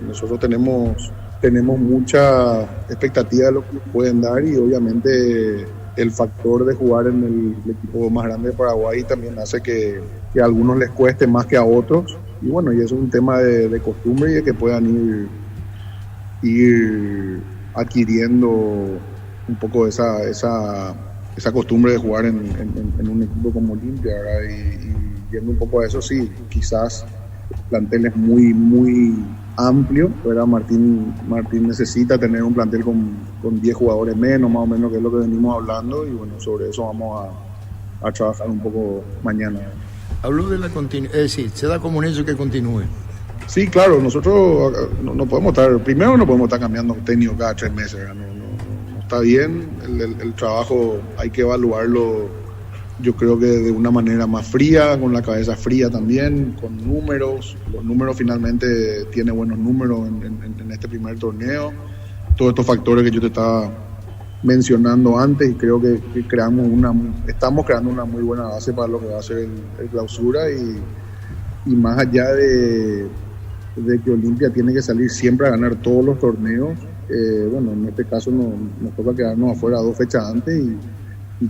Nosotros tenemos mucha expectativa de lo que nos pueden dar y obviamente el factor de jugar en el equipo más grande de Paraguay también hace que a algunos les cueste más que a otros. Y bueno, y eso es un tema de costumbre y de que puedan ir adquiriendo un poco esa costumbre de jugar en un equipo como Olimpia, ¿verdad? Y yendo un poco a eso, sí, quizás el plantel es muy amplio, ¿verdad? Martín necesita tener un plantel con 10 jugadores menos, más o menos, que es lo que venimos hablando, y bueno, sobre eso vamos a trabajar un poco mañana. Habló de la continuidad, es decir, se da como un hecho que continúe. Sí, claro, nosotros no podemos estar cambiando técnico cada 3 meses, ¿verdad? No está bien, el trabajo hay que evaluarlo, yo creo que de una manera más fría, con la cabeza fría también, con números. Los números finalmente tiene buenos números en este primer torneo. Todos estos factores que yo te estaba mencionando antes, y creo que estamos creando una muy buena base para lo que va a ser el clausura, y más allá de que Olimpia tiene que salir siempre a ganar todos los torneos, bueno, en este caso nos toca quedarnos afuera 2 fechas antes y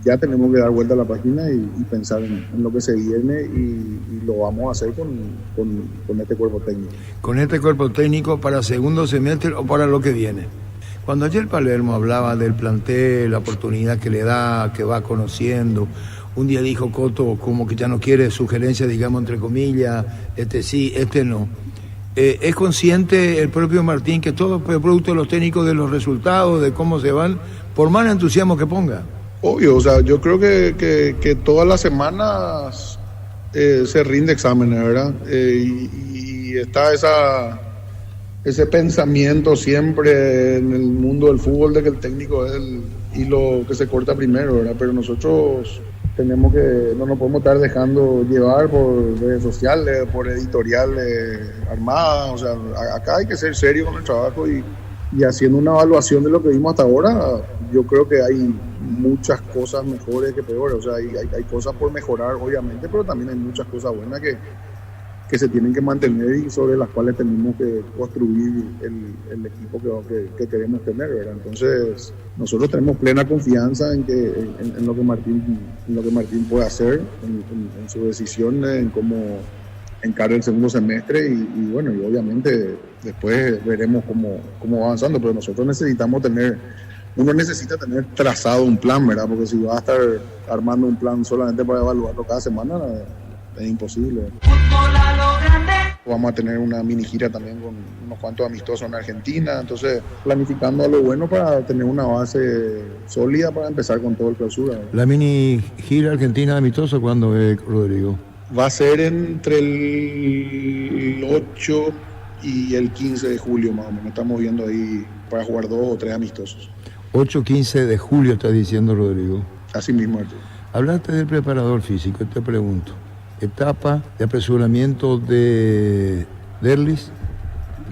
ya tenemos que dar vuelta a la página y pensar en lo que se viene, y lo vamos a hacer con este cuerpo técnico. Con este cuerpo técnico para segundo semestre o para lo que viene. Cuando ayer Palermo hablaba del plantel, la oportunidad que le da, que va conociendo, un día dijo Coto como que ya no quiere sugerencias, digamos, entre comillas, este sí, este no. ¿Es consciente el propio Martín que todo es producto de los técnicos, de los resultados, de cómo se van, por más entusiasmo que ponga? Obvio, o sea, yo creo que todas las semanas se rinde exámenes, ¿verdad? Y está ese pensamiento siempre en el mundo del fútbol de que el técnico es el hilo que se corta primero, ¿verdad? Pero nosotros no nos podemos estar dejando llevar por redes sociales, por editoriales armadas. O sea, acá hay que ser serio con el trabajo y haciendo una evaluación de lo que vimos hasta ahora. Yo creo que hay muchas cosas mejores que peores. O sea, hay cosas por mejorar, obviamente, pero también hay muchas cosas buenas que se tienen que mantener y sobre las cuales tenemos que construir el equipo que queremos tener, ¿verdad? Entonces, nosotros tenemos plena confianza en lo que Martín puede hacer, en su decisión, en cómo encara el segundo semestre, y bueno, y obviamente después veremos cómo va avanzando, pero nosotros necesita tener trazado un plan, ¿verdad? Porque si va a estar armando un plan solamente para evaluarlo cada semana, es imposible. Vamos a tener una mini gira también con unos cuantos amistosos en Argentina, entonces planificando a lo bueno para tener una base sólida para empezar con todo el clausura. La mini gira argentina amistosa, ¿cuándo es, Rodrigo? Va a ser entre el 8 y el 15 de julio más o menos. Estamos viendo ahí para jugar 2 o 3 amistosos. 8-15 de julio está diciendo Rodrigo. Así mismo, Arturo. Hablaste del preparador físico, te pregunto. Etapa de apresuramiento de Derlis,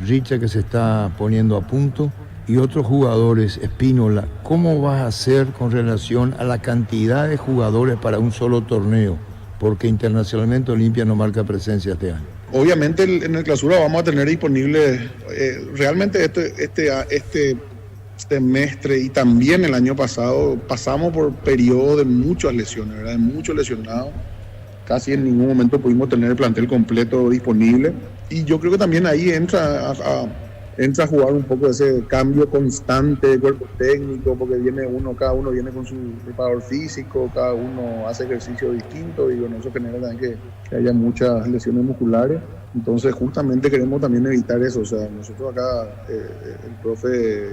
Richa que se está poniendo a punto, y otros jugadores, Espínola. ¿Cómo vas a hacer con relación a la cantidad de jugadores para un solo torneo? Porque internacionalmente Olimpia no marca presencia este año. Obviamente en el clausura vamos a tener disponible realmente este semestre, y también el año pasado pasamos por periodos de muchas lesiones, ¿verdad? De muchos lesionados. Casi en ningún momento pudimos tener el plantel completo disponible, y yo creo que también ahí entra a jugar un poco ese cambio constante de cuerpo técnico, porque cada uno viene con su preparador físico, cada uno hace ejercicio distinto, y bueno, eso genera también que haya muchas lesiones musculares. Entonces justamente queremos también evitar eso. O sea, nosotros acá, el profe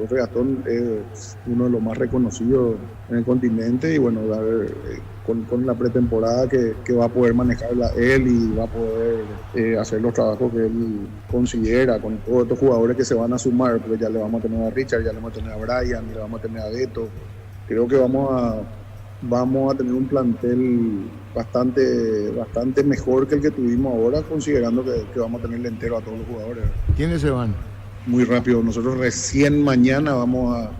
Gastón es uno de los más reconocidos en el continente, y bueno, con la pretemporada que va a poder manejarla él, y va a poder hacer los trabajos que él considera, con todos estos jugadores que se van a sumar, porque ya le vamos a tener a Richard, ya le vamos a tener a Brian, y le vamos a tener a Beto. Creo que vamos a tener un plantel bastante mejor que el que tuvimos ahora, considerando que vamos a tenerle entero a todos los jugadores. ¿Quiénes se van? Muy rápido. Nosotros recién mañana vamos a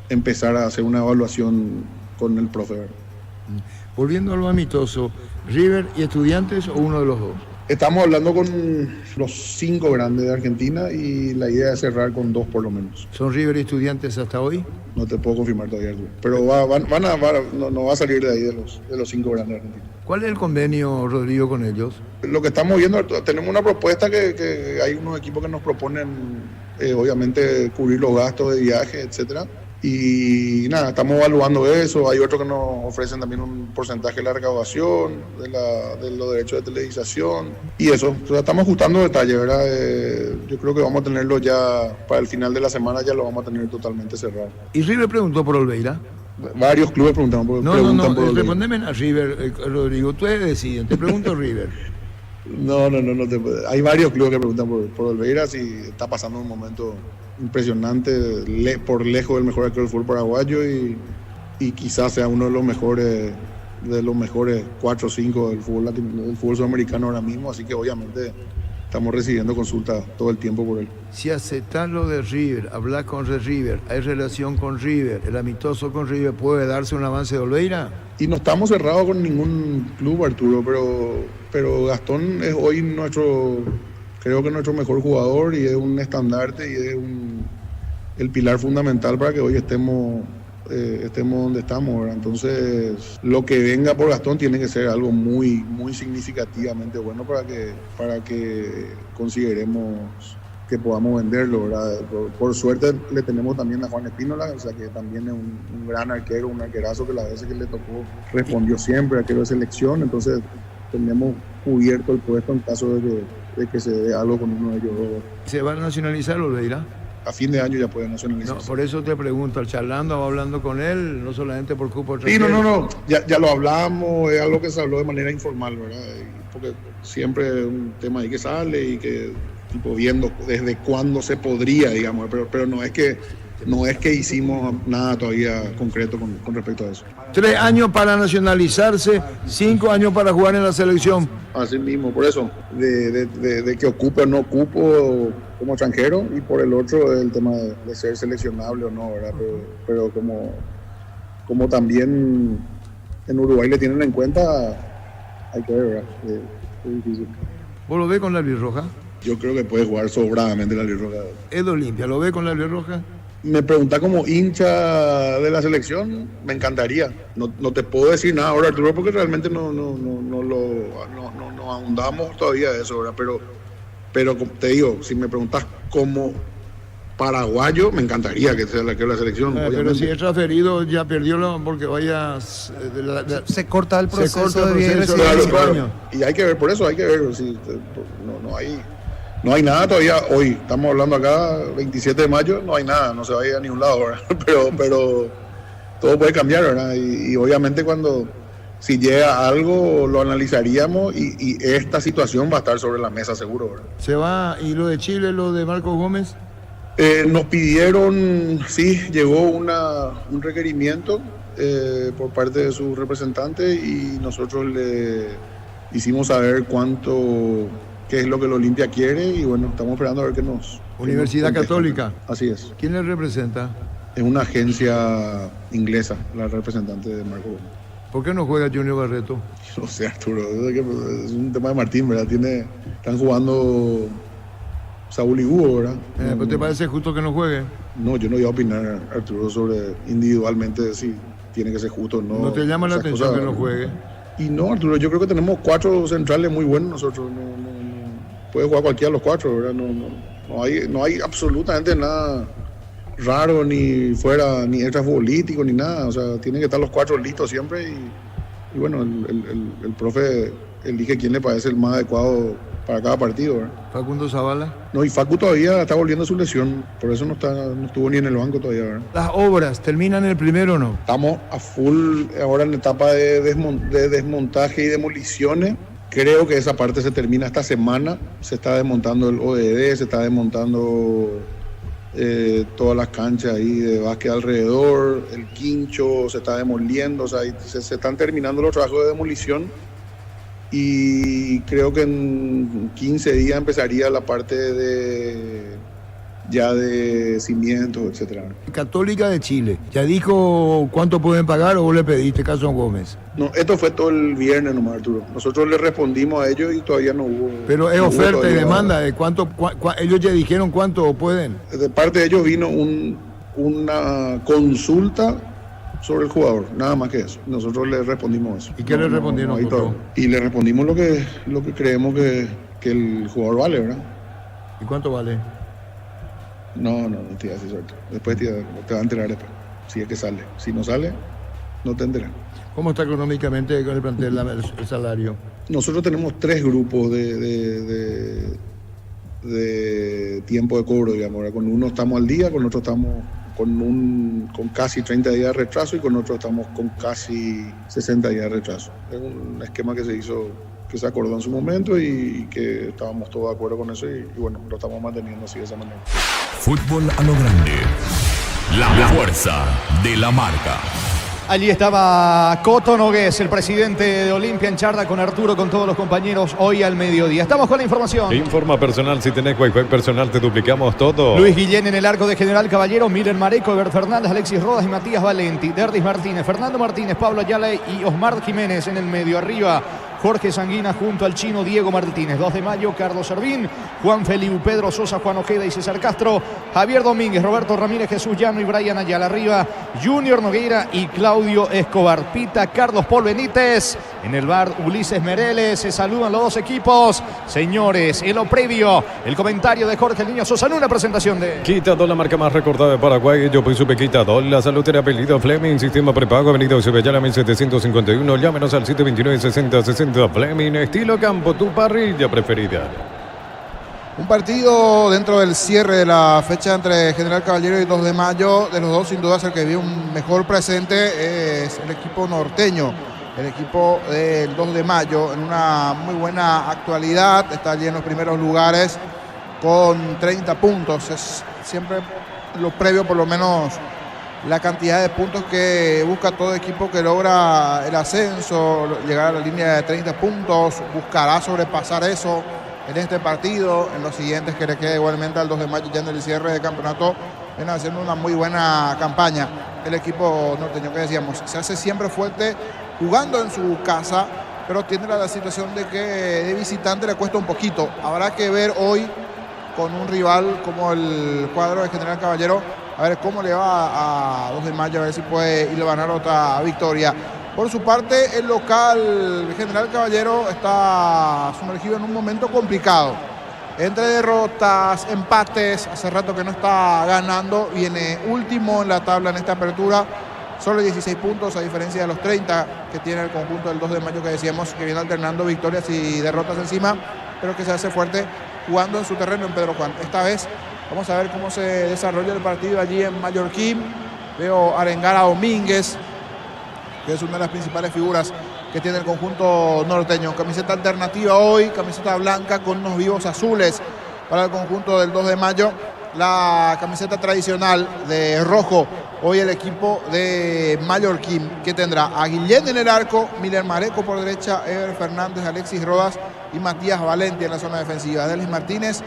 empezar a hacer una evaluación con el profe. Volviendo a lo amistoso, ¿River y Estudiantes o uno de los dos? Estamos hablando con los 5 grandes de Argentina y la idea es cerrar con 2 por lo menos. ¿Son River y Estudiantes hasta hoy? No te puedo confirmar todavía, Arturo. Pero no va a salir de ahí de los 5 grandes de Argentina. ¿Cuál es el convenio, Rodrigo, con ellos? Lo que estamos viendo, Arturo, tenemos una propuesta que hay unos equipos que nos proponen, obviamente, cubrir los gastos de viaje, etcétera. Y nada, estamos evaluando eso. Hay otros que nos ofrecen también un porcentaje de la recaudación, de los derechos de televisación y eso. O sea, estamos ajustando detalles, ¿verdad? Yo creo que vamos a tenerlo ya para el final de la semana, ya lo vamos a tener totalmente cerrado. ¿Y River preguntó por Olveira? Varios clubes preguntan por Olveira. Respondeme a River, Rodrigo. Tú eres deciden, te pregunto River. No, hay varios clubes que preguntan por Olveira, si está pasando un momento impresionante, por lejos el mejor arquero del fútbol paraguayo y quizás sea uno de los mejores 4 o 5 del fútbol sudamericano ahora mismo, así que obviamente estamos recibiendo consultas todo el tiempo por él. Si aceptas lo de River, hablas con River, hay relación con River, el amistoso con River, ¿puede darse un avance de Olveira? Y no estamos cerrados con ningún club, Arturo, pero Gastón es hoy creo que nuestro mejor jugador y es un estandarte y es el pilar fundamental para que hoy estemos donde estamos, ¿verdad? Entonces, lo que venga por Gastón tiene que ser algo muy, muy significativamente bueno para que consideremos que podamos venderlo, ¿verdad? Por suerte le tenemos también a Juan Espínola, o sea que también es un gran arquero, un arquerazo que las veces que le tocó respondió siempre, arquero de selección, entonces tenemos cubierto el puesto en caso de que se dé algo con uno de ellos dos. ¿Se va a nacionalizar Olveira? A fin de año ya puede nacionalizarse. No, por eso te pregunto, charlando o hablando con él, no solamente por cupo. Sí, no, ya lo hablamos, es algo que se habló de manera informal, ¿verdad? Porque siempre es un tema ahí que sale y que tipo viendo desde cuándo se podría, digamos, pero no es que hicimos nada todavía concreto con respecto a eso. 3 años para nacionalizarse, 5 años para jugar en la selección. Así mismo, por eso, de que ocupe o no ocupo como extranjero, y por el otro el tema de ser seleccionable o no, ¿verdad? Pero como también en Uruguay le tienen en cuenta, hay que ver, ¿verdad? Es difícil. ¿Vos lo ves con la albirroja? Yo creo que puede jugar sobradamente la albirroja. ¿Es de Olimpia? ¿Lo ves con la albirroja? Me pregunta como hincha de la selección, me encantaría. No te puedo decir nada ahora, Arturo, porque realmente no ahondamos todavía de eso, ¿verdad? Pero te digo, si me preguntas como paraguayo, me encantaría que sea la selección. Pero si es transferido, ya perdió porque se corta el proceso de bien claro. Y hay que ver, por eso hay que ver. Si, no hay nada todavía hoy. Estamos hablando acá, 27 de mayo, no hay nada, no se va a ir a ningún lado, ¿verdad? Pero todo puede cambiar, ¿verdad? Y obviamente si llega algo, lo analizaríamos y esta situación va a estar sobre la mesa seguro, ¿verdad? ¿Se va? ¿Y lo de Chile, lo de Marcos Gómez? Nos pidieron, sí, llegó un requerimiento por parte de su representante y nosotros le hicimos saber qué es lo que el Olimpia quiere y bueno, estamos esperando a ver qué nos... Universidad Católica. Así es. ¿Quién le representa? Es una agencia inglesa, la representante de Marco Gómez. ¿Por qué no juega Junior Barreto? No sé, Arturo, es un tema de Martín, ¿verdad? Están jugando Saúl y Hugo, ¿verdad? ¿Pero te parece justo que no juegue? No, yo no voy a opinar, Arturo, sobre individualmente si tiene que ser justo o no. ¿No te llama la atención que no juegue? Y no, Arturo, yo creo que tenemos 4 centrales muy buenos nosotros. Puede jugar cualquiera de los 4, ¿verdad? No hay absolutamente nada raro ni fuera, ni extra futbolístico, ni nada. O sea, tienen que estar los 4 listos siempre y bueno, el profe elige quién le parece el más adecuado para cada partido, ¿verdad? ¿Facundo Zavala? No, y Facu todavía está volviendo a su lesión, por eso no estuvo ni en el banco todavía, ¿verdad? ¿Las obras terminan el primero o no? Estamos a full ahora en etapa de desmontaje y demoliciones. Creo que esa parte se termina esta semana. Se está desmontando el ODD, se está desmontando todas las canchas ahí de básquet alrededor, el quincho se está demoliendo, o sea, se están terminando los trabajos de demolición y creo que en 15 días empezaría la parte de ya de cimientos, etcétera. Católica de Chile, ¿ya dijo cuánto pueden pagar o vos le pediste caso a Gómez? No, esto fue todo el viernes nomás, Arturo. Nosotros le respondimos a ellos y todavía no hubo... Pero es no oferta hubo y demanda, ¿de cuánto? Ellos ya dijeron cuánto pueden. De parte de ellos vino una consulta sobre el jugador, nada más que eso. Nosotros le respondimos eso. ¿Y qué le respondieron? Y le respondimos lo que creemos que el jugador vale, ¿verdad? ¿Y cuánto vale? No te das suerte. Después te va a enterar después. Si es que sale. Si no sale, no te enteras. ¿Cómo está económicamente con el plantel el salario? Nosotros tenemos 3 grupos de tiempo de cobro, digamos. ¿Verdad? Con uno estamos al día, con otro estamos con casi 30 días de retraso y con otro estamos con casi 60 días de retraso. Es un esquema que se acordó en su momento y que estábamos todos de acuerdo con eso y bueno, lo estamos manteniendo así de esa manera. Fútbol a lo grande. La fuerza de la marca. Allí estaba Coto Nogués, el presidente de Olimpia, en charla con Arturo, con todos los compañeros, hoy al mediodía. Estamos con la información. Informa personal, si tenés Wi-Fi personal te duplicamos todo. Luis Guillén en el arco de General Caballero, Miller Mareco, Eber Fernández, Alexis Rodas y Matías Valenti, Derdis Martínez, Fernando Martínez, Pablo Ayala y Osmar Jiménez en el medio. Arriba Jorge Sanguina junto al chino Diego Martínez. 2 de mayo, Carlos Servín, Juan Feliu, Pedro Sosa, Juan Ojeda y César Castro, Javier Domínguez, Roberto Ramírez, Jesús Llano y Brian Ayala. Arriba Junior Nogueira y Claudio Escobar. Pita Carlos Paul Benítez. En el bar Ulises Mereles. Se saludan los dos equipos. Señores, en lo previo, el comentario de Jorge El Niño Sosa en una presentación de Quitadol, la marca más recordada de Paraguay. Yo pues supe Quitadol. La salud era apellido Fleming. Sistema prepago. Avenida Eusebio 1751. Llámenos al 729-6060. Fleming. Estilo campo. Tu parrilla preferida. Un partido dentro del cierre de la fecha entre General Caballero y 2 de mayo. De los dos, sin duda, el que vio un mejor presente es el equipo norteño. El equipo del 2 de mayo en una muy buena actualidad. Está allí en los primeros lugares con 30 puntos. Es siempre lo previo, por lo menos, la cantidad de puntos que busca todo equipo que logra el ascenso. Llegar a la línea de 30 puntos. Buscará sobrepasar eso en este partido, en los siguientes que le queda igualmente al 2 de mayo ya en el cierre de campeonato. Viene haciendo una muy buena campaña el equipo norteño, que decíamos, se hace siempre fuerte jugando en su casa, pero tiene la situación de que de visitante le cuesta un poquito. Habrá que ver hoy con un rival como el cuadro de General Caballero, a ver cómo le va a 2 de mayo, a ver si puede ir a ganar otra victoria. Por su parte, el local General Caballero está sumergido en un momento complicado. Entre derrotas, empates, hace rato que no está ganando, viene último en la tabla en esta apertura, solo 16 puntos a diferencia de los 30 que tiene el conjunto del 2 de mayo que decíamos que viene alternando victorias y derrotas encima, pero que se hace fuerte jugando en su terreno en Pedro Juan. Esta vez vamos a ver cómo se desarrolla el partido allí en Mallorquín. Veo arengar a Domínguez, que es una de las principales figuras que tiene el conjunto norteño. Camiseta alternativa hoy, camiseta blanca con unos vivos azules para el conjunto del 2 de mayo. La camiseta tradicional de rojo, hoy el equipo de Mallorquín, que tendrá a Guillén en el arco, Miller Mareco por derecha, Eber Fernández, Alexis Rodas y Matías Valenti en la zona defensiva. Delis Martínez,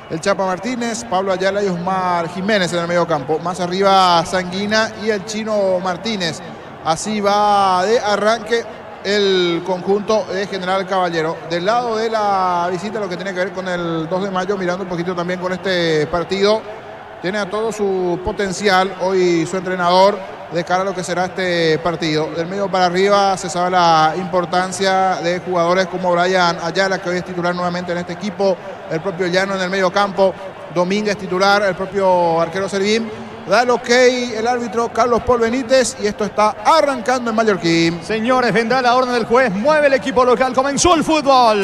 el Chapa Martínez, Pablo Ayala y Osmar Jiménez en el medio campo. Más arriba Sanguina y el Chino Martínez. Así va de arranque el conjunto de General Caballero. Del lado de la visita, lo que tiene que ver con el 2 de mayo, mirando un poquito también con este partido, tiene a todo su potencial hoy su entrenador de cara a lo que será este partido. Del medio para arriba se sabe la importancia de jugadores como Brian Ayala, que hoy es titular nuevamente en este equipo, el propio Llano en el medio campo, Domínguez titular, el propio arquero Servín. Da el ok el árbitro Carlos Paul Benítez y esto está arrancando en Mallorquín. Señores, vendrá la orden del juez, mueve el equipo local, comenzó el fútbol.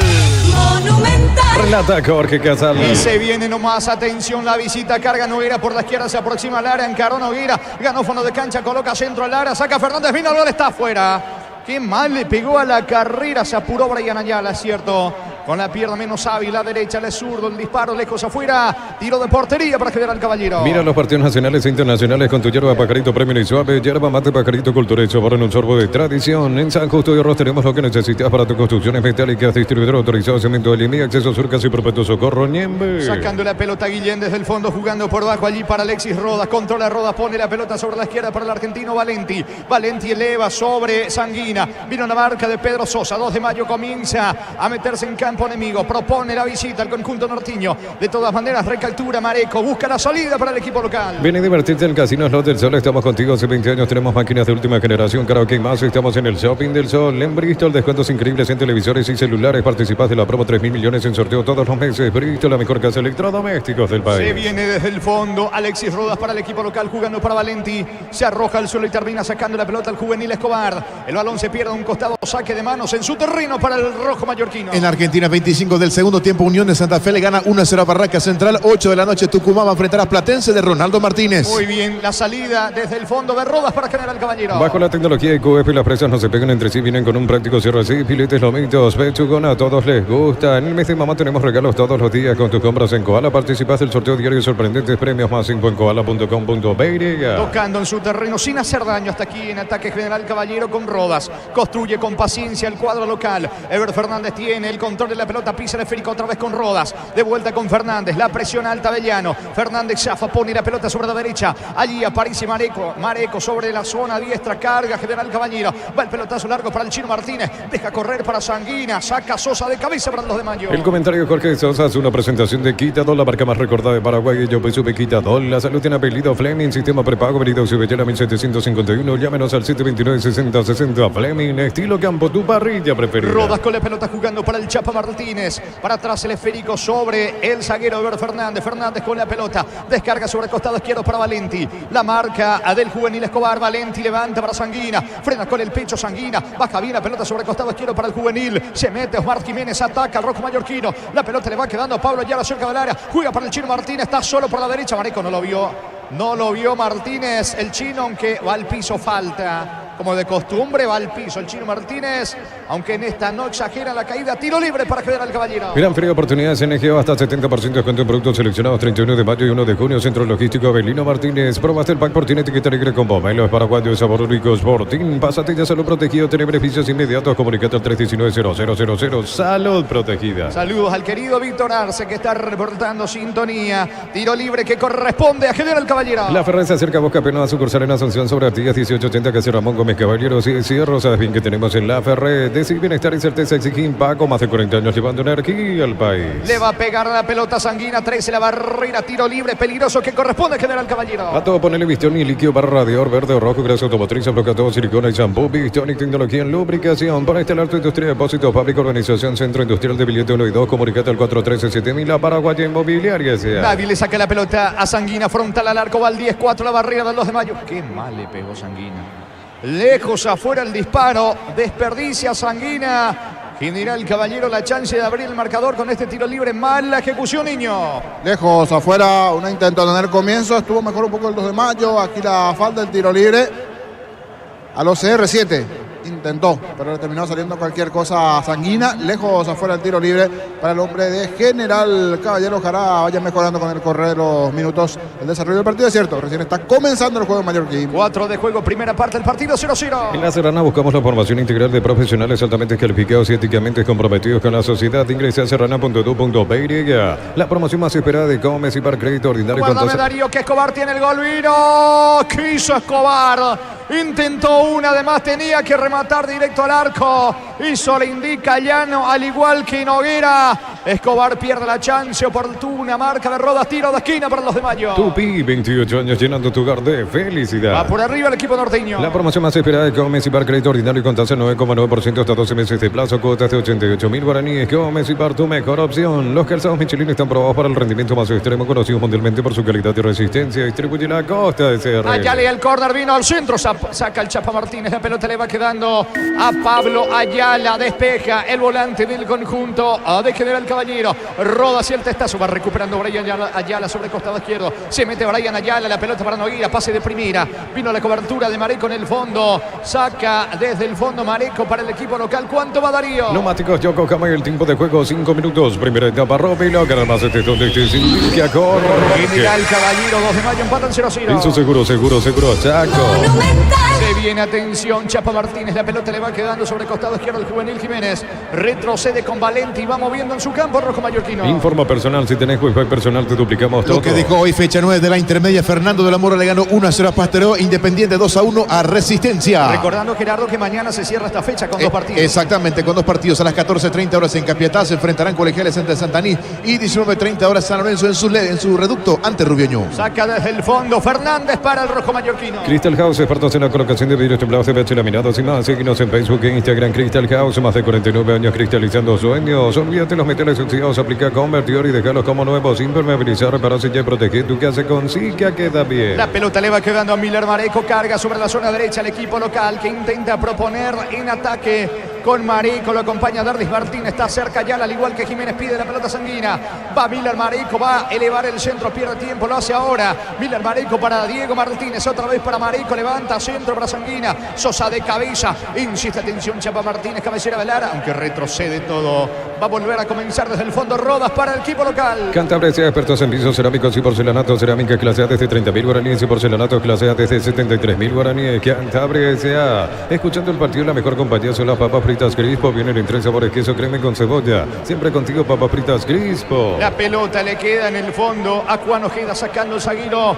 Monumental. Relata Jorge Casal. Y se viene nomás, atención, la visita, carga Nogueira por la izquierda, se aproxima al área, encaró Nogueira, ganó fondo de cancha, coloca centro al área, saca Fernández, vino el gol, está afuera. Qué mal le pegó a la carrera, se apuró Brian Ayala, cierto. con la pierna menos hábil, la derecha, el zurdo, el disparo lejos afuera, tiro de portería para General Caballero. Mira los partidos nacionales e internacionales con tu yerba Pajarito Premium y Suave, yerba mate Pajarito Cultura y sabor en un sorbo de tradición. En San Justo de Arroz tenemos lo que necesitas para tus construcciones metálicas, distribuidor autorizado, cemento de línea, acceso Surcas y Perpetuo Socorro, Ñembe. Sacando la pelota Guillén desde el fondo, jugando por abajo allí para Alexis Rodas, controla Rodas, pone la pelota sobre la izquierda para el argentino Valenti. Valenti eleva sobre Sanguina, vino la marca de Pedro Sosa, 2 de mayo comienza a meterse en campo enemigo, propone la visita al conjunto norteño, de todas maneras recaltura Mareco, busca la salida para el equipo local. Ven a divertirte en el Casino Slot del Sol, estamos contigo hace 20 años, tenemos máquinas de última generación, karaoke y más, estamos en el Shopping del Sol, en Bristol, descuentos increíbles en televisores y celulares, participás de la promo 3.000 millones en sorteo todos los meses, Bristol, la mejor casa de electrodomésticos del país. Se viene desde el fondo, Alexis Rodas para el equipo local, jugando para Valenti, se arroja al suelo y termina sacando la pelota al juvenil Escobar, el balón se pierde a un costado, saque de manos en su terreno para el rojo mallorquino. En Argentina, 25 del segundo tiempo, Unión de Santa Fe le gana 1-0 a Barraca Central. 8 de la noche, Tucumán va a enfrentar a Platense de Ronaldo Martínez. Muy bien, la salida desde el fondo de Rodas para General Caballero. Bajo la tecnología de QF, las presas no se pegan entre sí, vienen con un práctico cierre así, filetes, lomitos, pechugón, a todos les gusta. En el mes de mamá tenemos regalos todos los días con tus compras en Koala. Participas del sorteo diario y sorprendentes premios, más info en koala.com.br. Tocando en su terreno sin hacer daño hasta aquí en ataque General Caballero con Rodas. Construye con paciencia el cuadro local. Ever Fernández tiene el control de la pelota, pisa el esférico otra vez con Rodas. De vuelta con Fernández, la presión alta Avellano. Fernández zafa, pone la pelota sobre la derecha. Allí aparece Mareco. Mareco sobre la zona diestra, carga General Caballero. Va el pelotazo largo para el Chino Martínez. Deja correr para Sanguina. Saca Sosa de cabeza para el 2 de mayo. El comentario de Jorge Sosa es una presentación de Quitadol, la marca más recordada de Paraguay. Yo sube Quitadol. La salud tiene apellido Fleming, sistema prepago, venido Subellera 1751. Llámenos al 729-6060. Fleming, estilo campo, tu parrilla preferida. Rodas con la pelota jugando para el Chapa Martínez. Para atrás el esférico sobre el zaguero Ever Fernández. Fernández con la pelota. Descarga sobre el costado izquierdo para Valenti. La marca del juvenil Escobar. Valenti levanta para Sanguina. Frena con el pecho Sanguina. Baja bien la pelota sobre el costado izquierdo para el juvenil. Se mete Osmar Jiménez. Ataca al rojo mallorquino. La pelota le va quedando a Pablo Ayala cerca del área. Juega para el Chino Martínez. Está solo por la derecha. Mareco no lo vio. No lo vio Martínez. El Chino, aunque va al piso, falta. Como de costumbre, va al piso el Chino Martínez, aunque en esta no exagera la caída. Tiro libre para General Caballero. Gran feria de oportunidades en Egeo, hasta 70% de descuento en productos seleccionados. 31 de mayo y 1 de junio, Centro Logístico Avelino Martínez. Probaste el pack por tiene etiqueta negra con pomelo. Es paraguayo de sabor único Sporting. Pásate ya salud protegido, tiene beneficios inmediatos. Comunicate al 319-0000. Salud protegida. Saludos al querido Víctor Arce, que está reportando sintonía. Tiro libre que corresponde a General Caballero. La Ferrer se acerca a Boca Pena a sucursal en Asunción sobre Artigas 1880, que hace Ramón Gómez Caballeros y Cierro. Sabes bien que tenemos en La Ferrer. Decir bienestar y certeza exigen Paco, más de 40 años llevando energía al país. Le va a pegar la pelota Sanguina, 13 la barrera, tiro libre, peligroso que corresponde a General Caballero. A todo ponerle Vistión y líquido para radiador verde o rojo, grasa automotriz, bloqueador, silicona y shampoo. Vistión y tecnología en lubricación. Para este alto industria, depósito, fábrica, organización, centro industrial de billete 1 y 2. Comunicate al 413-7000, la Paraguaya Inmobiliaria. Nadie le saca la pelota a Sanguina, frontal al arco, va al 10-4, la barrera del 2 de mayo. Qué mal le pegó Sanguina. Lejos afuera el disparo, desperdicia Sanguina. General Caballero la chance de abrir el marcador con este tiro libre. Mala ejecución, niño. Lejos afuera, un intento de tener comienzo. Estuvo mejor un poco el 2 de mayo. Aquí la falta del tiro libre. A los CR7 intentó, pero le terminó saliendo cualquier cosa a Sanguina. Lejos afuera el tiro libre para el hombre de General Caballero. Ojalá vaya mejorando con el correr de los minutos el desarrollo del partido. Es cierto, recién está comenzando el juego en Mallorquín. 4 de juego, primera parte del partido, 0-0. En La Serrana buscamos la formación integral de profesionales altamente calificados y éticamente comprometidos con la sociedad. Ingresa a serrana.edu.pe. La promoción más esperada de Gómez y Par Crédito Ordinario. Guárdame Darío, que Escobar tiene el gol. Vino, quiso Escobar. Intentó una, además tenía que rematar directo al arco. Hizo, le indica Llano, al igual que Noguera. Escobar pierde la chance oportuna. Marca de Rodas, tiro de esquina para los de mayo. Tupi, 28 años llenando tu hogar de felicidad. Va por arriba el equipo norteño. La promoción más esperada de Gómez y Par Crédito Ordinario con tasa 9,9% hasta 12 meses de plazo. Cuotas de 88.000 guaraníes. Gómez y Par, tu mejor opción. Los calzados Michelin están probados para el rendimiento más extremo, conocidos mundialmente por su calidad y resistencia. Distribuye la costa de CR. Allá le el córner, vino al centro, saca el Chapa Martínez, la pelota le va quedando a Pablo Ayala, despeja el volante del conjunto de General Caballero, roda hacia el testazo, va recuperando Brian Ayala sobre el costado izquierdo, se mete Brian Ayala, la pelota para Nogueira, pase de primera, vino la cobertura de Mareco en el fondo, saca desde el fondo Mareco para el equipo local. ¿Cuánto va Darío? Neumáticos Yokohama y el tiempo de juego 5 minutos. Primera etapa Robilo, que además donde este se indica con General Caballero, 2 de mayo, empatan 0-0. Eso seguro, Chaco. Se viene, atención, Chapa Martínez, la pelota le va quedando sobre el costado izquierdo el juvenil Jiménez, retrocede con Valenti, va moviendo en su campo rojo mallorquino. Informa personal, si tenés wifi personal te duplicamos todo. Lo que dejó hoy fecha 9 de la intermedia, Fernando de la Mora le ganó 1-0 a Pastoreo, Independiente 2-1 a Resistencia. Recordando, Gerardo, que mañana se cierra esta fecha con 2 partidos. Exactamente, con 2 partidos. A las 14:30 horas en Capiatá se enfrentarán Colegiales ante Santaní y 19:30 horas San Lorenzo en su reducto ante Rubioño. Saca desde el fondo Fernández para el rojo mallorquino. Crystal House, expertos en la colocación de vidrios templados, CBH laminados y más. Síguenos en Facebook e Instagram. Crystal House, más de 49 años cristalizando sueños. Olvídate los metales oxidados, aplica convertidor y dejarlos como nuevos. Impermeabilizar, reparar, sellar y proteger tu casa con Sika queda bien. La pelota le va quedando a Miller Mareco, carga sobre la zona derecha el equipo local que intenta proponer en ataque con Mareco, lo acompaña Derdis Martínez, está cerca ya, al igual que Jiménez pide la pelota Sanguina, va Miller Mareco, va a elevar el centro, pierde tiempo, lo hace ahora, Miller Mareco para Diego Martínez, otra vez para Mareco, levanta centro para Sanguina, Sosa de cabeza, insiste, atención, Chapa Martínez, cabecera de Lara, aunque retrocede todo, va a volver a comenzar desde el fondo, Rodas para el equipo local. Cantabria, expertos en pisos cerámicos y porcelanato, cerámica clase A desde 30.000 guaraníes y porcelanato clase A desde 73.000 guaraníes. Cantabria S.A. Escuchando el partido, la mejor compañía son las papas fritas Crispo. Vienen en 3 sabores, queso, crema con cebolla. Siempre contigo, papas fritas Crispo. La pelota le queda en el fondo a Juan Ojeda, sacando el zaguero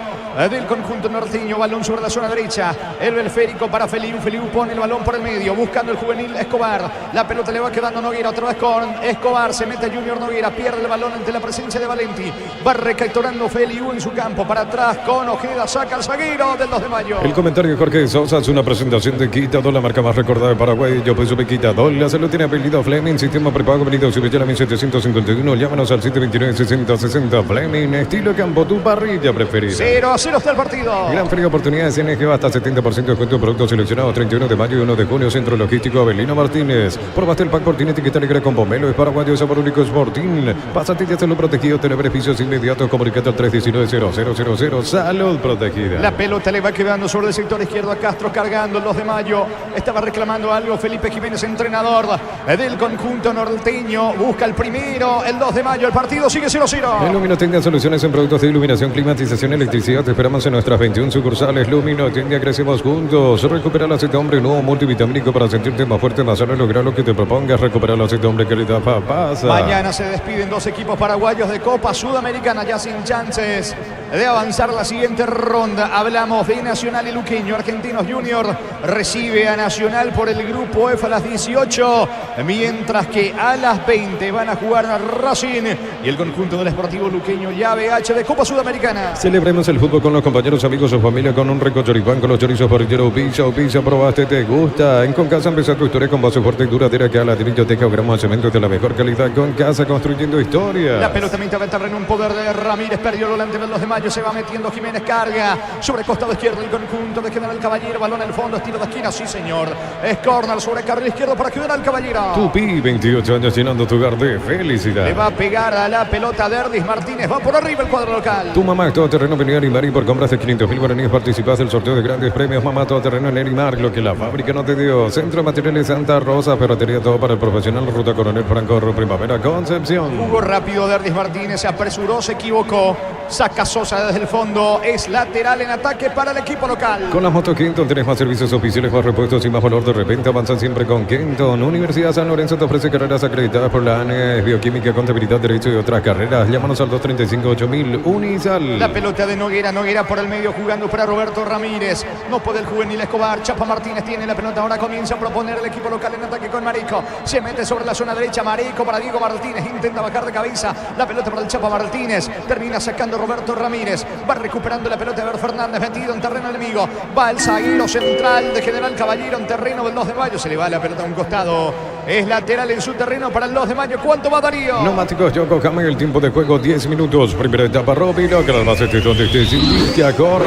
del conjunto norteño, balón sobre la zona derecha, el Belférico para Feliu, Feliu pone el balón por el medio, buscando el juvenil Escobar, la pelota le va quedando Nogueira, otra vez con Escobar, se mete Junior Nogueira, pierde el balón ante la presencia de Valenti, va recapturando Feliu en su campo, para atrás con Ojeda, saca el zaguero del 2 de mayo. El comentario de Jorge Sosa es una presentación de Quitador, la marca más recordada de Paraguay. Yo pues Quitador, la salud tiene apellido Fleming, sistema prepago, venido Subillana 1751, llámanos al 729-6060, Fleming, estilo campo, tu parrilla preferida. 0-0 está el partido. Gran Feria Oportunidades NG, hasta 70% de descuento en productos seleccionados, 31 de mayo y 1 de junio, Centro Logístico Avelino Martínez. Probaste el pack Portín, etiqueta negra con pomelo, es paraguayo, sabor único, Sportín. Pásate y hazlo protegido, tener beneficios inmediatos, comunicate al 319-0000, salud protegida. La pelota le va quedando sobre el sector izquierdo a Castro, cargando el 2 de mayo. Estaba reclamando algo Felipe Jiménez, entrenador del conjunto norteño. Busca el primero, el 2 de mayo. El partido sigue 0-0. En Luminotendia, soluciones en productos de iluminación, climatización, electricidad. Te esperamos en nuestras 21 sucursales. Luminotendia, crecemos juntos. Recupera el aceite hombre nuevo multivitamínico para sentirte más fuerte, más sano, lograr lo que te propongas. Recupera el aceite hombre que le da pasa. Mañana se despiden 2 equipos paraguayos de Copa Sudamericana, ya sin chances de avanzar la siguiente ronda. Hablamos de Nacional y Luqueño. Argentinos Junior recibe a Nacional por el grupo F a las 18, mientras que a las 20 van a jugar a Racing y el conjunto del Sportivo Luqueño, llave H de Copa Sudamericana. Celebremos el fútbol con los compañeros, amigos o familia con un rico choripán, con los chorizos parrilleros Pizza, probaste, te gusta. En Concasa empieza tu historia con base fuerte y duradera, que a ladrillo, teja o gramo de cemento de la mejor calidad. Concasa, construyendo historia. La pelota mitad del terreno, un poder de Ramírez, perdió el volante del 2 de mayo, se va metiendo Jiménez, carga sobre costado izquierdo el conjunto de General Caballero, balón al fondo, estilo de esquina, sí señor, es córner sobre carril izquierdo para General Caballero. Tupi, 28 años llenando tu hogar de felicidad. Le va a pegar a la pelota Derdis Martínez, va por arriba el cuadro local. Tu mamá, todo terreno venía a Nerimar y por compras de 500.000 guaraníes participás del sorteo de grandes premios. Mamá, todo terreno en Nerimar, lo que la fábrica no te dio. Centro de Materiales Santa Rosa, ferretería, todo para el profesional. Ruta Coronel Franco, Primavera, Concepción. Jugó rápido Derdis Martínez, se apresuró, se equivocó. Saca Sosa desde el fondo, es lateral en ataque para el equipo local. Con las motos Kenton tenés más servicios oficiales, más repuestos y más valor de repente. Avanzan siempre con Kenton. Universidad San Lorenzo te ofrece carreras acreditadas por la ANES, Bioquímica, Contabilidad, Derecho y otras carreras. Llámanos al 235-8000 Unisal. La pelota de Nogueira por el medio jugando para Roberto Ramírez. No puede el juvenil Escobar. Chapa Martínez tiene la pelota, ahora comienza a proponer el equipo local en ataque con Mareco. Se mete sobre la zona derecha Mareco para Diego Martínez. Intenta bajar de cabeza. La pelota para el Chapa Martínez. Termina sacando Roberto Ramírez. Va recuperando la pelota de Ver Fernández, metido en terreno enemigo. Va el zaguero central de General Caballero en terreno del 2 de mayo. Se le va la pelota a un costado Es lateral en su terreno para el 2 de mayo. ¿Cuánto va Darío? Neumáticos Yokohama, el tiempo de juego 10 minutos. Primera etapa Robilo, que las bases donde te indica corre.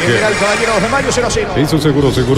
General Caballero 2 de mayo 0-0. Hizo seguro, Chaco.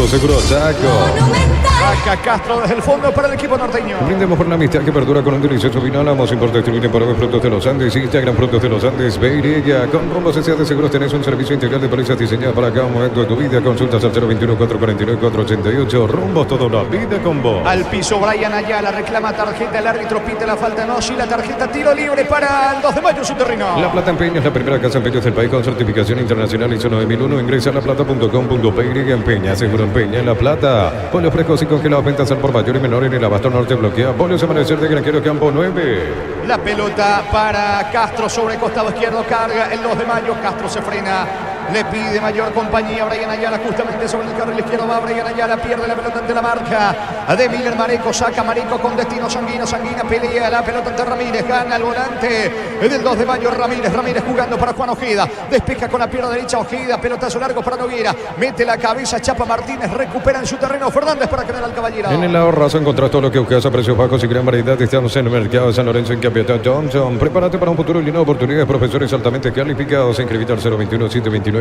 Saca Castro desde el fondo para el equipo norteño. Brindemos por la amistad que perdura con un delicioso vino. Hablamos importa distribuye por Frutos de los Andes. Instagram Frutos de los Andes. Beirilla. Con Rumbos S.A. de Seguros tenés un servicio integral de pólizas diseñado para cada momento de tu vida. Consultas al 021-449-488. Rumbos toda una vida con vos. Al piso Brian Ayala reclama tarjeta. El árbitro pite la falta. No, sí, la tarjeta. Tiro libre para el 2 de mayo en su terreno. La Plata Empeña es la primera casa empeños del país con certificación internacional ISO 9001. Ingresa a laplata.com.pe. Empeña, seguro empeña en La Plata. Pollos frescos y congelados, ventas al por mayor y menor en el abasto norte bloquea. Pollos Amanecer de Granjero Campo 9. La pelota para Castro sobre costado izquierdo. Carga el 2 de mayo. Castro se frena. Le pide mayor compañía. Brian Ayala justamente sobre el carril izquierdo. Va Brian Ayala. Pierde la pelota ante la marca de Miller Mareco. Saca Mareco con destino Sanguina. Sanguina pelea la pelota ante Ramírez. Gana el volante del 2 de mayo. Ramírez jugando para Juan Ojeda. Despeja con la pierna derecha Ojeda. Pelotazo largo para Noguera. Mete la cabeza Chapa Martínez. Recupera en su terreno Fernández para General Caballero. En el ahorrazo encontrás todo lo que buscas a precios bajos y gran variedad. Estamos en el mercado de San Lorenzo en Capiatá Thompson. Prepárate para un futuro lleno de oportunidades. Profesores altamente calificados. Inscribite al 021-729-4600.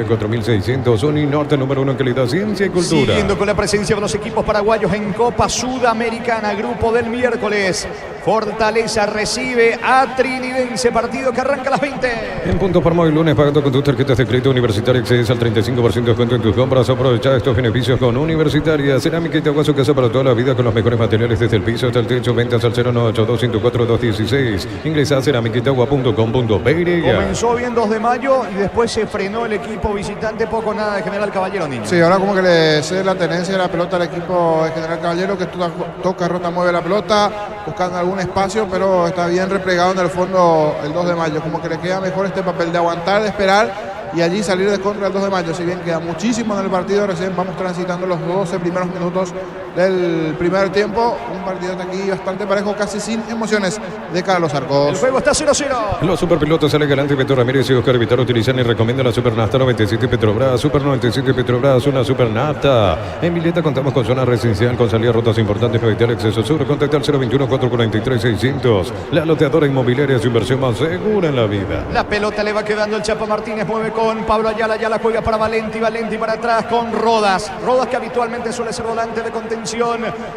Uninorte número 1 en calidad, ciencia y cultura. Siguiendo con la presencia de los equipos paraguayos en Copa Sudamericana. Grupo del miércoles. Fortaleza recibe a Trinidense. Partido que arranca a las 20. En punto por móvil lunes pagando con tus tarjetas de crédito universitario accedes al 35% de descuento en tus compras. Aprovecha estos beneficios con Universitaria. Cerámica Itagua, su casa para toda la vida con los mejores materiales desde el piso hasta el techo. Ventas al 098-204-216. Ingresa a ceramicaitagua.com.pe. Comenzó bien 2 de mayo y después se frenó el equipo visitante. Poco nada de General Caballero, niño. Sí, ahora como que le cede la tenencia de la pelota al equipo de General Caballero, que toca, rota, mueve la pelota, buscando algún espacio, pero está bien replegado en el fondo el 2 de mayo. Como que le queda mejor este papel de aguantar, de esperar y allí salir de contra el 2 de mayo. Si bien queda muchísimo en el partido, recién vamos transitando los 12 primeros minutos del primer tiempo. Un partido aquí bastante parejo, casi sin emociones de Carlos Arcos. El juego está 0-0. Los superpilotos Ale Galante, Beto Ramírez y Oscar Vitar utilizan y recomiendan la Supernafta 97 Petrobras. Super 97 Petrobras, una Supernafta. En Villeta contamos con zona residencial con salidas rutas importantes para evitar exceso sur. Contacta al 021-443-600. La loteadora inmobiliaria, su inversión más segura en la vida. La pelota le va quedando el Chapa Martínez. Mueve con Pablo Ayala. Ayala juega para Valenti. Valenti para atrás con Rodas. Rodas, que habitualmente suele ser volante de contención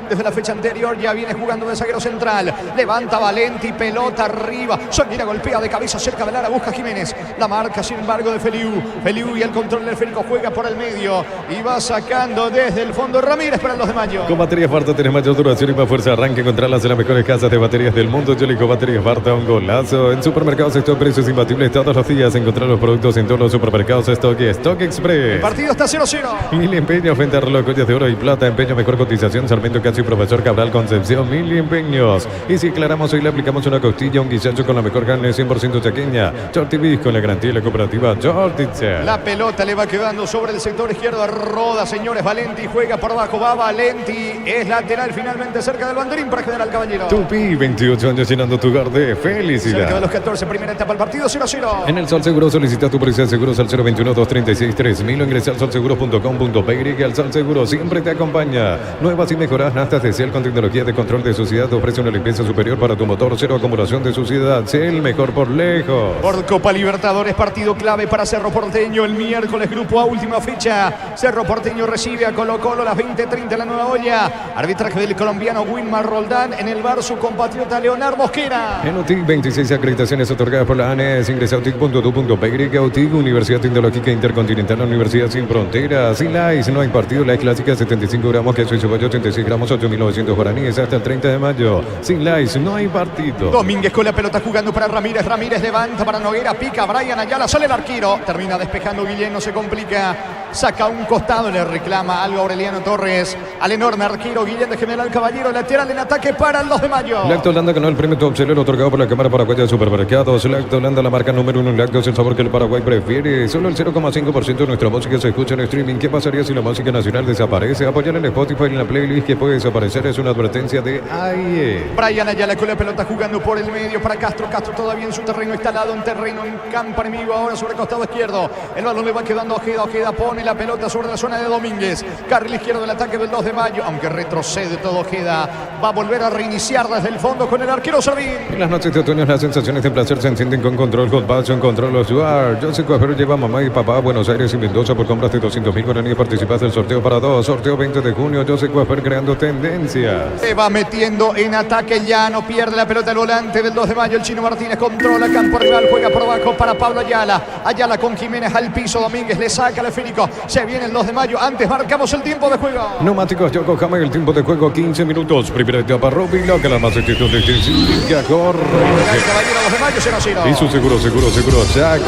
desde la fecha anterior, ya viene jugando de zaguero central. Levanta Valenti, pelota arriba. Sanguina golpea de cabeza cerca del área, busca Jiménez. La marca, sin embargo, de Feliu. Feliu y el control del esférico, juega por el medio y va sacando desde el fondo Ramírez para el 2 de mayo. Con baterías Barta tenés mayor duración y más fuerza. Arranque, encontrarlas en las mejores casas de baterías del mundo. Yolico Baterías Barta, un golazo. En supermercados Stock, precios imbatibles todos los días. Encontrar los productos en todos los supermercados Stock y Stock Express. El partido está 0-0. Mil empeños, frente a reloj, joyas de oro y plata. Empeño, mejor cotización. Sarmiento Casi, Profesor Cabral, Concepción. Mil empeños. Y si aclaramos, hoy le aplicamos una costilla, un guisacho con la mejor carne 100% chaqueña. Chortibis con la garantía de la cooperativa Chortitzer. La pelota le va quedando sobre el sector izquierdo a Roda, señores. Valenti juega por abajo, va Valenti. Es lateral finalmente cerca del banderín para General Caballero. Tupi, 28 años llenando tu hogar de felicidad. Cerca de los 14, primera etapa del partido, 0-0. En el Sol Seguro solicita tu póliza de seguros al 021-236-3000 o ingresa al solseguro.com.pe y el Sol Seguro siempre te acompaña. Nuevas y mejoradas naftas de Ciel con tecnología de control de suciedad. Ofrece una limpieza superior para tu motor, cero acumulación de suciedad. Ciel, mejor por lejos. Por Copa Libertadores, partido clave para Cerro Porteño. El miércoles, grupo A, última fecha. Cerro Porteño recibe a Colo Colo a las 20:30 la nueva olla. Arbitraje del colombiano Wilmar Roldán. En el bar, su compatriota Leonardo Mosquera. En UTIC, 26 acreditaciones otorgadas por la ANES. Ingresa a utic.edu.pe. UTIC, Universidad Tecnológica Intercontinental, Universidad Sin Fronteras. Sin LAIS, no hay partido. La clásica, 75 gramos, queso y cebolla, 86 gramos, 8.900 guaraníes hasta el 30 de mayo. Sin LAIS, no hay partido. Domínguez con la pelota jugando para Ramírez. Ramírez levanta para Noguera, pica Brian Ayala, sale el arquero. Termina despejando Guillén, no se complica. Saca un costado, le reclama algo Aureliano Torres. Al enorme arquero Guillén de General Caballero. Lateral en ataque para el 2 de mayo. Lacto Holanda ganó el premio Top Seller otorgado por la Cámara Paraguaya de Supermercados. Lacto Holanda, la marca número 1 en lácteos, el sabor que el Paraguay prefiere. Solo el 0,5% de nuestra música se escucha en streaming. ¿Qué pasaría si la música nacional desaparece? Apoyar en Spotify en la playlist que puede desaparecer es una advertencia de AIE. Brian Ayala con la pelota jugando por el medio para Castro. Castro todavía en su terreno instalado, en terreno, en campo enemigo. Ahora sobre el costado izquierdo. El balón le va quedando a Ojeda. Ojeda pone pone la pelota sobre la zona de Domínguez. Carril izquierdo del ataque del 2 de mayo. Aunque retrocede, todo queda. Va a volver a reiniciar desde el fondo con el arquero Servín. En las noches de otoño las sensaciones de placer se encienden con Control Hot Passion, Control Oswald. José Cuajero lleva a mamá y papá a Buenos Aires y Mendoza por compras de 200.000 guaraníes. Participas del sorteo para 2. Sorteo 20 de junio. José Cuajero creando tendencias. Se va metiendo en ataque Llano. Pierde la pelota el volante del 2 de mayo. El Chino Martínez controla campo rival. Juega por abajo para Pablo Ayala. Ayala con Jiménez al piso. Domínguez le saca al esférico. Se viene el 2 de mayo. Antes marcamos el tiempo de juego. Neumáticos Yokohama, el tiempo de juego 15 minutos. Primera etapa Rubilo, que la más actitud de que corre. El caballero 2 de mayo 0-0. Y su seguro, Chaco.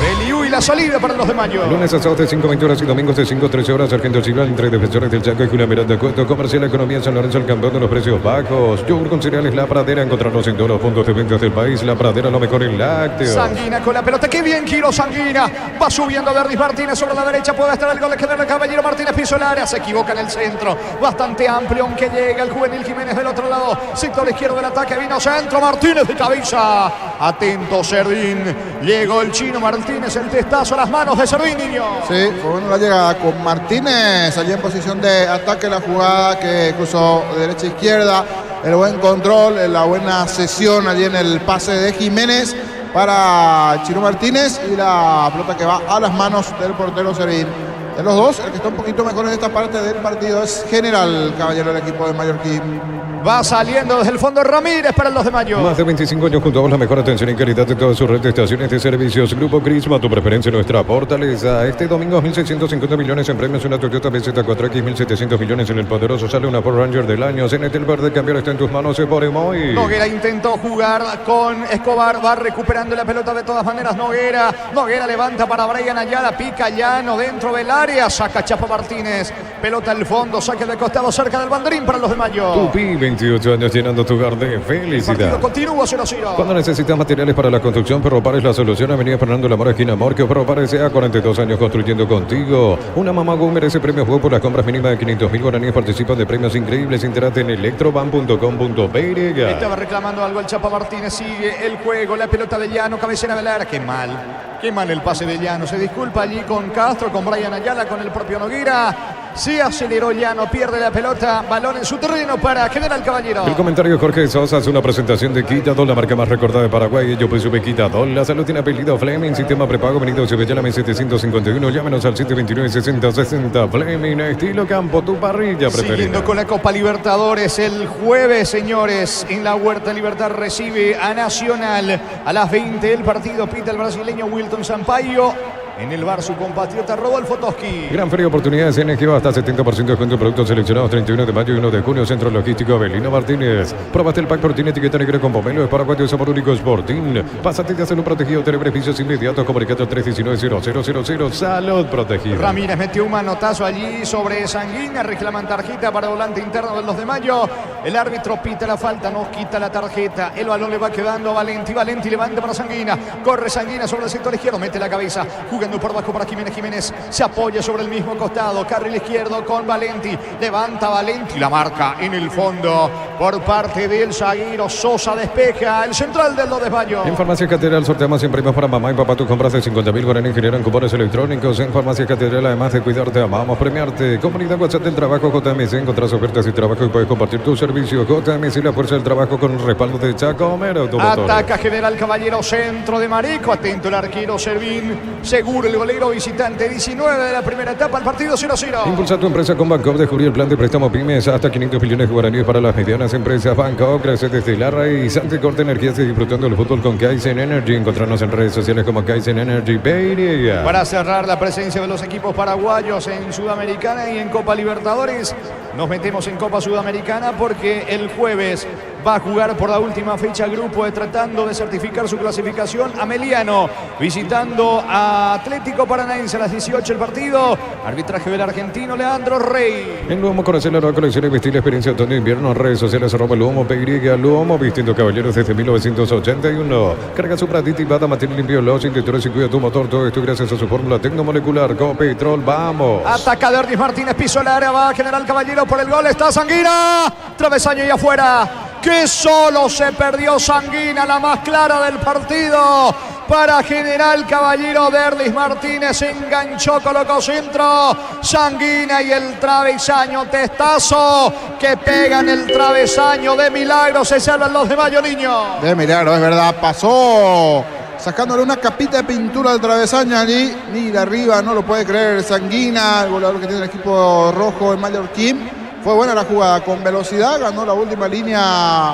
Beliú y la salida para el 2 de mayo. Lunes a sábados de 5:20 horas y domingos de 5:13 horas. Sargento Silva entre defensores del Chaco y Julián Miranda Cueto. Comercial Economía San Lorenzo, el campeón de los precios bajos. Yogur con cereales La Pradera. Encontrarlos en todos los puntos de venta del país. La Pradera, lo mejor en lácteos. Sanguina con la pelota. Qué bien giro Sanguina. Va subiendo Verdis Martínez sobre la derecha. Puede estar el gol que del caballero Martínez. Piso el área. Se equivoca en el centro. Bastante amplio, aunque llega el juvenil Jiménez del otro lado. Sector izquierdo del ataque. Vino centro. Martínez de cabeza. Atento Servín. Llegó el Chino Martínez. El testazo a las manos de Servín, niño. Sí, fue buena la llegada con Martínez allí en posición de ataque. La jugada que cruzó de derecha a izquierda. El buen control, la buena sesión allí en el pase de Jiménez para Chino Martínez. Y la pelota que va a las manos del portero Servín. De los dos, el que está un poquito mejor en esta parte del partido es General Caballero del equipo de Mallorquín. Va saliendo desde el fondo Ramírez para el 2 de mayo. Más de 25 años junto a vos, la mejor atención y calidad de todas sus redes de estaciones de servicios. Grupo Crisma, tu preferencia, nuestra fortaleza. Este domingo 1.650 millones en premios, una Toyota BZ4X, 1.700 millones en el poderoso. Sale una Ford Ranger del año. CNT el verde, cambiar está en tus manos, se pone muy. Noguera intentó jugar con Escobar, va recuperando la pelota de todas maneras Noguera. Noguera levanta para Brian Ayala, pica Llano dentro del área, saca Chapo Martínez. Pelota al fondo, saque de costado cerca del banderín para el 2 de mayo. Tupi, 28 años llenando tu hogar de felicidad. Continúa 0-0. Cuando necesitas materiales para la construcción, Ferropar es la solución. Avenida Fernando Lamora, esquina Morquio. Ferropar S.A. 42 años construyendo contigo. Una mamá Gu merece premios Gu por las compras mínimas de 500.000 guaraníes. Participan de premios increíbles. Entérate en electroban.com.py. Estaba reclamando algo el Chapa Martínez. Sigue el juego. La pelota de Llano. Cabecera del área. Qué mal el pase de Llano. Se disculpa allí con Castro, con Brian Ayala, con el propio Noguera. Se aceleró Llano, pierde la pelota, balón en su terreno para General Caballero. El comentario Jorge Sosa hace una presentación de Quitadol, la marca más recordada de Paraguay. Yo pues supe Quitadol. La salud tiene apellido Fleming, sistema prepago, venido Cebellana 751. Llámenos al 729-6060. Fleming, estilo campo, tu parrilla preferida. Siguiendo con la Copa Libertadores, el jueves, señores, en la Huerta Libertad recibe a Nacional a las 20. El partido pita el brasileño Wilton Sampaio. En el bar su compatriota Rodolfo Toski. Gran feria de oportunidades en Ejido, hasta 70% de descuento en productos seleccionados. 31 de mayo y 1 de junio. Centro Logístico Abelino Martínez. Probaste el pack Portín etiqueta negra con pomelo. Es paraguayo sabor único Sporting. Pásate de hacer un protegido. Tener beneficios inmediatos. Comunicate al 319-0000. Salud protegido. Ramírez metió un manotazo allí sobre Sanguina. Reclaman tarjeta para volante interno del 2 de mayo. El árbitro pita la falta. Nos quita la tarjeta. El balón le va quedando a Valenti. Valenti levanta para Sanguina. Corre Sanguina sobre el sector izquierdo. Mete la cabeza. Jugando por abajo para Jiménez. Jiménez se apoya sobre el mismo costado. Carril izquierdo con Valenti. Levanta Valenti. La marca en el fondo por parte del zaguero Sosa. Despeja el central del 2 de mayo. En Farmacia Catedral sorteamos siempre premios para mamá y papá. Tus compras de 50.000 guaraníes generan cupones electrónicos. En Farmacia Catedral, además de cuidarte, amamos premiarte. Comunidad WhatsApp del trabajo JMC. Encontrás ofertas y trabajo y puedes compartir tu servicio. JMC, la fuerza del trabajo con el respaldo de Chaco Mero. Ataca General Caballero, centro de Marico. Atento el arquero Servín. Seguro el golero visitante. 19 de la primera etapa. El partido 0-0. Impulsa tu empresa con Bancoop. Descubrí el plan de préstamo pymes hasta 500 millones de guaraníes para las medianas empresas. Bancoop crece desde la raíz. Ante corte energías y disfrutando del fútbol con Kaizen Energy. Encontrarnos en redes sociales como Kaizen Energy Bay. Para cerrar la presencia de los equipos paraguayos en Sudamericana y en Copa Libertadores, nos metemos en Copa Sudamericana porque el jueves va a jugar por la última fecha grupo tratando de certificar su clasificación Ameliano, visitando a Atlético Paranaense a las 18 el partido. Arbitraje del argentino Leandro Rey. En Luomo, conocer la nueva colección y vestir la experiencia otoño e invierno. Redes sociales @Luomo PY. Luomo, vistiendo caballeros desde 1981. Carga Supra aditivada, mantiene limpio los indicadores y cuida tu motor. Todo esto gracias a su fórmula tecnomolecular. Copetrol, vamos. Ataca Derdis Martínez, piso el área, va General Caballero por el gol. Está Sanguina. Travesaño y afuera. Que solo se perdió Sanguina, la más clara del partido. para General Caballero. Derdis Martínez enganchó, colocó centro. Sanguina y el travesaño. Testazo que pega en el travesaño. De milagro se salvan los de Mayo, niño. De milagro, es verdad. Pasó sacándole una capita de pintura al travesaño allí. Mira arriba, no lo puede creer. Sanguina, el goleador que tiene el equipo rojo en Mallorquín. Fue buena la jugada, con velocidad, ganó la última línea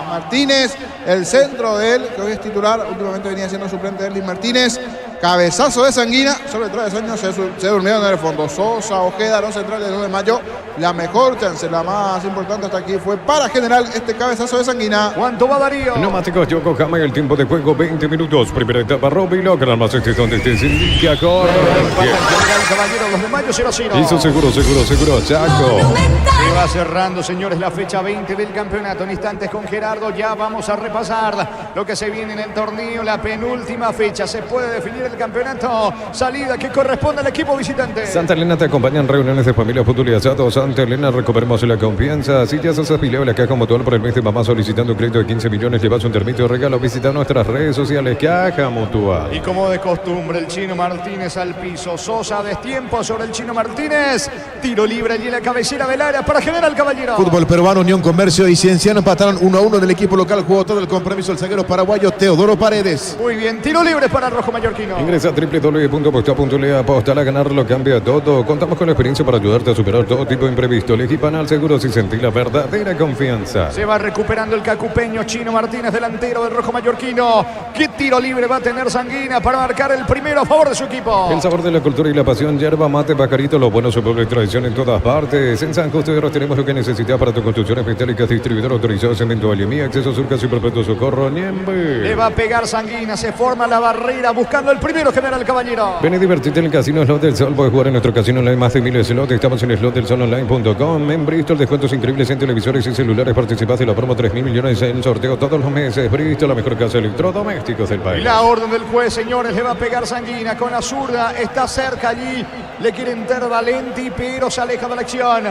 Martínez, el centro de él, que hoy es titular, últimamente venía siendo suplente de Derdis Martínez, cabezazo de Sanguina, sobre el travesaño se durmieron en el fondo. Sosa, Ojeda, los centrales de 2 de Mayo, la mejor chance, la más importante hasta aquí fue para General este cabezazo de Sanguina. ¿Cuánto va Darío? Neumáticos Yokohama y el tiempo de juego 20 minutos, primera etapa Roby logra más donde te indica corre. General Caballero, los de Mayo 0-0. Hizo seguro, Chaco. Se va cerrando, señores, la fecha 20 del campeonato. En instantes con Gerardo ya vamos a repasar lo que se viene en el torneo. La penúltima fecha. Se puede definir el campeonato. Salida que corresponde al equipo visitante. Santa Elena te acompañan reuniones de familia, fútbol y asado. Santa Elena, recuperemos la confianza. Si ya sos afiliado a la Caja Mutual por el mes de mamá solicitando un crédito de 15 millones, llevas un termito de regalo. Visita nuestras redes sociales, Caja Mutual. Y como de costumbre, el Chino Martínez al piso. Sosa a destiempo sobre el Chino Martínez. Tiro libre allí en la cabecera del área para General Caballero. Fútbol peruano, Unión Comercio y Cienciano empataron 1-1 en el equipo local. Jugó todo el compromiso el zaguero paraguayo Teodoro Paredes. Muy bien, tiro libre para el rojo mallorquino. Ingresa a www.aposta.le, apostar a ganar lo cambia todo. Contamos con la experiencia para ayudarte a superar todo tipo de imprevisto. Elegí Panal Seguros y sentí la verdadera confianza. Se va recuperando el cacupeño Chino Martínez, delantero del rojo mallorquino. ¿Qué tiro libre va a tener Sanguina para marcar el primero a favor de su equipo? El sabor de la cultura y la pasión, yerba mate, pajarito, lo bueno, su pueblo y tradición en todas partes. En San Justo de Oro tenemos lo que necesitas para tu construcciones metálicas, distribuidor autorizado, cemento, Valemía, acceso surcas y perpetuo socorro, Niembe. Le va a pegar Sanguina, se forma la barrera buscando el primero General Caballero. Ven y divertirte en el Casino Slot del Sol. Puedes jugar en nuestro casino online más de 1000 slots. Estamos en slotdelsolonline.com. En Bristol, descuentos increíbles en televisores y celulares. Participás de la promo 3.000 millones en sorteo todos los meses. Bristol, la mejor casa de electrodomésticos del país. La orden del juez, señores, le va a pegar Sanguina con la zurda. Está cerca allí. Le quiere entrar Valenti, pero se aleja de la acción.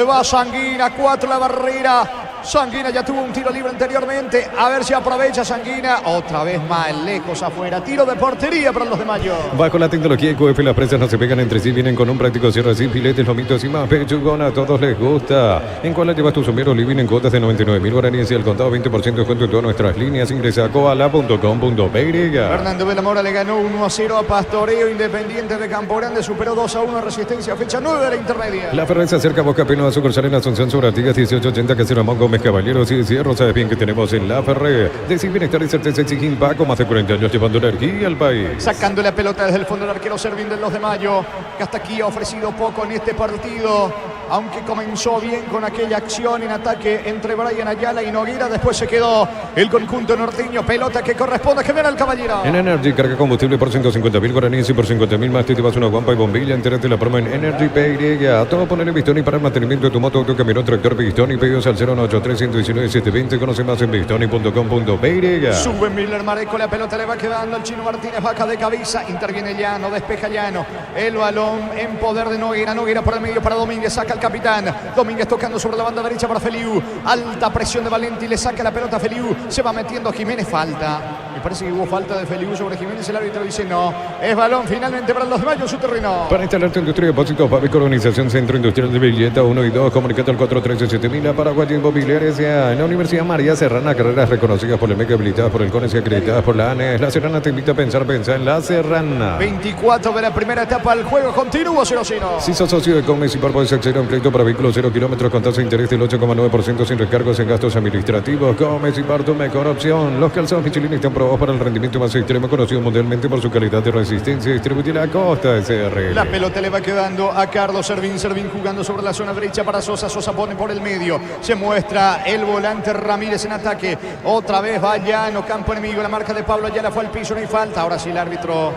Va Sanguina, 4 la barrera. Sanguina ya tuvo un tiro libre anteriormente. A ver si aprovecha Sanguina. Otra vez más lejos afuera. Tiro de portería para los de Mayo. Bajo la tecnología EQF, las presas no se pegan entre sí. Vienen con un práctico cierre sin filetes, lomitos y más pechugón. A todos les gusta. En Koala llevas tu sombrero living en cuotas de 99.000 guaraníes y al contado 20% de descuento en todas nuestras líneas. Ingresa a koala.com.py. Fernando Belamora le ganó 1-0 a Pastoreo. Independiente de Campo Grande superó 2-1 a Resistencia. Fecha 9 de la intermedia. La Ferrer se acerca a Boca Pino a sucursal en Asunción sobre Artigas 1880 Casero Mongo. Caballeros y cierros, sabes bien que tenemos en La Ferré. Decir bienestar y certeza exige Paco, más de 40 años llevando energía al país. Sacando la pelota desde el fondo del arquero Servín de los de Mayo, que hasta aquí ha ofrecido poco en este partido. Aunque comenzó bien con aquella acción en ataque entre Brian Ayala y Noguera, después se quedó el conjunto norteño. Pelota que corresponde a General Caballero. En Energy, carga combustible por 150.000 guaraníes y por 50.000 más te llevas una guampa y bombilla. Entérate la promo en Energy PY. A todo ponerle pistón y para el mantenimiento de tu moto, auto, camión, tractor, pistón y pedidos al 098319720. Conoce más en pistoni.com.py. Sube Miller Mareco, la pelota le va quedando al Chino Martínez, vaca de cabeza, interviene Llano, despeja Llano. El balón en poder de Noguera. Noguera por el medio para Domínguez, saca al capitán. Domínguez tocando sobre la banda derecha para Feliu. Alta presión de Valenti, le saca la pelota a Feliu. Se va metiendo Jiménez, falta. Me parece que hubo falta de Feliu sobre Jiménez. El árbitro dice no. Es balón finalmente para los de Mayo en su terreno. Para instalar tu industria de depósitos, Babeco, Organización Centro Industrial de Villeta 1 y 2. Comunicate al 413-7000. Paraguay Inmobiliaria en la Universidad María Serrana. Carreras reconocidas por el MEC, habilitadas por el CONES y acreditadas por la ANES. La Serrana te invita a pensar en La Serrana. 24 de la primera etapa. El juego continúa 0-0. Si sos socio de Comes y por puedes acceder a un crédito para vehículos 0 kilómetros con tasa de interés del 8,9% sin recargos en gastos administrativos. Comes y par tu mejor opción. Los calzados Michelin están probados para el rendimiento más extremo, conocido mundialmente por su calidad de resistencia. Distribuye la Costa SRL. La pelota le va quedando a Carlos Servín. Servín jugando sobre la zona derecha para Sosa. Sosa pone por el medio. Se muestra el volante Ramírez en ataque. Otra vez va Llano, campo enemigo. La marca de Pablo Ayala fue al piso, no hay falta. Ahora sí el árbitro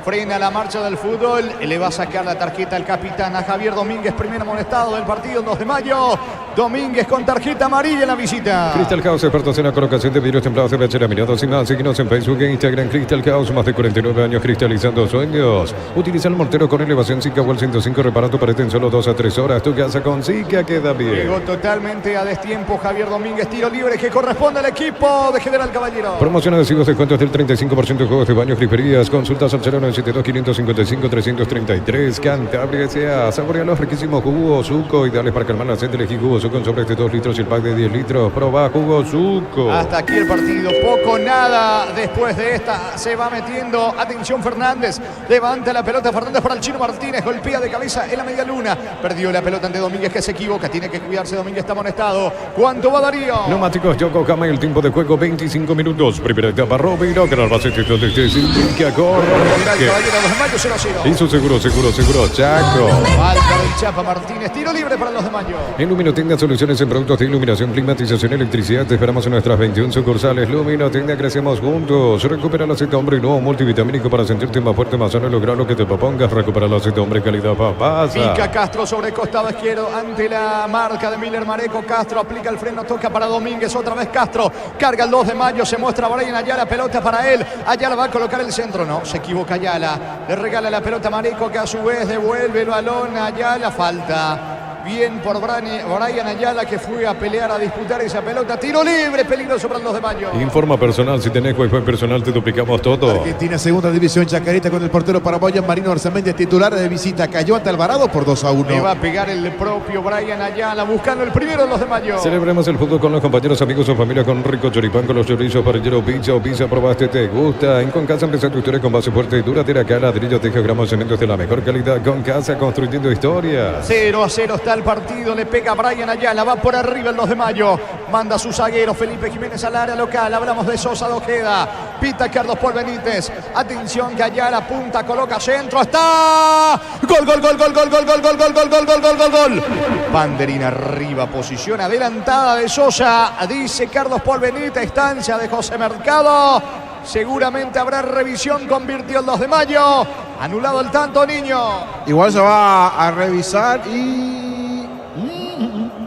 frena la marcha del fútbol. Le va a sacar la tarjeta al capitán, a Javier Domínguez, primer amonestado del partido en 2 de Mayo. Domínguez con tarjeta amarilla en la visita. Crystal House, expertos en la colocación de vidrios templados de pechera, mirados y más. Síguenos en Facebook e Instagram. Crystal House, más de 49 años cristalizando sueños. Utiliza el mortero con elevación Zika Wall 105, repara tu pared en solo 2 a 3 horas. Tu casa con Zika queda bien. Llegó totalmente a destiempo Javier Domínguez, tiro libre que corresponde al equipo de General Caballero. Promoción adhesivos, descuentos del 35% de juegos de baños, griferías. Consultas al 0972-555-333. Cantabria S.A. Saborea los riquísimos jugos Zuco, ideales para calmar la sed. Elegí jugo Zuco en sobres de 2 litros y el pack de 10 litros. Proba jugo Zuco. Hasta aquí el partido, poco nada. Después de esta se va metiendo. Atención Fernández, levanta la pelota Fernández para el Chino Martínez, golpea de cabeza en la media luna. Perdió la pelota ante Domínguez que se equivoca, tiene que cuidarse. Domínguez está amonestado. ¿Cuánto va Darío? Neumáticos Yokohama y el tiempo de juego 25 minutos. Primera etapa Robiro, que al base donde esté Silvia corre. Caballero de los Mayo 0-0. Hizo seguro, Chaco. Falta del Chapa Martínez, tiro libre para los de Mayo. En Luminotinda, soluciones en productos de iluminación, climatización, electricidad. Te esperamos en nuestras 21 sucursales. Luminotinda, crecemos juntos. Recupera el aceite hombre nuevo multivitamínico para sentirte más fuerte, más sano y lograr lo que te propongas. Recupera el aceite hombre calidad papasa. Pica Castro sobre costado izquierdo ante la marca de Miller Mareco. Castro aplica el freno, toca para Domínguez. Otra vez Castro, carga el 2 de Mayo. Se muestra Brian Ayala, pelota para él. Ayala va a colocar el centro, no, se equivoca Ayala. Le regala la pelota a Mareco, que a su vez devuelve el balón a Ayala. Falta. Bien por Brian Ayala, que fue a pelear, a disputar esa pelota. Tiro libre, peligroso para los de Mayo. Informa personal, si tenés Wi-Fi personal te duplicamos todo. Argentina, segunda división, Chacarita con el portero paraguayo Marino Arzamendi, titular de visita. Cayó ante Alvarado por 2-1. Le va a pegar el propio Brian Ayala, buscando el primero de los de Mayo. Celebremos el fútbol con los compañeros, amigos o familia, con rico choripán, con los chorizos, parrillero, pizza o pizza, probaste, te gusta. En Concasa empezó tu historia con base fuerte y duradera, acá ladrillo, teja, gramos, cementos de la mejor calidad. Concasa, construyendo historias. 0-0 está el partido, le pega Brian Ayala, va por arriba el 2 de Mayo, manda a su zaguero Felipe Jiménez al área local. Hablamos de Sosa de Ojeda, pita Carlos Paul Benítez, atención que Ayala apunta, coloca centro, está gol, gol. Banderín arriba, posición adelantada de Sosa, dice Carlos Paul Benítez, estancia de José Mercado. Seguramente habrá revisión, convirtió el 2 de Mayo, anulado el tanto, Niño. Igual se va a revisar y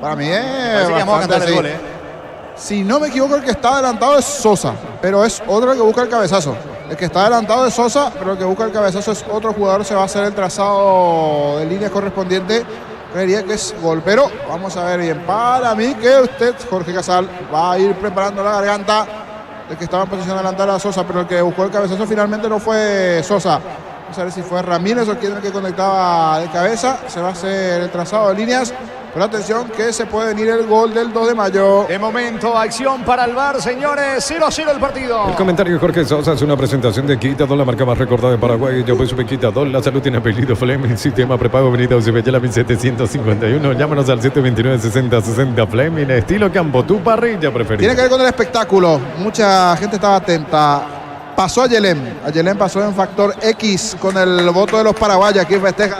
para mí Parece que vamos a cantar el gol, Si no me equivoco, el que está adelantado es Sosa, pero es otro el que busca el cabezazo. El que está adelantado es Sosa, pero el que busca el cabezazo es otro jugador. Se va a hacer el trazado de línea correspondiente. Creería que es gol, pero vamos a ver bien. Para mí que usted, Jorge Casal, va a ir preparando la garganta. El que estaba en posición adelantada era Sosa, pero el que buscó el cabezazo finalmente no fue Sosa. Vamos a ver si fue Ramírez o quien el que conectaba de cabeza. Se va a hacer el trazado de líneas. Pero atención que se puede venir el gol del 2 de Mayo. De momento, acción para el VAR, señores. 0-0 el partido. El comentario de Jorge Sosa es una presentación de Quitadol, la marca más recordada de Paraguay. Yo soy Quitadol, la salud tiene apellido Fleming. Sistema prepago Avenida Eusebio 1751. Llámanos al 729-6060 Fleming. Estilo campo, tu parrilla preferida. Tiene que ver con el espectáculo. Mucha gente estaba atenta. Pasó a Yelén. A Yelén pasó en factor X con el voto de los paraguayos. Aquí festeja.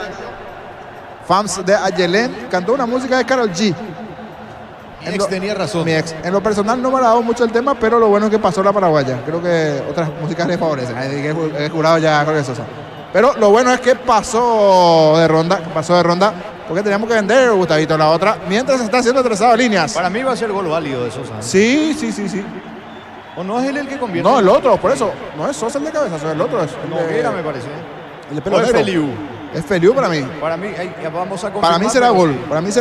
Fans de Ayelén, cantó una música de Karol G. Mi ex tenía razón. Mi ex. En lo personal no me ha dado mucho el tema, pero lo bueno es que pasó la paraguaya. Creo que otras músicas le favorecen. He jurado ya Jorge Sosa. Pero lo bueno es que pasó de ronda, porque teníamos que vender, Gustavito, la otra, mientras se está haciendo el trazado de líneas. Para mí va a ser gol válido de Sosa. Sí. ¿O no es él el que convierte? No, el otro, por eso. No es Sosa el de cabeza, el otro es. Noguera me parece. El de pelo negro. Es Feliu. Es Feliu para mí. Para mí, vamos a confirmar. Para mí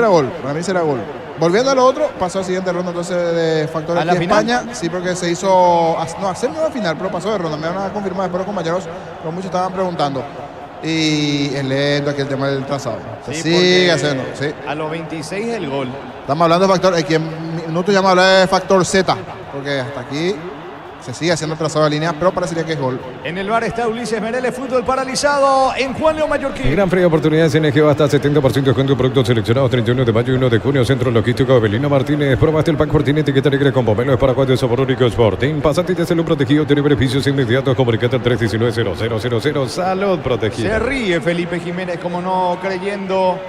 será gol. Volviendo a lo otro, pasó a la siguiente ronda entonces de Factor ¿A la aquí final? España. Sí, porque se hizo, no, a semifinal final, pero pasó de ronda. Me van a confirmar después los compañeros, pero muchos estaban preguntando. Y es lento aquí el tema del trazado. Se sigue haciendo, sí. A los 26 el gol. Estamos hablando de Factor, aquí en minutos ya me hablé de Factor Z, porque hasta aquí se sigue haciendo el trazado de líneas, pero parecería que es gol. En el bar está Ulises Mereles, fútbol paralizado en Juan León Mallorquín. Gran fría oportunidades en EGO hasta 70% con tus productos seleccionados. 31 de mayo y 1 de junio. Centro Logístico Abelino Martínez. Probaste el pack Fortín, etiqueta negra con pomelo. Es Paraguay de sabor único Sporting. Pasate y te un protegido. Tiene beneficios inmediatos. Comunicate al 319-0000. Salud protegida. Se ríe Felipe Jiménez, como no creyendo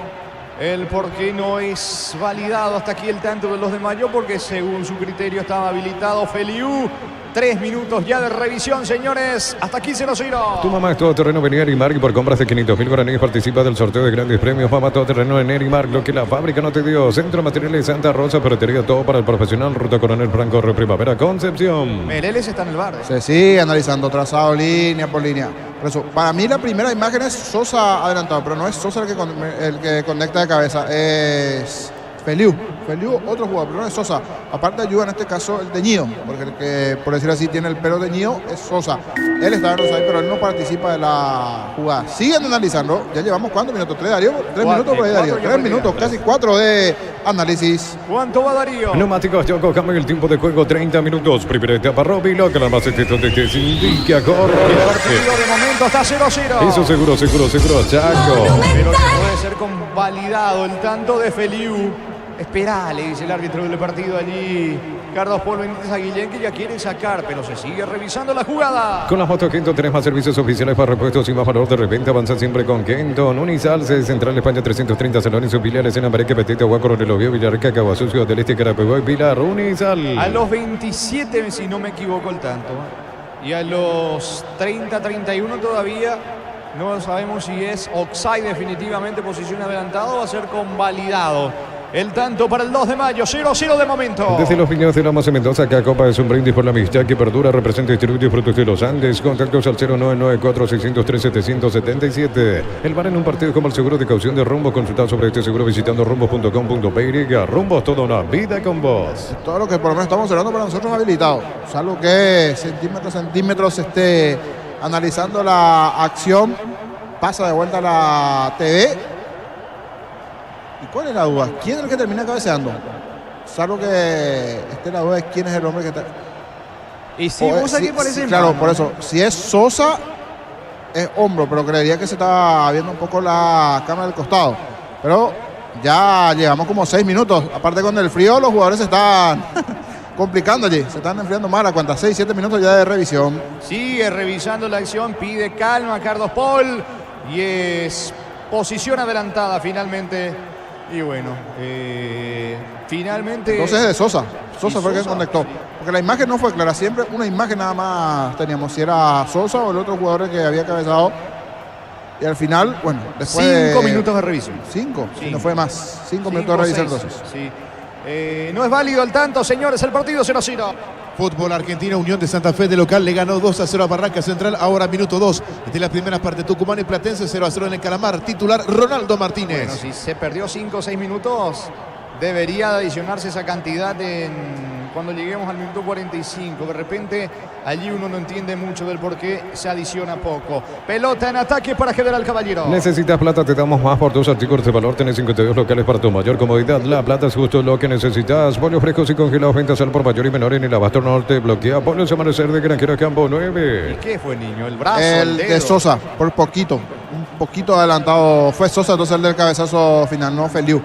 el por qué no es validado hasta aquí el tanto de los de Mayo, porque según su criterio estaba habilitado Feliu. 3 minutos ya de revisión, señores. Hasta aquí 0-0. Tu mamá es todoterreno en Nerimark y por compras de 500.000 guaraníes participa del sorteo de grandes premios. Mamá todoterreno en Nerimark, lo que la fábrica no te dio. Centro de Materiales Santa Rosa, ferretería, todo para el profesional. Ruta Coronel Franco, Primavera, Concepción. Meireles está en el bar. Se sigue analizando trazado línea por línea. Por eso, para mí la primera imagen es Sosa adelantado, pero no es Sosa el que conecta de cabeza, es Feliu, otro jugador, pero no es Sosa. Aparte ayuda en este caso el teñido, porque el que, por decir así, tiene el pelo teñido es Sosa. Él está en ahí, pero él no participa de la jugada. Siguen analizando, ya llevamos ¿cuántos minutos? ¿3, Darío? 3 minutos por ahí, Darío. 3 minutos, casi 4 de análisis. ¿Cuánto va Darío? Neumáticos Yoko, cambia el tiempo de juego, 30 minutos. Primera etapa, Roby, lo que la más donde te indica, corre. El partido de momento está 0-0. Eso seguro, Chaco. Pero que puede ser convalidado el tanto de Feliu. Esperá, le dice el árbitro del partido allí, Carlos Paul Benítez a Guillén, que ya quiere sacar, pero se sigue revisando la jugada. Con las motos Kenton tenés más servicios oficiales para repuestos y más valor de repente. Avanza siempre con Kenton. Unizalce, Central España 330, Salón y sus filiales en América, Petita, Huaco, Relojeo, Villarreca, Caguasucio, del Este, Carapeguay, Pilar, Unizal. A los 27, si no me equivoco el tanto, y a los 30-31 todavía no sabemos si es offside definitivamente, posición adelantada, o va a ser convalidado. El tanto para el 2 de mayo, 0-0 de momento. Desde los Viñedos de Lomas en Mendoza, acá Copa es un brindis por la amistad que perdura, representa distribuye frutos de los Andes. Contactos al 0994-603-777. El bar en un partido como el seguro de caución de Rumbo. Consultar sobre este seguro visitando rumbos.com.py. Rumbos, toda una vida con vos. Todo lo que por lo menos estamos hablando para nosotros habilitado. Salvo que centímetros esté analizando la acción. Pasa de vuelta a la TV. ¿Y cuál es la duda? ¿Quién es el que termina cabeceando? Salvo que esté la duda de quién es el hombre que está. Y si vos aquí parece. Claro, por eso. Si es Sosa, es hombro, pero creería que se está viendo un poco la cámara del costado. Pero ya llevamos como 6 minutos. Aparte con el frío, los jugadores se están complicando allí. Se están enfriando mal. ¿A cuántas? 6, 7 minutos ya de revisión. Sigue revisando la acción. Pide calma Carlos Paul. Y es posición adelantada finalmente. Y bueno, finalmente. Entonces es de Sosa. Sosa fue el que conectó. Porque la imagen no fue clara. Siempre una imagen nada más teníamos. Si era Sosa o el otro jugador que había cabezado. Y al final, bueno, después. 5 minutos de revisión. 5, si no fue más. 5 minutos de revisión entonces. Sí. No es válido el tanto, señores. El partido 0-0. Fútbol Argentina, Unión de Santa Fe de local le ganó 2-0 a Barranca Central. Ahora minuto 2 de las primeras partes. Tucumán y Platense 0-0 en el Calamar. Titular Ronaldo Martínez. Bueno, si se perdió 5 o 6 minutos, debería adicionarse esa cantidad cuando lleguemos al minuto 45. De repente allí uno no entiende mucho del por qué se adiciona poco. Pelota en ataque para General Caballero. Necesitas plata, te damos más por tus artículos de valor. Tenés 52 locales para tu mayor comodidad. La plata es justo lo que necesitas. Pollos frescos y congelados, ventas al por mayor y menor en el Abasto Norte. Bloquea Pollos Amanecer de Granjero Campo 9. ¿Y qué fue, niño? El brazo, el dedo. de Sosa, por poquito. Un poquito adelantado. Fue Sosa, entonces el del cabezazo final, no Feliu.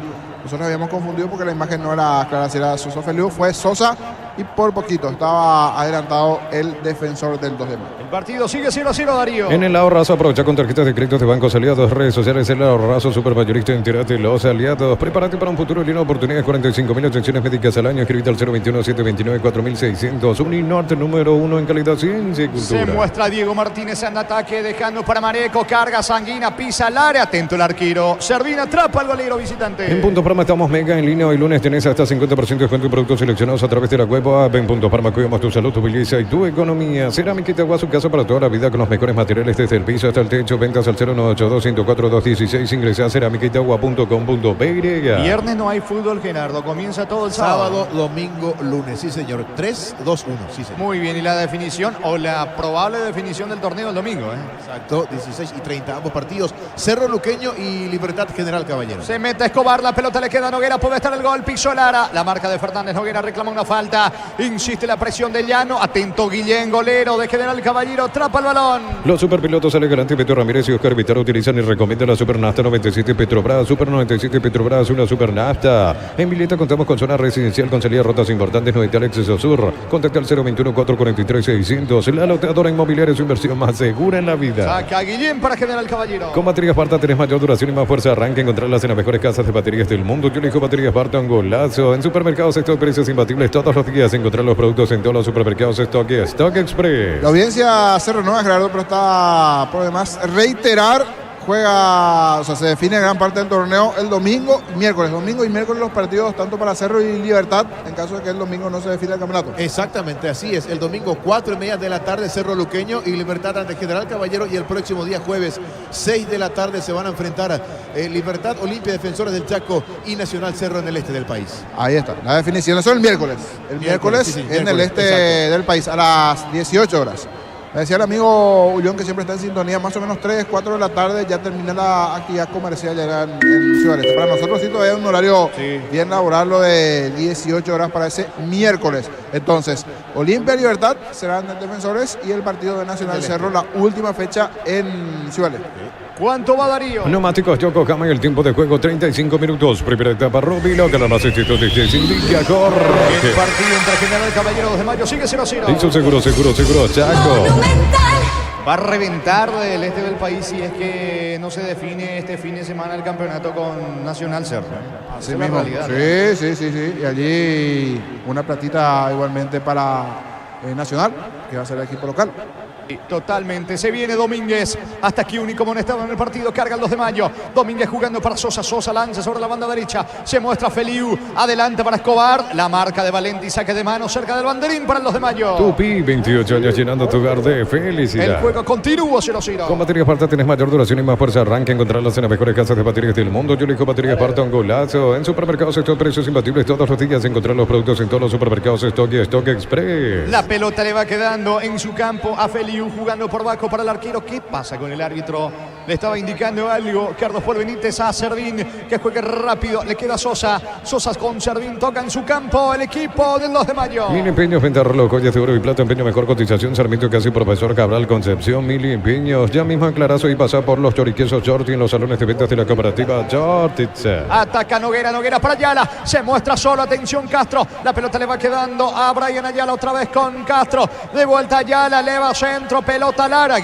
Nosotros habíamos confundido porque la imagen no era clara si era Sosa Feliu. Fue Sosa y por poquito estaba adelantado el defensor del 2 de mayo. El partido sigue 0-0, Darío. En el ahorrazo aprovecha con tarjetas de créditos de bancos aliados, redes sociales, el ahorrazo supermayorista, entérate los aliados. Prepárate para un futuro lleno de oportunidades. 45.000 atenciones médicas al año. Escribite al 021-729-4600. Uninorte número 1 en calidad, ciencia y cultura. Se muestra Diego Martínez en ataque, dejando para Mareco. Carga Sanguina, pisa al área. Atento el arquero. Servina atrapa al golero visitante. En Punto Parma estamos mega en línea. Hoy lunes tenés hasta 50% de descuento en productos seleccionados a través de la web app. En Punto Parma cuidamos tu salud, tu belleza y tu economía. Cerámica Itagua, su casa para toda la vida con los mejores materiales desde el piso hasta el techo. Ventas al 0982-104-216. Ingresa a cerámicaitagua.com.py. Viernes no hay fútbol, Gerardo. Comienza todo el sábado. Sábado, domingo, lunes. Sí, señor. 3-2-1. Sí, señor. Muy bien. Y la definición o la probable definición del torneo el domingo. Exacto. 16-30. Ambos partidos. Cerro Luqueño y Libertad General Caballero. Se mete Escobar. La pelota le queda a Noguera. Puede estar el gol. Pisó Lara. La marca de Fernández. Noguera reclama una falta. Insiste la presión de Llano. Atento Guillén, golero de General Caballero. Atrapa el balón. Los superpilotos Ale Galante, Beto Ramírez y Oscar Vitara utilizan y recomiendan la Supernafta 97 Petrobras. Super 97 Petrobras, una Supernafta. En Vileta contamos con zona residencial con salidas rotas importantes. Novital Exceso Sur. Contacta al 021-443-600. La loteadora inmobiliaria es su inversión más segura en la vida. Saca Guillén para General Caballero. Con baterías Parta tenés mayor duración y más fuerza. Arranca, encontrarlas en las mejores casas de baterías del mundo. Yo elijo baterías Parta, un golazo. En supermercados, estos precios imbatibles todos los días. mejoras. Encontrar los productos en todos los supermercados Stock y Stock Express. La audiencia se renueva, Gerardo, pero está por demás reiterar. Juega, o sea, se define gran parte del torneo el domingo y miércoles. Domingo y miércoles los partidos tanto para Cerro y Libertad, en caso de que el domingo no se define el campeonato. Exactamente, así es. El domingo 4:30 de la tarde, Cerro Luqueño y Libertad ante General Caballero. Y el próximo día jueves 6 de la tarde se van a enfrentar Libertad, Olimpia, Defensores del Chaco y Nacional Cerro en el este del país. Ahí está, la definición. Eso el miércoles. El miércoles sí, en miércoles, el este exacto. del país a las 18 horas. Me decía el amigo Ullón que siempre está en sintonía, más o menos 3, 4 de la tarde ya termina la actividad comercial ya en Ciudad del Este. Para nosotros sí todavía es un horario bien laboral, lo de 18 horas para ese miércoles. Entonces, Olimpia y Libertad serán Defensores y el partido de Nacional Cerro, la última fecha en Ciudad del Este. ¿Cuánto va Darío? Neumáticos Yokohama y el tiempo de juego 35 minutos. Primera etapa Rubilo, que las institutos de Indica corre. El partido entre General Caballero 2 de mayo sigue 0-0. Hizo seguro, Chaco. Va a reventar del este del país si es que no se define este fin de semana el campeonato con Nacional Cerro. Así Esa es la mismo. realidad. Sí. Y allí una platita igualmente para Nacional, que va a ser el equipo local. Totalmente, se viene Domínguez, hasta aquí único amonestado en el partido, carga el 2 de mayo, Domínguez jugando para Sosa, Sosa lanza sobre la banda derecha, se muestra Feliu, adelante para Escobar, la marca de Valenti, saque de mano cerca del banderín para el 2 de mayo. Tupi, 28 años llenando tu hogar de felicidad. El juego continúa 0-0. Con baterías Esparta tienes mayor duración y más fuerza. Arranca, encontrarlas en las mejores casas de baterías del mundo. Yo elijo baterías Esparta, un golazo. En supermercados Stock, precios imbatibles todos los días. Encontrar los productos en todos los supermercados Stock y Stock Express. La pelota le va quedando en su campo a Feliu, jugando por Baco para el arquero. ¿Qué pasa con el árbitro? Le estaba indicando algo Carlos Paul Benítez a Servín, que juegue rápido. Le queda Sosa. Sosa con Servín, toca en su campo el equipo del 2 de mayo. Mil Empeños, venta reloj, joyas de oro y plata, empeño mejor cotización. Sarmiento casi Profesor Cabral Concepción. Mil Empeños, ya mismo en Clarazo y pasa por los choriquesos Shorty en los salones de ventas de la cooperativa Shortitze. Ataca Noguera para Ayala. Se muestra solo. Atención Castro. La pelota le va quedando a Brian Ayala otra vez con Castro. De vuelta Ayala. Leva centro. Pelota Lara.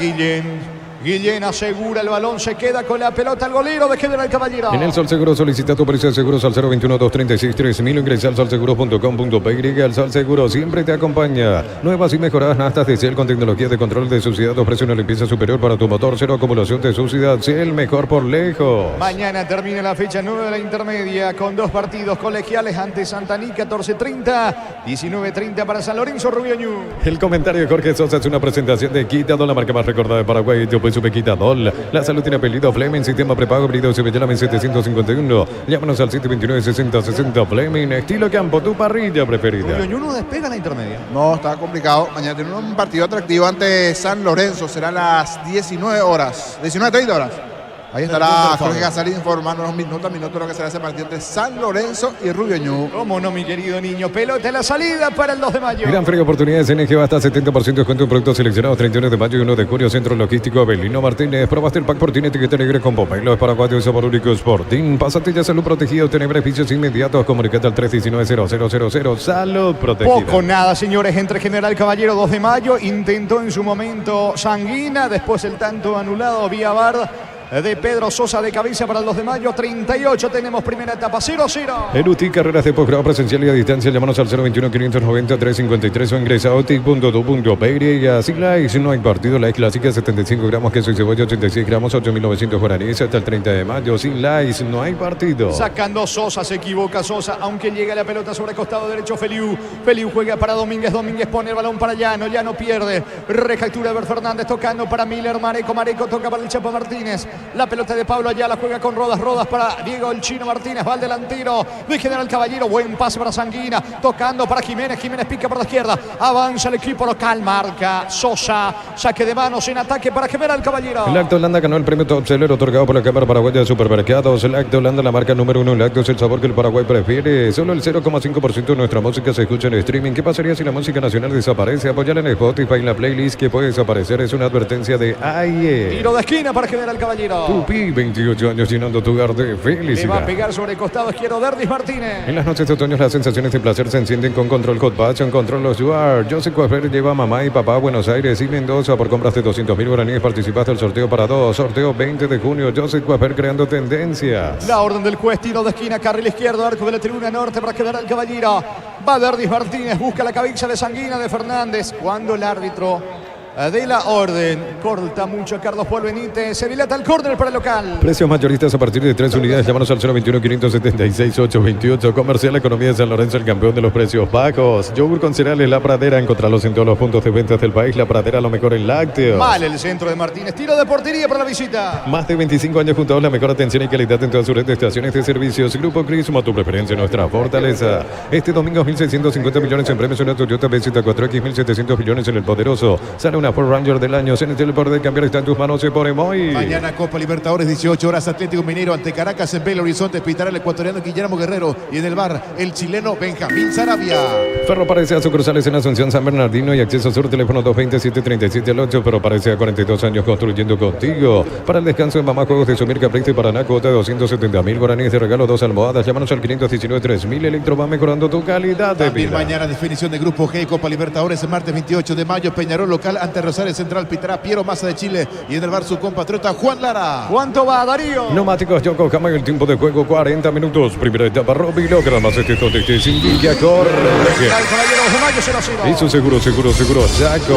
Guillén asegura el balón, se queda con la pelota el golero de General Caballero. En el Sol Seguro solicita tu precio de seguros al 021-236-3000. Ingresa al solseguro.com.py. El Sol Seguro siempre te acompaña. Nuevas y mejoradas nastas de Ciel con tecnología de control de suciedad. Ofrece una limpieza superior para tu motor. Cero acumulación de suciedad. Ciel, mejor por lejos. Mañana termina la fecha 9 de la intermedia con 2 partidos colegiales ante Santaní, 14:30, 19:30 para San Lorenzo, Rubio Ñu. El comentario de Jorge Sosa es una presentación de Quitadol, la marca más recordada de Paraguay. Quitadol. La salud tiene apellido Fleming, sistema prepago, Brido Cibellame 751. Llámanos al 729-6060 Fleming, estilo campo, tu parrilla preferida. Rubio Ñu no despega la intermedia. No, está complicado. Mañana tiene un partido atractivo ante San Lorenzo. Será a las 19 horas, 19:30 horas. Ahí estará Jorge Casarín informándonos minuto a minuto lo que será ese partido entre San Lorenzo y Rubio Ñu. ¿Cómo no, mi querido niño? Pelota en la salida para el 2 de mayo. Gran Feria Oportunidades NG va hasta 70% de descuento en productos seleccionados 31 de mayo y 1 de julio. Centro Logístico Abelino Martínez. Probaste el pack Portín etiqueta negra con Pomelo. Es Paraguay, sabor único Sporting. Pásate ya salud protegida. Obtener beneficios inmediatos. Comunicate al 319-0000. Salud protegida. Poco nada, señores, entre General Caballero 2 de mayo. Intentó en su momento Sanguina. Después el tanto anulado vía VAR de Pedro Sosa de cabeza para el 2 de mayo. 38 tenemos primera etapa, 0-0. En UTI, carreras de posgrado presencial y a distancia, llámanos al 021-590-353 o ingresa a uti.do.py. Y así Lice, no hay partido. Lice clásica, 75 gramos, queso y cebolla, 86 gramos, 8.900 guaraníes hasta el 30 de mayo. Sin Lice, no hay partido. Sacando Sosa, se equivoca Sosa, aunque llega la pelota sobre costado derecho Feliu. Feliu juega para Domínguez, Domínguez pone el balón para Llano, Llano pierde. Recaptura Eber Fernández tocando para Miller, Mareco toca para el Chapo Martínez. La pelota de Pablo Ayala juega con Rodas para Diego el Chino Martínez, va al delantero de General Caballero, buen pase para Sanguina, tocando para Jiménez pica por la izquierda, avanza el equipo local, marca Sosa, saque de manos en ataque para General Caballero. Lacto Holanda ganó el premio Top Seller otorgado por la Cámara Paraguaya de Supermercados. Lacto Holanda, la marca número 1, Lacto es el sabor que el Paraguay prefiere. Solo el 0,5% de nuestra música se escucha en streaming. ¿Qué pasaría si la música nacional desaparece? Apoyar en Spotify en la playlist que puede desaparecer. Es una advertencia de AIE. Tiro de esquina para General Caballero. Tupi, 28 años llenando tu hogar de felicidad. Le va a pegar sobre el costado izquierdo Derdis Martínez. En las noches de otoño las sensaciones de placer se encienden con Control Hot Passion, Control Los Juar. Joseph Coafer lleva a mamá y papá a Buenos Aires y Mendoza. Por compras de 200.000 guaraníes participaste del sorteo para 2. Sorteo 20 de junio. Joseph Coafer creando tendencias. La orden del juez, tiro de esquina, carril izquierdo, arco de la tribuna norte para General Caballero. Va Derdis Martínez, busca la cabeza de Sanguina de Fernández. Cuando el árbitro de la orden corta mucho a Carlos Paul Benítez, se dilata el córner para el local. Precios mayoristas a partir de 3 unidades. Llámanos al 021-576-828. Comercial Economía de San Lorenzo, el campeón de los precios bajos. Yogur con cereales La Pradera. Encontralos en todos los puntos de ventas del país. La Pradera, lo mejor en lácteos. Mal el centro de Martínez. Tiro de portería para la visita. Más de 25 años juntos, la mejor atención y calidad en toda su red de estaciones de servicios. Grupo Crisma, tu preferencia, nuestra fortaleza. Este domingo 1.650 millones en premios. Una Toyota BZ4X, 1.700 millones en el poderoso. Sale una Ford Ranger del año. Se el poder de cambiar, está en tus manos, se pone muy. Mañana Copa Libertadores, 18 horas, Atlético Mineiro ante Caracas en Belo Horizonte. Pitará el ecuatoriano Guillermo Guerrero y en el bar el chileno Benjamín Sarabia. Ferro parece a sucursales en Asunción, San Bernardino y acceso sur, teléfono 227-37 pero parece a 42 años construyendo contigo. Para el descanso en Mamá Juegos de Sumir Caprice y Paraná, cuota de 270.000 guaraníes de regalo, 2 almohadas. Llámanos al 519-3000. Electro va mejorando tu calidad de También vida. mañana definición de Grupo G, Copa Libertadores, el martes 28 de mayo, Peñarol local ante Rosario Central. Pitará Piero Massa de Chile y en el bar su compatriota Juan Lara. ¿Cuánto va, Darío? Neumáticos Yokohama, el tiempo de juego 40 minutos. Primera etapa, Roby logra más este contexto. Sin indica, corre. Caballeros de Mayo 0-0. Hizo seguro, Saco.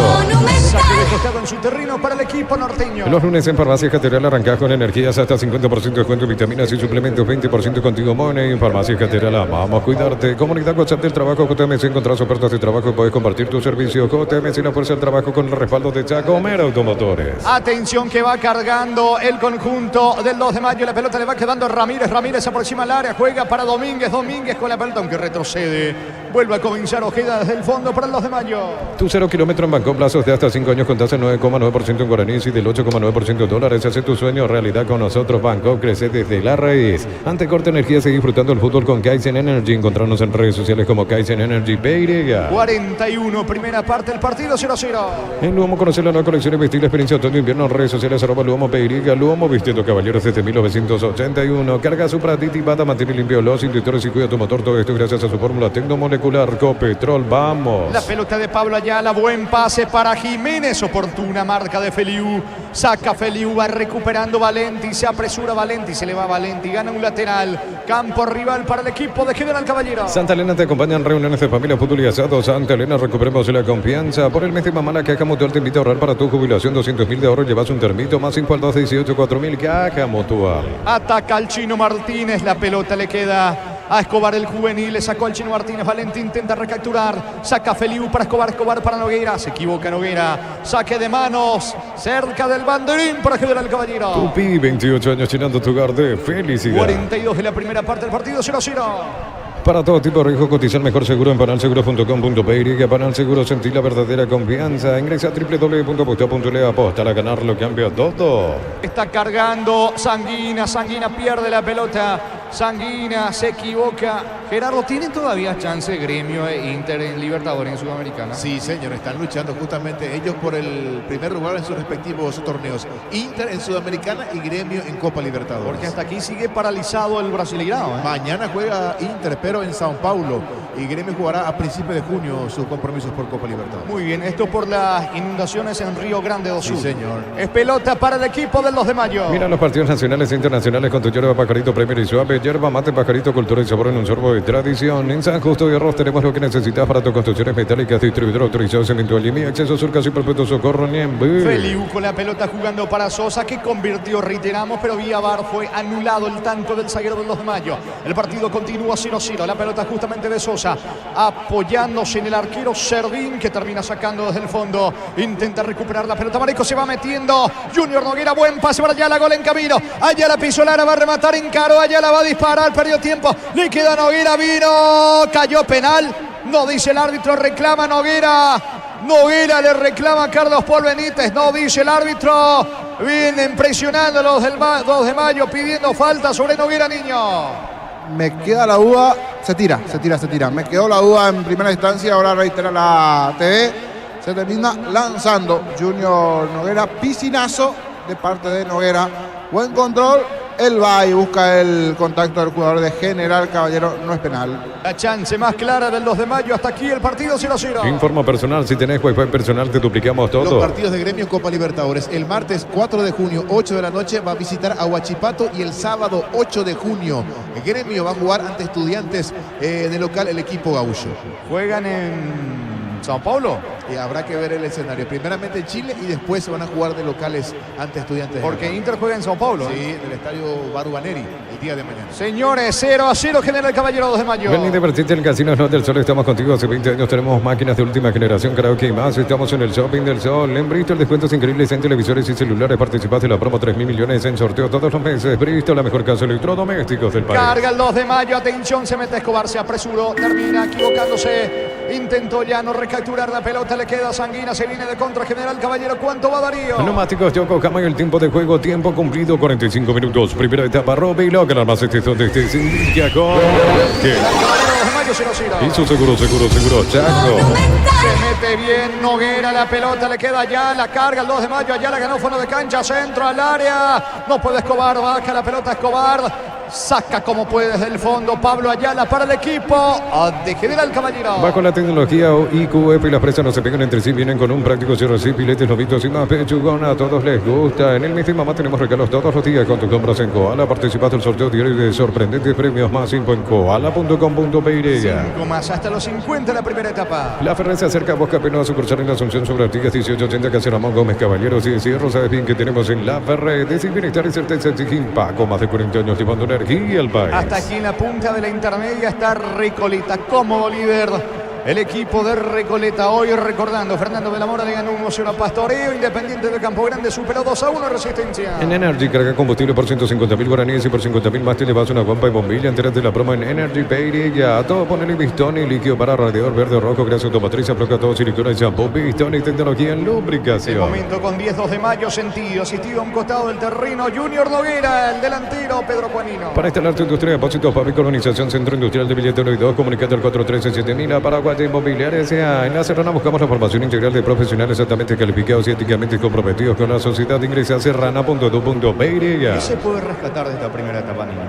Saque de costado en su terreno para el equipo norteño. Los lunes en Farmacia Catedral arrancás con energías hasta 50% de descuento en vitaminas y suplementos, 20% contigo Money. En Farmacia Catedral amamos cuidarte. Comunidad WhatsApp del trabajo, JMC, encontrás ofertas de trabajo y puedes compartir tu servicio. JMC, la fuerza del trabajo con el respaldo de Chacomer Automotores. Atención que va cargando el conjunto del 2 de mayo. La pelota le va quedando a Ramírez. Ramírez aproxima al área. Juega para Domínguez. Domínguez con la pelota, aunque retrocede. Vuelve a comenzar Ojeda desde el fondo para el 2 de mayo. Tu 0 kilómetro en Banco, plazos de hasta 5 años con tasa 9,9% en guaraníes y del 8,9% en dólares. Hace tu sueño realidad con nosotros. Banco, crece desde la raíz. Ante Corte Energía, sigue disfrutando el fútbol con Kaizen Energy. Encontrarnos en redes sociales como Kaizen Energy Peirega. 41, primera parte del partido, 0-0. En Luomo, conocer la nueva colección de vestir experiencia otoño invierno en redes sociales @Luomo Peiriga. Luomo, vistiendo caballeros desde 1981. Carga Supra Titi Bata, mantiene limpio los inductores y cuida tu motor. Todo esto gracias a su fórmula tecnomolecular Copetrol. Vamos. La pelota de Pablo Ayala, buen pase para Jiménez, oportuna marca de Feliu. Saca Feliu, va recuperando Valenti, se apresura Valenti, se le va Valenti, gana un lateral. Campo rival para el equipo de General Caballero. Santa Elena te acompañan reuniones de familia, fútbol y asado. Santa Elena, recuperemos la confianza. Por el mes de mamá, la Caja Mutual te invita a ahorrar para tu jubilación 200.000 de ahorro. Llevas un termito más 5 al 218 4.000. Caja Mutual. Ataca al Chino Martínez, la pelota le queda a Escobar, el juvenil, le sacó al Chino Martínez. Valenti intenta recapturar, saca Feliu para Escobar, Escobar para Nogueira, se equivoca Nogueira, saque de manos cerca del banderín para General Caballero. Tupi, 28 años llenando tu hogar de felicidad. 42 de la primera parte del partido, 0-0. Para todo tipo de riesgo, cotiza el mejor seguro en panalseguro.com.py. Panal Seguro, sentí la verdadera confianza. Ingresa a www.aposta.le. Aposta a ganar lo cambia todo. Está cargando Sanguina, Sanguina pierde la pelota. Sanguina se equivoca. Gerardo, ¿tienen todavía chance Gremio e Inter en Libertadores en Sudamericana? Sí, señor, están luchando justamente ellos por el primer lugar en sus respectivos torneos. Inter en Sudamericana y Gremio en Copa Libertadores. Porque hasta aquí sigue paralizado el Brasileirão. Mañana juega Inter, pero en Sao Paulo. Y Gremio jugará a principios de junio sus compromisos por Copa Libertadores. Muy bien, esto por las inundaciones en Río Grande do Sul. Sí, señor. Es pelota para el equipo del 2 de mayo. Mira los partidos nacionales e internacionales con tu yerba Pajarito Premier y Suave. Yerba mate Pajarito, cultura y sabor en un sorbo de tradición. En San Justo y Arroz tenemos lo que necesitas para tus construcciones metálicas. Distribuidor autorizado Cemento Limi. Acceso sur casi perpetuo Socorro Niembe. Feliu con la pelota jugando para Sosa, que convirtió, reiteramos, pero vía VAR fue anulado el tanto del zaguero del 2 de mayo. El partido continúa 0-0. La pelota justamente de Sosa, apoyándose en el arquero Servín, que termina sacando desde el fondo. Intenta recuperar la pelota. Marico se va metiendo. Junior Nogueira, buen pase para Ayala, gol en camino. Ayala pisó Lara, va a rematar en caro. Ayala va a disparar, perdió tiempo. Le queda Nogueira, vino. Cayó penal. No dice el árbitro, reclama Nogueira. Nogueira le reclama a Carlos Paul Benítez. No dice el árbitro. Vienen presionando los del 2 de mayo, pidiendo falta sobre Nogueira, niño. Me queda la duda, se tira. Me quedó la duda en primera instancia, ahora reitera la TV. Se termina lanzando Junior Nogueira, piscinazo de parte de Nogueira. Buen control, Él va y busca el contacto del jugador de General Caballero, no es penal. La chance más clara del 2 de mayo. Hasta aquí el partido 0-0. Informa personal, si tenés Wi-Fi personal te duplicamos todo. Los partidos de Gremio Copa Libertadores. El martes 4 de junio, 8 de la noche, va a visitar a Huachipato y el sábado 8 de junio, Gremio va a jugar ante Estudiantes de local el equipo gaúcho. Juegan en Sao Paulo. Y habrá que ver el escenario. Primeramente en Chile y después se van a jugar de locales ante Estudiantes. Porque Inter juega en Sao Paulo. Sí, en el estadio Barubaneri el día de mañana. Señores, 0-0 General Caballero 2 de mayo. Ven y divertirte en el Casino Slot del Sol. Estamos contigo hace 20 años. Tenemos máquinas de última generación, karaoke y más. Estamos en el Shopping del Sol. En Bristol, descuentos increíbles en televisores y celulares. Participaste en la promo 3.000 millones en sorteo todos los meses. Bristol, la mejor casa de electrodomésticos del país. Carga el 2 de mayo. Atención, se mete Escobar. Se apresuró. Termina equivocándose. Intentó ya no recapturar la pelota. Le queda Sanguina. Se viene de contra General Caballero. ¿Cuánto va Darío? Neumáticos Yokohama y el tiempo de juego. Tiempo cumplido, 45 minutos. Primera etapa, Robe y logra más donde esté sin indica con... Caballero 2 de mayo 0-0. Hizo seguro, Chaco. Se mete bien Noguera, la pelota le queda allá, la carga el 2 de mayo, allá la ganó fondo de cancha, centro al área, no puede Escobar, baja la pelota Escobar, saca como puede desde el fondo Pablo Ayala para el equipo de General Caballero. Va con la tecnología IQF y las presas no se pegan entre sí, vienen con un práctico cierre así, piletes, lobitos y más pechugón, a todos les gusta. En el mes de mamá tenemos regalos todos los días con tus compras en Koala, participaste en el sorteo diario de sorprendentes premios más info en koala.com.py. 5 más hasta los 50 la primera etapa. La Ferrer se acerca a Bosca Peno a sucursal en la Asunción sobre Artigas 1880 Casa Ramón Gómez Caballeros y Cierro. Sabes bien que tenemos en La Ferrer decir bienestar y certeza exigen Paco, más de 40 años llevando energía al país. Hasta aquí en la punta de la intermedia está Recoleta como líder. El equipo de Recoleta hoy recordando, Fernando Belamora le ganó 1-0 a Pastoreo, Independiente de Campo Grande superó 2-1 Resistencia. En Energy carga combustible por 150.000 guaraníes y por 50.000 más te llevas una guampa y bombilla. Entérate de la promo en Energy Pay. Ya todo ponele Bistoni, líquido para radiador verde o rojo, gracias automotriz, afloja todo, silicona y shampoo. Bistoni, tecnología en lubricación. El momento con 10-2 de mayo sentido, asistido a un costado del terreno, Junior Noguera, el delantero Pedro Juanino. Para instalar tu industria, depósitos, fábrica, colonización, centro industrial de billete 1 y 2, comunicate al 413-7000 a Paraguay Inmobiliaria S.A. En La Serrana buscamos la formación integral de profesionales altamente calificados y éticamente comprometidos con la sociedad. Ingresa a serrana.edu.py. ¿Qué se puede rescatar de esta primera etapa, Niño?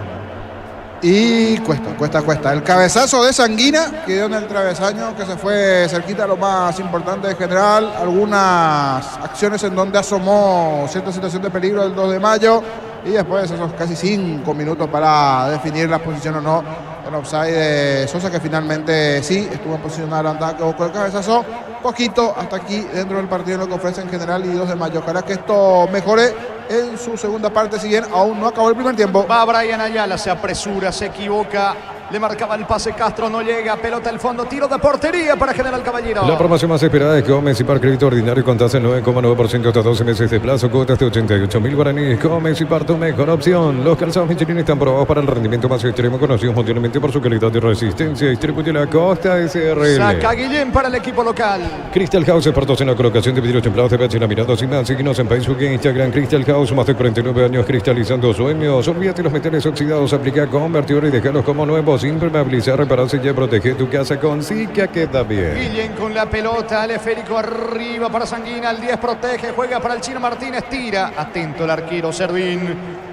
Y cuesta. El cabezazo de Sanguina, que dio en el travesaño, que se fue cerquita a lo más importante de General. Algunas acciones en donde asomó cierta situación de peligro del 2 de mayo. Y después esos casi 5 minutos para definir la posición o no en offside de Sosa, que finalmente sí estuvo en posición adelantada, que buscó el cabezazo. Poquito hasta aquí dentro del partido en lo que ofrece en General y 2 de mayo. Ojalá que esto mejore en su segunda parte, si bien aún no acabó el primer tiempo. Va Brian Ayala, se apresura, se equivoca. Le marcaba el pase Castro, no llega, pelota al fondo, tiro de portería para General Caballero. La promoción más esperada de Comes y Par Crédito Ordinario con tasa del 9,9% hasta 12 meses de plazo, cuotas de 88.000 guaraníes. Comes y Par, tu mejor opción. Los calzados Michelin están probados para el rendimiento más extremo, conocidos mundialmente por su calidad y resistencia. Distribuye la Costa SRL. Saca Guillén para el equipo local. Crystal House, expertos en la colocación de vidrios templados de pH laminados y más. Síguenos en Facebook e Instagram. Crystal House, más de 49 años cristalizando sueños. Olvídate los metales oxidados, aplica convertidor y déjalos como nuevos, impermeabilizar, repararse y protege tu casa con Sica, queda bien. Guillén con la pelota, el esférico arriba para Sanguina, el 10 protege, juega para el Chino Martínez, tira, atento el arquero Servín.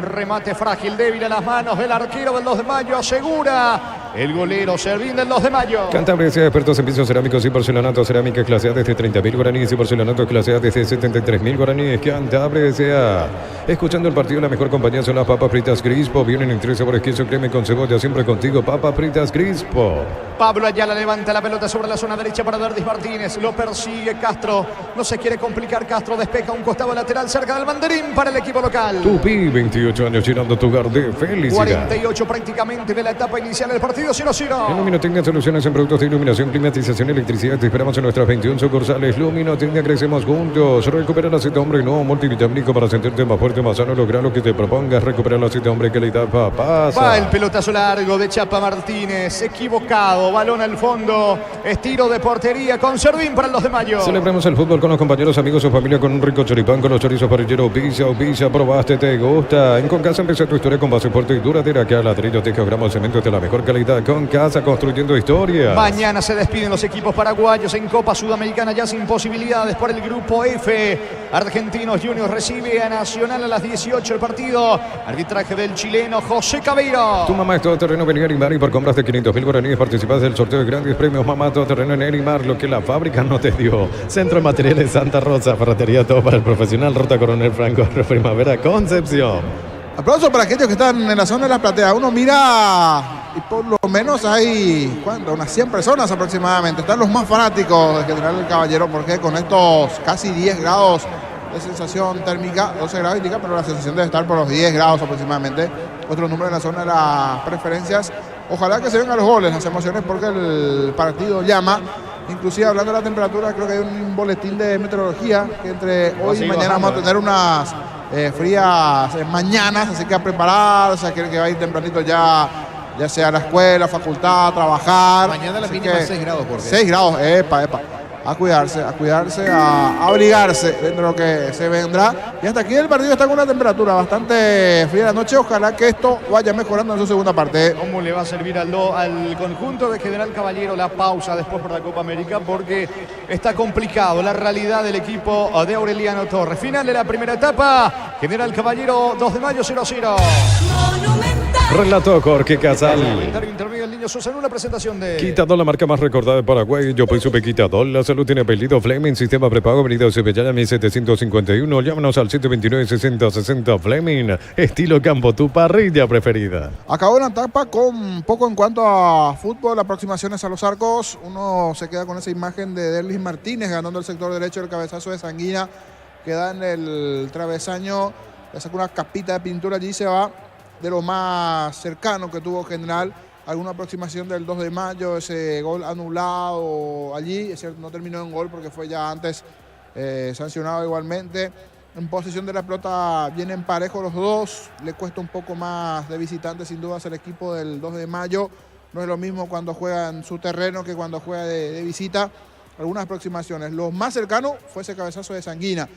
Remate frágil, débil a las manos del arquero del 2 de mayo, asegura el golero Servín del 2 de mayo. Cantabria sea expertos en pisos cerámicos y porcelanato, cerámica clase A desde 30.000 guaraníes y porcelanato clase A desde 73.000 guaraníes. Cantabria sea. Escuchando el partido, la mejor compañía son las papas fritas Crispo. Vienen en 3 sabores, queso, crema y con cebolla. Siempre contigo, papas fritas Crispo. Pablo Ayala levanta la pelota sobre la zona derecha para Verdis Martínez. Lo persigue Castro. No se quiere complicar. Castro despeja un costado lateral cerca del banderín para el equipo local. Tupi, 28 años llenando tu hogar de felicidad. 48 prácticamente de la etapa inicial del partido 0-0. En Luminotecnia, soluciones en productos de iluminación, climatización y electricidad. Te esperamos en nuestras 21 sucursales. Luminotecnia, crecemos juntos. Recupera el aceite hombre nuevo multivitamínico para sentirte más fuerte, más sano. Lograr lo que te propongas. Recupera el aceite hombre, calidad pasa. Va el pelotazo largo de Chapa Martínez. Equivocado. Balón al fondo. Estiro de portería con Servín para el 2 de mayo. Celebremos el fútbol con los compañeros, amigos o familia con un rico choripán con los chorizos parrilleros Pizza. Probaste, te gusta. En Concasa empezó tu historia con base fuerte y duradera. Que a ladrillo, teja, gramos, cemento de la mejor calidad. Queda con casa construyendo historias. Mañana se despiden los equipos paraguayos en Copa Sudamericana ya sin posibilidades por el grupo F. Argentinos Juniors recibe a Nacional a las 18 el partido. Arbitraje del chileno José Cabeiro. Tu mamá es todo terreno en Nerimar y por compras de 500.000 guaraníes participas del sorteo de grandes premios. Mamá todo terreno en Nerimar, lo que la fábrica no te dio. Centro de Materiales Santa Rosa, ferretería todo para el profesional. Ruta Coronel Franco, Primavera, Concepción. Aplauso para aquellos que están en la zona de las plateas. Uno mira y por lo menos hay, ¿cuánto? Unas 100 personas aproximadamente. Están los más fanáticos de General el Caballero, porque con estos casi 10 grados de sensación térmica, 12 grados indica, pero la sensación debe estar por los 10 grados aproximadamente. Otro número en la zona de las preferencias. Ojalá que se vengan los goles, las emociones, porque el partido llama. Inclusive hablando de la temperatura, creo que hay un boletín de meteorología que entre hoy y mañana vamos a tener unas frías mañanas, así que a prepararse, que va a ir tempranito ya sea a la escuela, facultad, a trabajar. Mañana la mínima 6 grados, porque 6 grados, epa. A cuidarse, a abrigarse dentro de lo que se vendrá. Y hasta aquí el partido está con una temperatura bastante fría la noche. Ojalá que esto vaya mejorando en su segunda parte. ¿Cómo le va a servir al conjunto de General Caballero la pausa después por la Copa América? Porque está complicado la realidad del equipo de Aureliano Torres. Final de la primera etapa. General Caballero, 2 de mayo, 0-0. Relató Jorge Casal. Intermedio el niño Sosa en una presentación de Quitador, la marca más recordada de Paraguay. Yo soy Quitador. La salud tiene apellido Fleming. Sistema prepago. Avenida Cepillana 1751. Llámanos al 729-6060 Fleming. Estilo campo, tu parrilla preferida. Acabó la etapa con poco en cuanto a fútbol, aproximaciones a los arcos. Uno se queda con esa imagen de Derlis Martínez ganando el sector derecho, el cabezazo de Sanguina que da en el travesaño. Le saca una capita de pintura allí y se va. De lo más cercano que tuvo General, alguna aproximación del 2 de mayo, ese gol anulado allí, es cierto, no terminó en gol porque fue ya antes sancionado igualmente. En posición de la pelota vienen parejos los dos, le cuesta un poco más de visitante sin duda el equipo del 2 de mayo, no es lo mismo cuando juega en su terreno que cuando juega de visita. Algunas aproximaciones, lo más cercano fue ese cabezazo de Sanguina.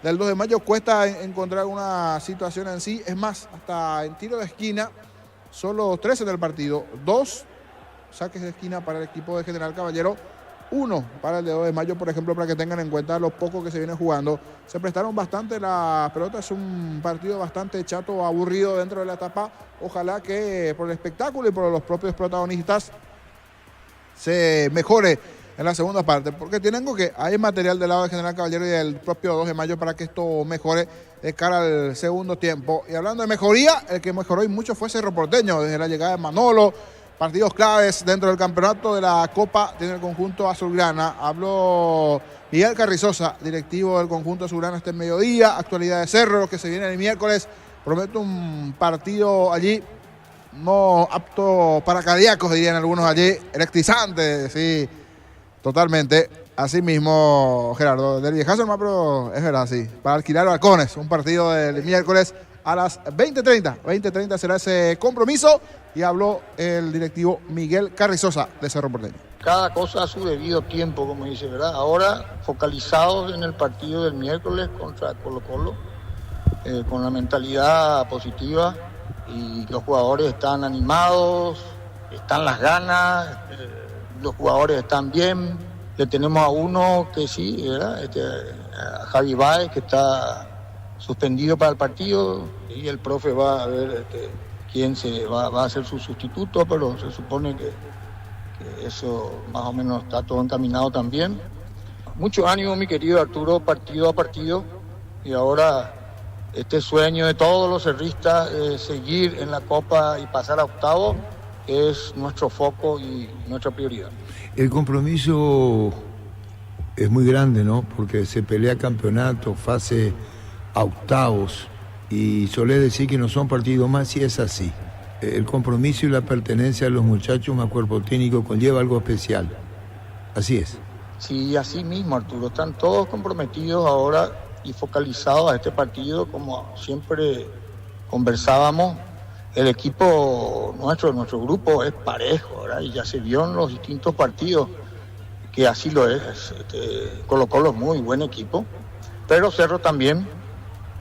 Del 2 de mayo cuesta encontrar una situación en sí. Es más, hasta en tiro de esquina, solo 13 del partido. 2 saques de esquina para el equipo de General Caballero. 1 para el de 2 de mayo, por ejemplo, para que tengan en cuenta lo poco que se viene jugando. Se prestaron bastante las pelotas. Es un partido bastante chato, aburrido dentro de la etapa. Ojalá que por el espectáculo y por los propios protagonistas se mejore en la segunda parte, porque tienen que hay material del lado de General Caballero y del propio 2 de mayo para que esto mejore de cara al segundo tiempo. Y hablando de mejoría, el que mejoró y mucho fue Cerro Porteño, desde la llegada de Manolo, partidos claves dentro del campeonato de la Copa tiene el conjunto azulgrana. Habló Miguel Carrizosa, directivo del conjunto azulgrana este mediodía, actualidad de Cerro, lo que se viene el miércoles, promete un partido allí no apto para cardíacos, dirían algunos allí, electrizante, sí. Totalmente, así mismo, Gerardo, del viejazo nomás, pero es verdad, sí. Para alquilar balcones, un partido del miércoles a las 20:30. 20:30 será ese compromiso y habló el directivo Miguel Carrizosa de Cerro Porteño. Cada cosa a su debido tiempo, como dice, ¿verdad? Ahora focalizados en el partido del miércoles contra Colo-Colo, con la mentalidad positiva y los jugadores están animados, están las ganas. Los jugadores están bien, le tenemos a uno que sí, ¿verdad? A Javi Báez, que está suspendido para el partido, y el profe va a ver quién va a ser su sustituto, pero se supone que eso más o menos está todo encaminado también. Mucho ánimo, mi querido Arturo, partido a partido, y ahora este sueño de todos los cerristas, seguir en la Copa y pasar a octavos, es nuestro foco y nuestra prioridad. El compromiso es muy grande, ¿no? Porque se pelea campeonato, fase a octavos, y solé decir que no son partidos más, y es así. El compromiso y la pertenencia de los muchachos a cuerpo técnico conlleva algo especial. Así es. Sí, así mismo, Arturo. Están todos comprometidos ahora y focalizados a este partido, como siempre conversábamos. El equipo nuestro grupo es parejo, ¿verdad? Y ya se vio en los distintos partidos que así lo es. Colo-Colo es muy buen equipo, pero Cerro también.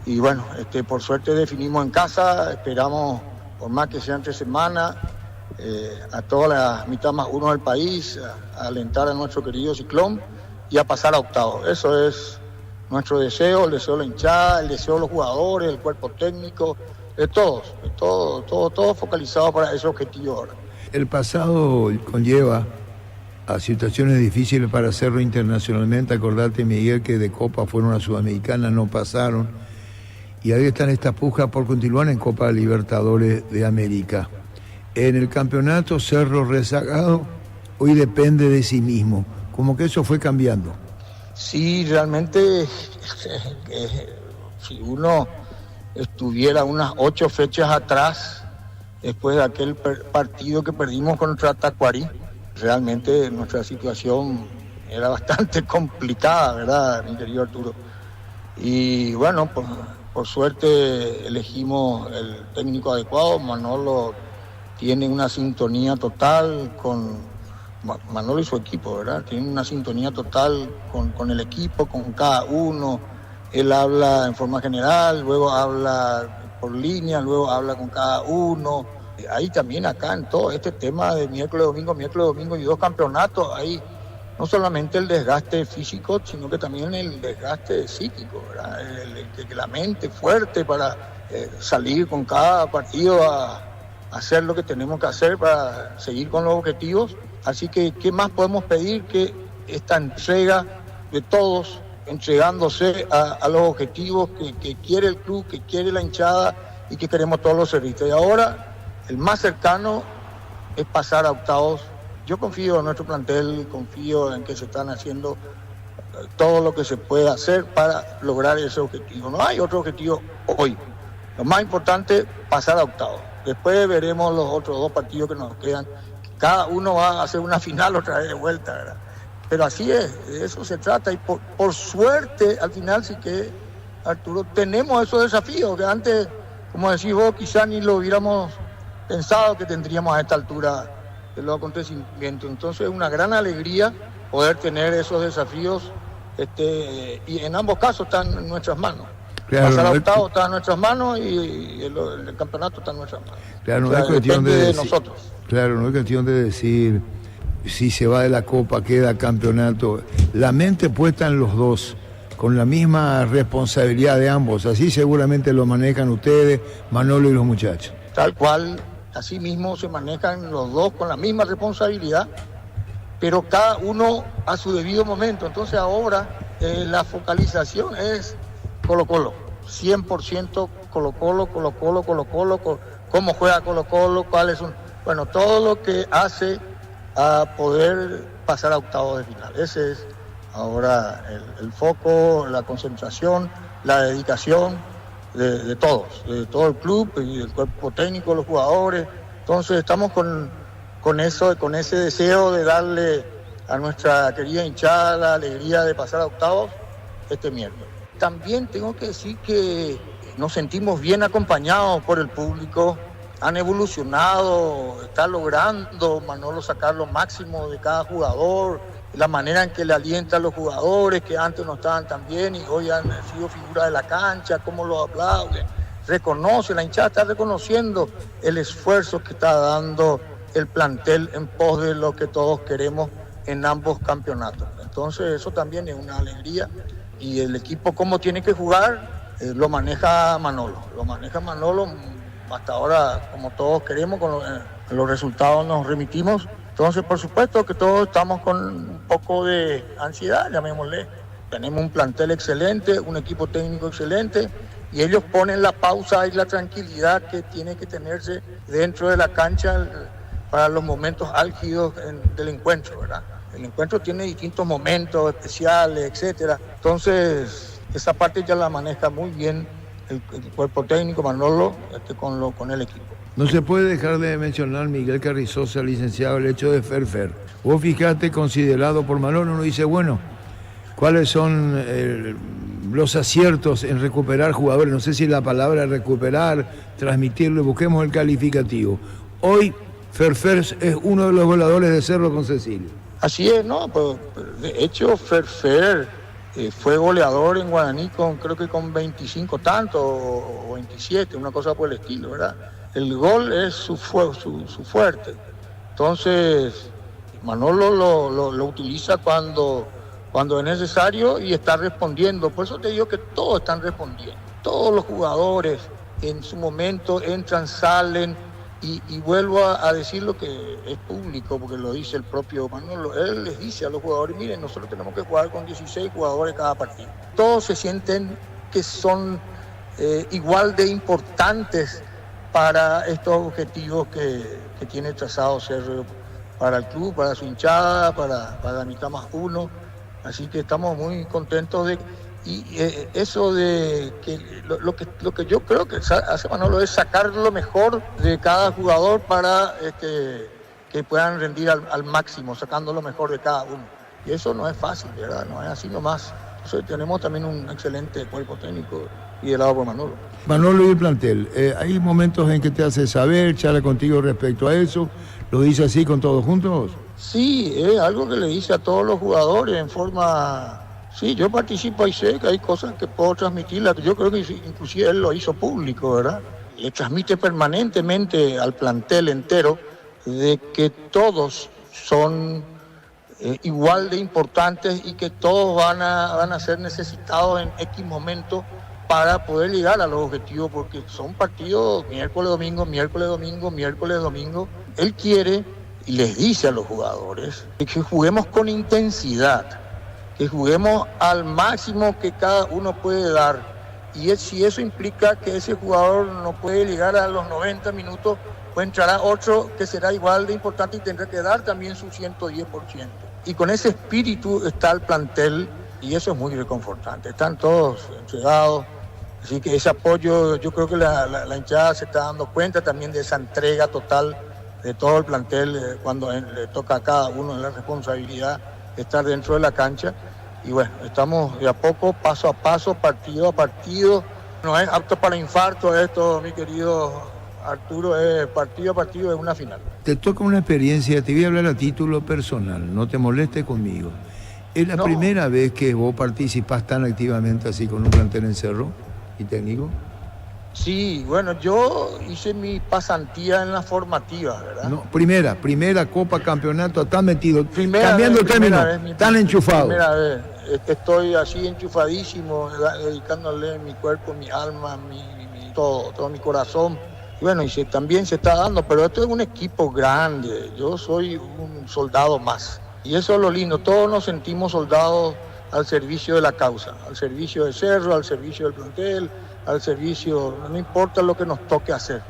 Y bueno, por suerte definimos en casa, esperamos, por más que sea entre semana, a toda la mitad más uno del país, a alentar a nuestro querido Ciclón y a pasar a octavos. Eso es nuestro deseo, el deseo de la hinchada, el deseo de los jugadores, el cuerpo técnico, de todos, todo focalizado para ese objetivo ahora. El pasado conlleva a situaciones difíciles para hacerlo internacionalmente. Acordate, Miguel, que de Copa fueron a Sudamericana, no pasaron. Y ahí están estas pujas por continuar en Copa Libertadores de América. En el campeonato, Cerro rezagado, hoy depende de sí mismo. Como que eso fue cambiando. Sí, realmente, si uno estuviera unas 8 fechas atrás, después de aquel partido que perdimos contra Tacuarí, realmente nuestra situación era bastante complicada, ¿verdad, mi querido Arturo? Y bueno, por suerte elegimos el técnico adecuado. Manolo tiene una sintonía total con Manolo y su equipo, ¿verdad? Tiene una sintonía total con el equipo, con cada uno. Él habla en forma general, luego habla por línea, luego habla con cada uno. Ahí también acá en todo este tema de miércoles, domingo y 2 campeonatos, hay no solamente el desgaste físico, sino que también el desgaste psíquico, ¿verdad? La mente fuerte para salir con cada partido a hacer lo que tenemos que hacer para seguir con los objetivos. Así que, ¿qué más podemos pedir que esta entrega de todos, entregándose a los objetivos que quiere el club, que quiere la hinchada y que queremos todos los servicios? Y ahora, el más cercano es pasar a octavos. Yo confío en nuestro plantel, confío en que se están haciendo todo lo que se puede hacer para lograr ese objetivo. No hay otro objetivo hoy. Lo más importante, pasar a octavos. Después veremos los otros 2 partidos que nos quedan. Cada uno va a hacer una final otra vez de vuelta, ¿verdad? Pero así es, de eso se trata. Y por suerte, al final sí que, Arturo, tenemos esos desafíos que antes, como decís vos, quizá ni lo hubiéramos pensado que tendríamos a esta altura de los acontecimientos. Entonces es una gran alegría poder tener esos desafíos, y en ambos casos están en nuestras manos. Claro, pasar a octavos está en nuestras manos y el campeonato está en nuestras manos. Claro, no es cuestión de nosotros. Claro, no es cuestión de decir si se va de la Copa, queda campeonato. La mente puesta en los dos, con la misma responsabilidad de ambos. Así seguramente lo manejan ustedes, Manolo y los muchachos. Tal cual, así mismo se manejan los dos con la misma responsabilidad, pero cada uno a su debido momento. Entonces ahora la focalización es Colo-Colo, 100% Colo-Colo, cómo juega Colo-Colo, cuáles son, bueno, todo lo que hace a poder pasar a octavos de final. Ese es ahora el foco, la concentración, la dedicación de todos, de todo el club y del cuerpo técnico, los jugadores. Entonces estamos con ese deseo de darle a nuestra querida hinchada la alegría de pasar a octavos este miércoles. También tengo que decir que nos sentimos bien acompañados por el público. Han evolucionado, está logrando Manolo sacar lo máximo de cada jugador, la manera en que le alienta a los jugadores que antes no estaban tan bien y hoy han sido figuras de la cancha, cómo lo aplauden. Reconoce, la hinchada está reconociendo el esfuerzo que está dando el plantel en pos de lo que todos queremos en ambos campeonatos. Entonces eso también es una alegría. Y el equipo cómo tiene que jugar, lo maneja Manolo. Hasta ahora, como todos queremos, con los resultados nos remitimos. Entonces, por supuesto que todos estamos con un poco de ansiedad, llamémosle. Tenemos un plantel excelente, un equipo técnico excelente, y ellos ponen la pausa y la tranquilidad que tiene que tenerse dentro de la cancha para los momentos álgidos del encuentro, ¿verdad? El encuentro tiene distintos momentos especiales, etcétera. Entonces, esa parte ya la maneja muy bien el cuerpo técnico, Manolo, con el equipo. No se puede dejar de mencionar, Miguel Carrizosa, licenciado, el hecho de Ferfer. Vos fijate, considerado por Manolo, uno dice, bueno, ¿cuáles son los aciertos en recuperar jugadores? No sé si la palabra recuperar, transmitirlo, busquemos el calificativo. Hoy, Ferfer es uno de los goleadores de Cerro con Cecilio. Así es, ¿no? Pues, de hecho, Ferfer fue goleador en Guaraní creo que con 25 tantos o 27, una cosa por el estilo, ¿verdad? El gol es su fuerte. Entonces, Manolo lo utiliza cuando es necesario y está respondiendo. Por eso te digo que todos están respondiendo. Todos los jugadores en su momento entran, salen y vuelvo a decir lo que es público, porque lo dice el propio Manolo. Él les dice a los jugadores, miren, nosotros tenemos que jugar con 16 jugadores cada partido. Todos se sienten que son igual de importantes para estos objetivos que tiene trazado Cerro para el club, para su hinchada, para Mitad Más Uno. Así que estamos muy contentos eso de que lo que yo creo que hace Manolo es sacar lo mejor de cada jugador para que puedan rendir al máximo, sacando lo mejor de cada uno. Y eso no es fácil, ¿verdad? No es así nomás. Entonces tenemos también un excelente cuerpo técnico liderado por Manolo. Manolo y el plantel, hay momentos en que te hace saber, charla contigo respecto a eso, ¿lo dice así con todos juntos? Sí, es algo que le dice a todos los jugadores en forma... Sí, yo participo y sé que hay cosas que puedo transmitirlas. Yo creo que inclusive él lo hizo público, ¿verdad? Le transmite permanentemente al plantel entero de que todos son igual de importantes y que todos van a ser necesitados en X momento para poder llegar a los objetivos, porque son partidos miércoles, domingo, miércoles, domingo, miércoles, domingo. Él quiere y les dice a los jugadores que juguemos con intensidad, que juguemos al máximo que cada uno puede dar. Y si eso implica que ese jugador no puede llegar a los 90 minutos, pues entrará otro que será igual de importante y tendrá que dar también su 110%. Y con ese espíritu está el plantel y eso es muy reconfortante. Están todos entregados. Así que ese apoyo, yo creo que la hinchada se está dando cuenta también de esa entrega total de todo el plantel cuando le toca a cada uno la responsabilidad de estar dentro de la cancha. Y bueno, estamos de a poco, paso a paso, partido a partido. No es apto para infarto esto, mi querido Arturo, es partido a partido, es una final. Te toca una experiencia, te voy a hablar a título personal, no te molestes conmigo. ¿Es la primera vez que vos participás tan activamente así con un plantel en Cerro y técnico? Sí, bueno, yo hice mi pasantía en la formativa, ¿verdad? No, primera Copa Campeonato, estás metido, cambiando términos, tan enchufado. Primera vez, estoy así enchufadísimo, dedicándole mi cuerpo, mi alma, todo mi corazón. Bueno, y también se está dando, pero esto es un equipo grande, yo soy un soldado más. Y eso es lo lindo, todos nos sentimos soldados al servicio de la causa, al servicio de Cerro, al servicio del plantel, al servicio, no importa lo que nos toque hacer.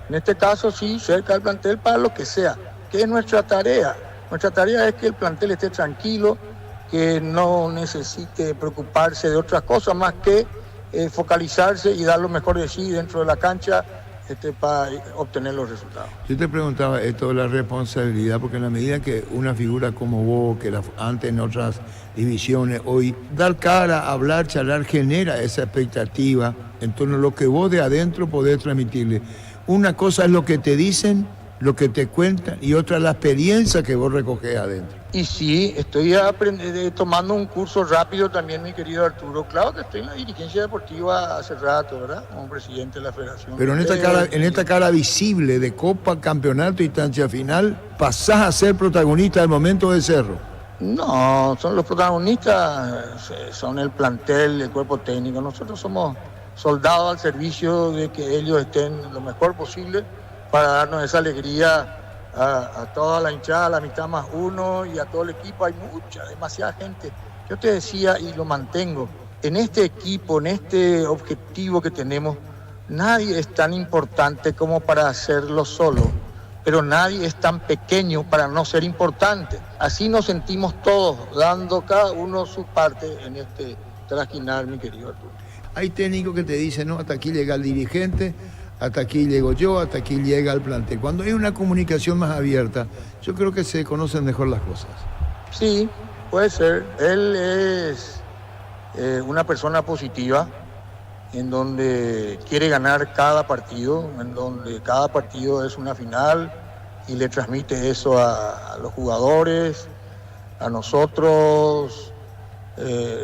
En este caso sí, cerca del plantel para lo que sea, que es nuestra tarea. Nuestra tarea es que el plantel esté tranquilo, que no necesite preocuparse de otras cosas más que focalizarse y dar lo mejor de sí dentro de la cancha para obtener los resultados. Yo te preguntaba esto de la responsabilidad, porque en la medida que una figura como vos, que antes en otras divisiones, hoy, dar cara, hablar, charlar, genera esa expectativa en torno a lo que vos de adentro podés transmitirle. Una cosa es lo que te dicen, lo que te cuentan, y otra la experiencia que vos recogés adentro. Y sí, estoy tomando un curso rápido también, mi querido Arturo. Claro que estoy en la dirigencia deportiva hace rato, ¿verdad? Como presidente de la federación. Pero en esta cara visible de Copa, Campeonato y instancia final, pasás a ser protagonista del momento de Cerro. No, son los protagonistas, son el plantel, el cuerpo técnico. Nosotros somos soldados al servicio de que ellos estén lo mejor posible para darnos esa alegría a toda la hinchada, a la Mitad Más Uno y a todo el equipo. Hay demasiada gente. Yo te decía y lo mantengo, en este equipo, en este objetivo que tenemos, nadie es tan importante como para hacerlo solo, pero nadie es tan pequeño para no ser importante. Así nos sentimos todos, dando cada uno su parte en este trajinar, mi querido Arturo. Hay técnicos que te dicen, no, hasta aquí llega el dirigente, hasta aquí llego yo, hasta aquí llega el plantel. Cuando hay una comunicación más abierta, yo creo que se conocen mejor las cosas. Sí, puede ser. Él es una persona positiva, en donde quiere ganar cada partido, en donde cada partido es una final y le transmite eso a los jugadores, a nosotros.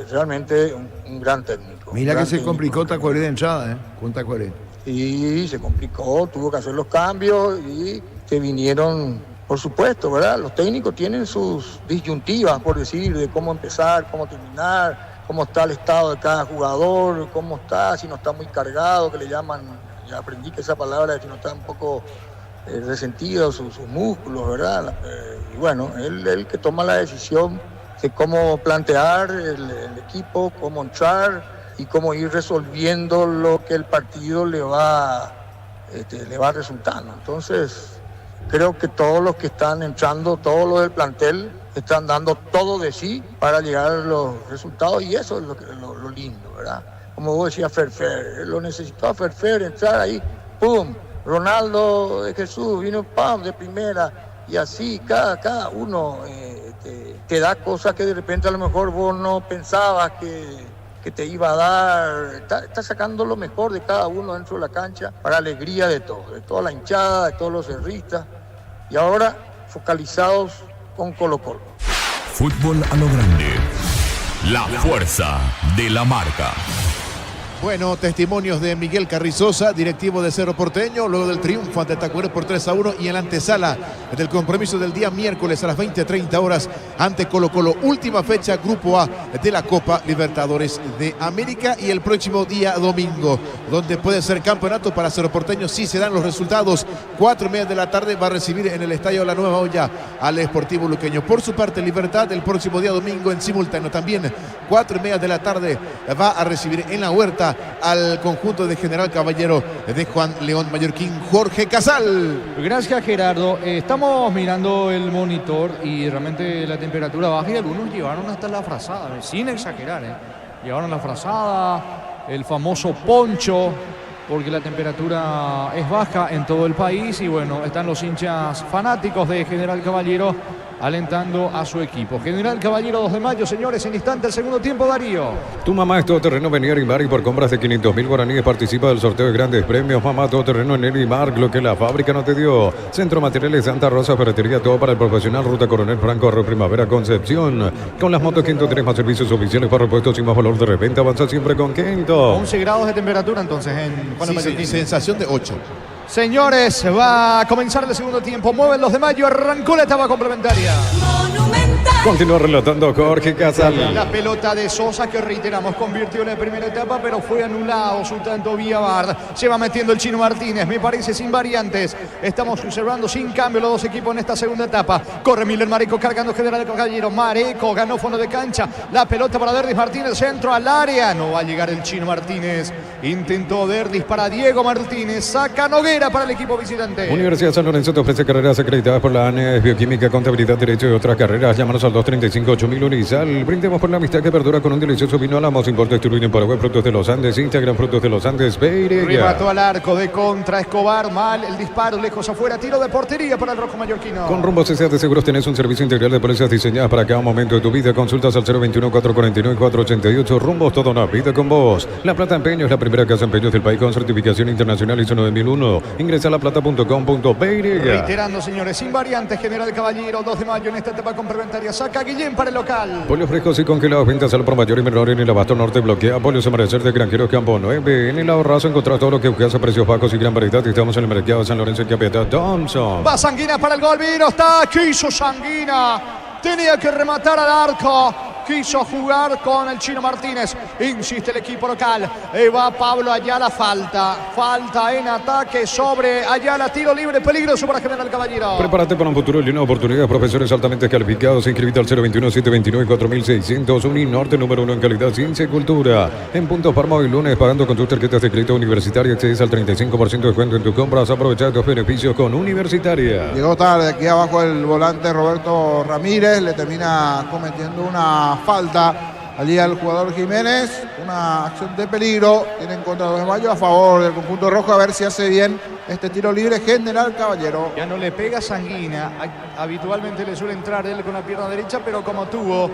Realmente un gran técnico. Mira que se complicó Tacuaré de entrada, con Tacuaré. Y se complicó, tuvo que hacer los cambios y se vinieron, por supuesto, ¿verdad? Los técnicos tienen sus disyuntivas, por decir, de cómo empezar, cómo terminar, cómo está el estado de cada jugador, cómo está, si no está muy cargado, que le llaman, ya aprendí que esa palabra es si no está un poco resentido sus músculos, ¿verdad? Y bueno, él que toma la decisión de cómo plantear el equipo, cómo entrar y cómo ir resolviendo lo que el partido le va resultando. Entonces, creo que todos los que están entrando, todos los del plantel, están dando todo de sí para llegar a los resultados y eso es lo lindo, ¿verdad? Como vos decías, Ferfer, lo necesitó a Ferfer entrar ahí, ¡pum! Ronaldo de Jesús vino, ¡pam!, de primera y así, cada uno te da cosas que de repente a lo mejor vos no pensabas que te iba a dar. Está sacando lo mejor de cada uno dentro de la cancha para alegría de todos, de toda la hinchada, de todos los cerristas y ahora focalizados con Colo-Colo. Fútbol a lo grande. La fuerza de la marca. Bueno, testimonios de Miguel Carrizosa, directivo de Cerro Porteño, luego del triunfo ante Tacuarembó por 3-1 y en la antesala del compromiso del día miércoles a las 20:30 horas ante Colo-Colo. Última fecha, Grupo A de la Copa Libertadores de América y el próximo día domingo, donde puede ser campeonato para Cerro Porteño si se dan los resultados. 4:30 de la tarde va a recibir en el Estadio La Nueva Olla al Sportivo Luqueño. Por su parte, Libertad el próximo día domingo en simultáneo también 4:30 de la tarde va a recibir en la Huerta al conjunto de General Caballero de Juan León Mallorquín, Jorge Casal. Gracias, Gerardo. Estamos mirando el monitor y realmente la temperatura baja y algunos llevaron hasta la frazada, sin exagerar, llevaron la frazada, el famoso poncho, porque la temperatura es baja en todo el país y bueno, están los hinchas fanáticos de General Caballero alentando a su equipo. General Caballero 2 de mayo, señores, en instante el segundo tiempo, Darío. Tu mamá es todoterreno Beniar y Mar y por compras de 500.000 guaraníes participa del sorteo de grandes premios. Mamá todoterreno en el Mar, lo que la fábrica no te dio. Centro Materiales Santa Rosa, ferretería, todo para el profesional. Ruta Coronel Franco, Arroyo Primavera, Concepción. Con las motos 103 más servicios oficiales para repuestos y más valor de reventa. Avanza siempre con Quinto. 11 grados de temperatura entonces en Juan Sí, sensación de 8. Señores, va a comenzar el segundo tiempo. Mueven los de mayo, arrancó la etapa complementaria. Continúa relatando Jorge Casal. La pelota de Sosa que reiteramos convirtió en la primera etapa, pero fue anulado su tanto vía VAR. Se va metiendo el Chino Martínez, me parece sin variantes. Estamos observando sin cambio los dos equipos en esta segunda etapa. Corre Miller Mareco cargando General Caballero. Mareco ganó fondo de cancha. La pelota para Derdis Martínez, centro al área. No va a llegar el Chino Martínez. Intentó Derdis para Diego Martínez. Saca Noguera para el equipo visitante. Universidad San Lorenzo te ofrece carreras acreditadas por la ANES, Bioquímica, Contabilidad, Derecho y otras carreras. Llámanos al 235-8000 Unisal. Brindemos por la amistad que perdura con un delicioso vino Álamos. Importe distribuido en Paraguay. Frutos de los Andes. Instagram Frutos de los Andes. Beirega. Remató al arco de contra Escobar. Mal el disparo. Lejos afuera. Tiro de portería para el rojo mallorquino. Con Rumbo CCA de Seguros tenés un servicio integral de pólizas diseñadas para cada momento de tu vida. Consultas al 021-449-488. Rumbos, toda una vida con vos. La Plata Empeño es la primera casa de empeños del país con certificación internacional ISO 9001. Ingresa a laplata.com.beirega. Reiterando, señores, sin variantes, General Caballero, 2 de mayo en esta etapa complementaria. Saca Guillén para el local. Pollos frescos y congelados, ventas al por mayor y menor en el Abasto Norte. Bloquea Polios Amanecer de Granjeros Campo 9. En el Ahorrazo encontrás todo lo que buscas a precios bajos y gran variedad. Estamos en el mercado de San Lorenzo en Capital Thompson. Va Sanguina para el gol, vino, está, quiso Sanguina. Tenía que rematar al arco. Quiso jugar con el Chino Martínez. Insiste el equipo local. Va Pablo Ayala, falta. Falta en ataque sobre Ayala. Tiro libre, peligroso para General Caballero. Prepárate para un futuro lleno de oportunidades. Profesores altamente calificados. Inscribite al 021-729-4600. Uninorte, número 1 en calidad, ciencia y cultura. En Puntos Parma hoy lunes, pagando con tus tarjetas de crédito universitaria. Accedes al 35% de descuento en tus compras. Aprovecha tus beneficios con Universitaria. Llegó tarde aquí abajo el volante Roberto Ramírez. Le termina cometiendo una falta allí al jugador Jiménez, una acción de peligro, tiene en contra 2 de mayo a favor del conjunto rojo, a ver si hace bien este tiro libre General Caballero. Ya no le pega Sanguina, habitualmente le suele entrar él con la pierna derecha, pero como tuvo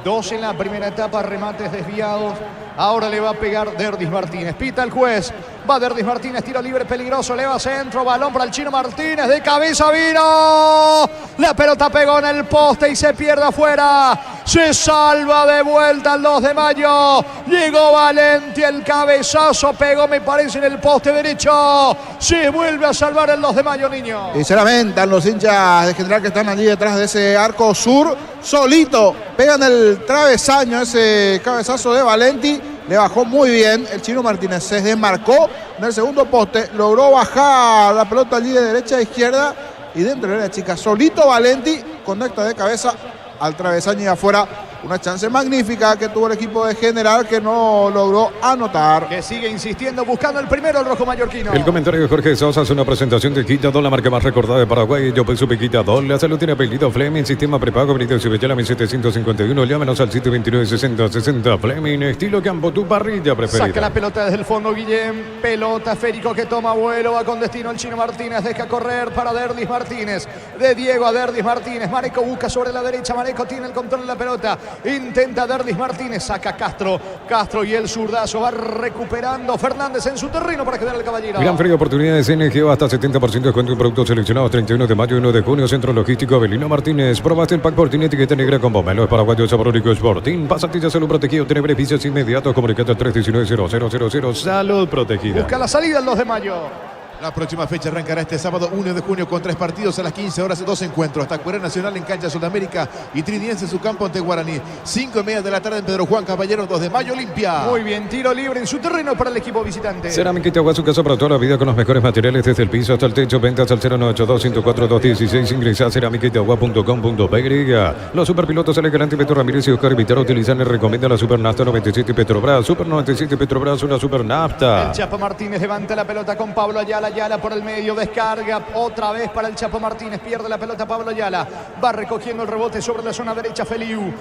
2 en la primera etapa, remates desviados. Ahora le va a pegar Derdis Martínez. Pita el juez. Va Derdis Martínez, tiro libre peligroso. Le va centro, balón para el Chino Martínez. De cabeza vino. La pelota pegó en el poste y se pierde afuera. Se salva de vuelta el 2 de mayo. Llegó Valenti, el cabezazo pegó, me parece, en el poste derecho. Se vuelve a salvar el 2 de mayo, niño. Y se lamentan los hinchas de General que están allí detrás de ese arco sur. Solito pegan el travesaño, ese cabezazo de Valenti. Le bajó muy bien. El Chino Martínez se desmarcó en el segundo poste. Logró bajar la pelota allí de derecha a izquierda. Y dentro de la chica, solito Valenti conecta de cabeza al travesaño y afuera. Una chance magnífica que tuvo el equipo de General, que no logró anotar. Que sigue insistiendo, buscando el primero el rojo mallorquino. El comentario de Jorge Sosa es una presentación de Quitadol, la marca más recordada de Paraguay. Yo supe Quitadol. La salud tiene apellido Fleming, sistema prepago, Benito Cibellala 1751. Llámenos al 729-6060. Fleming, estilo campo, tu parrilla preferida. Saca la pelota desde el fondo, Guillén. Pelota, Férico que toma vuelo, va con destino el Chino Martínez. Deja correr para Derdis Martínez. De Diego a Derdis Martínez. Mareco busca sobre la derecha. Mareco tiene el control de la pelota. Intenta Derdis Martínez, saca Castro y el zurdazo va recuperando Fernández en su terreno para quedar el Caballero. Gran Feria de oportunidades NGO, hasta 70% de descuento en productos seleccionados. 31 de mayo y 1 de junio, Centro Logístico Avelino Martínez. Probaste el pack Portín, etiqueta negra con pomelo. Es paraguayo, sabor único, Sporting. Pasatilla Salud Protegido, tiene beneficios inmediatos. Comunicate al 319-0000. Salud Protegida. Busca la salida el 2 de mayo. La próxima fecha arrancará este sábado 1 de junio con 3 partidos a las 15 horas, 2 encuentros. Tacuaré Nacional en cancha Sudamérica y Trinidense en su campo ante Guaraní. 5:30 de la tarde en Pedro Juan Caballero, 2 de mayo, Olimpia. Muy bien, tiro libre en su terreno para el equipo visitante. Cerámica Itagua, su casa para toda la vida con los mejores materiales desde el piso hasta el techo. Ventas al 0982-104-216. Ingresa a cerámicaitagua.com.py. Los superpilotos Alex Galante, Beto Ramírez y Oscar Vitaro utilizan y recomiendan la Supernafta 97 Petrobras. Super 97 Petrobras, una Supernafta. El Chapo Martínez levanta la pelota con Pablo Ayala. Ayala por el medio, descarga otra vez para el Chapo Martínez, pierde la pelota Pablo Ayala, va recogiendo el rebote sobre la zona derecha Feliu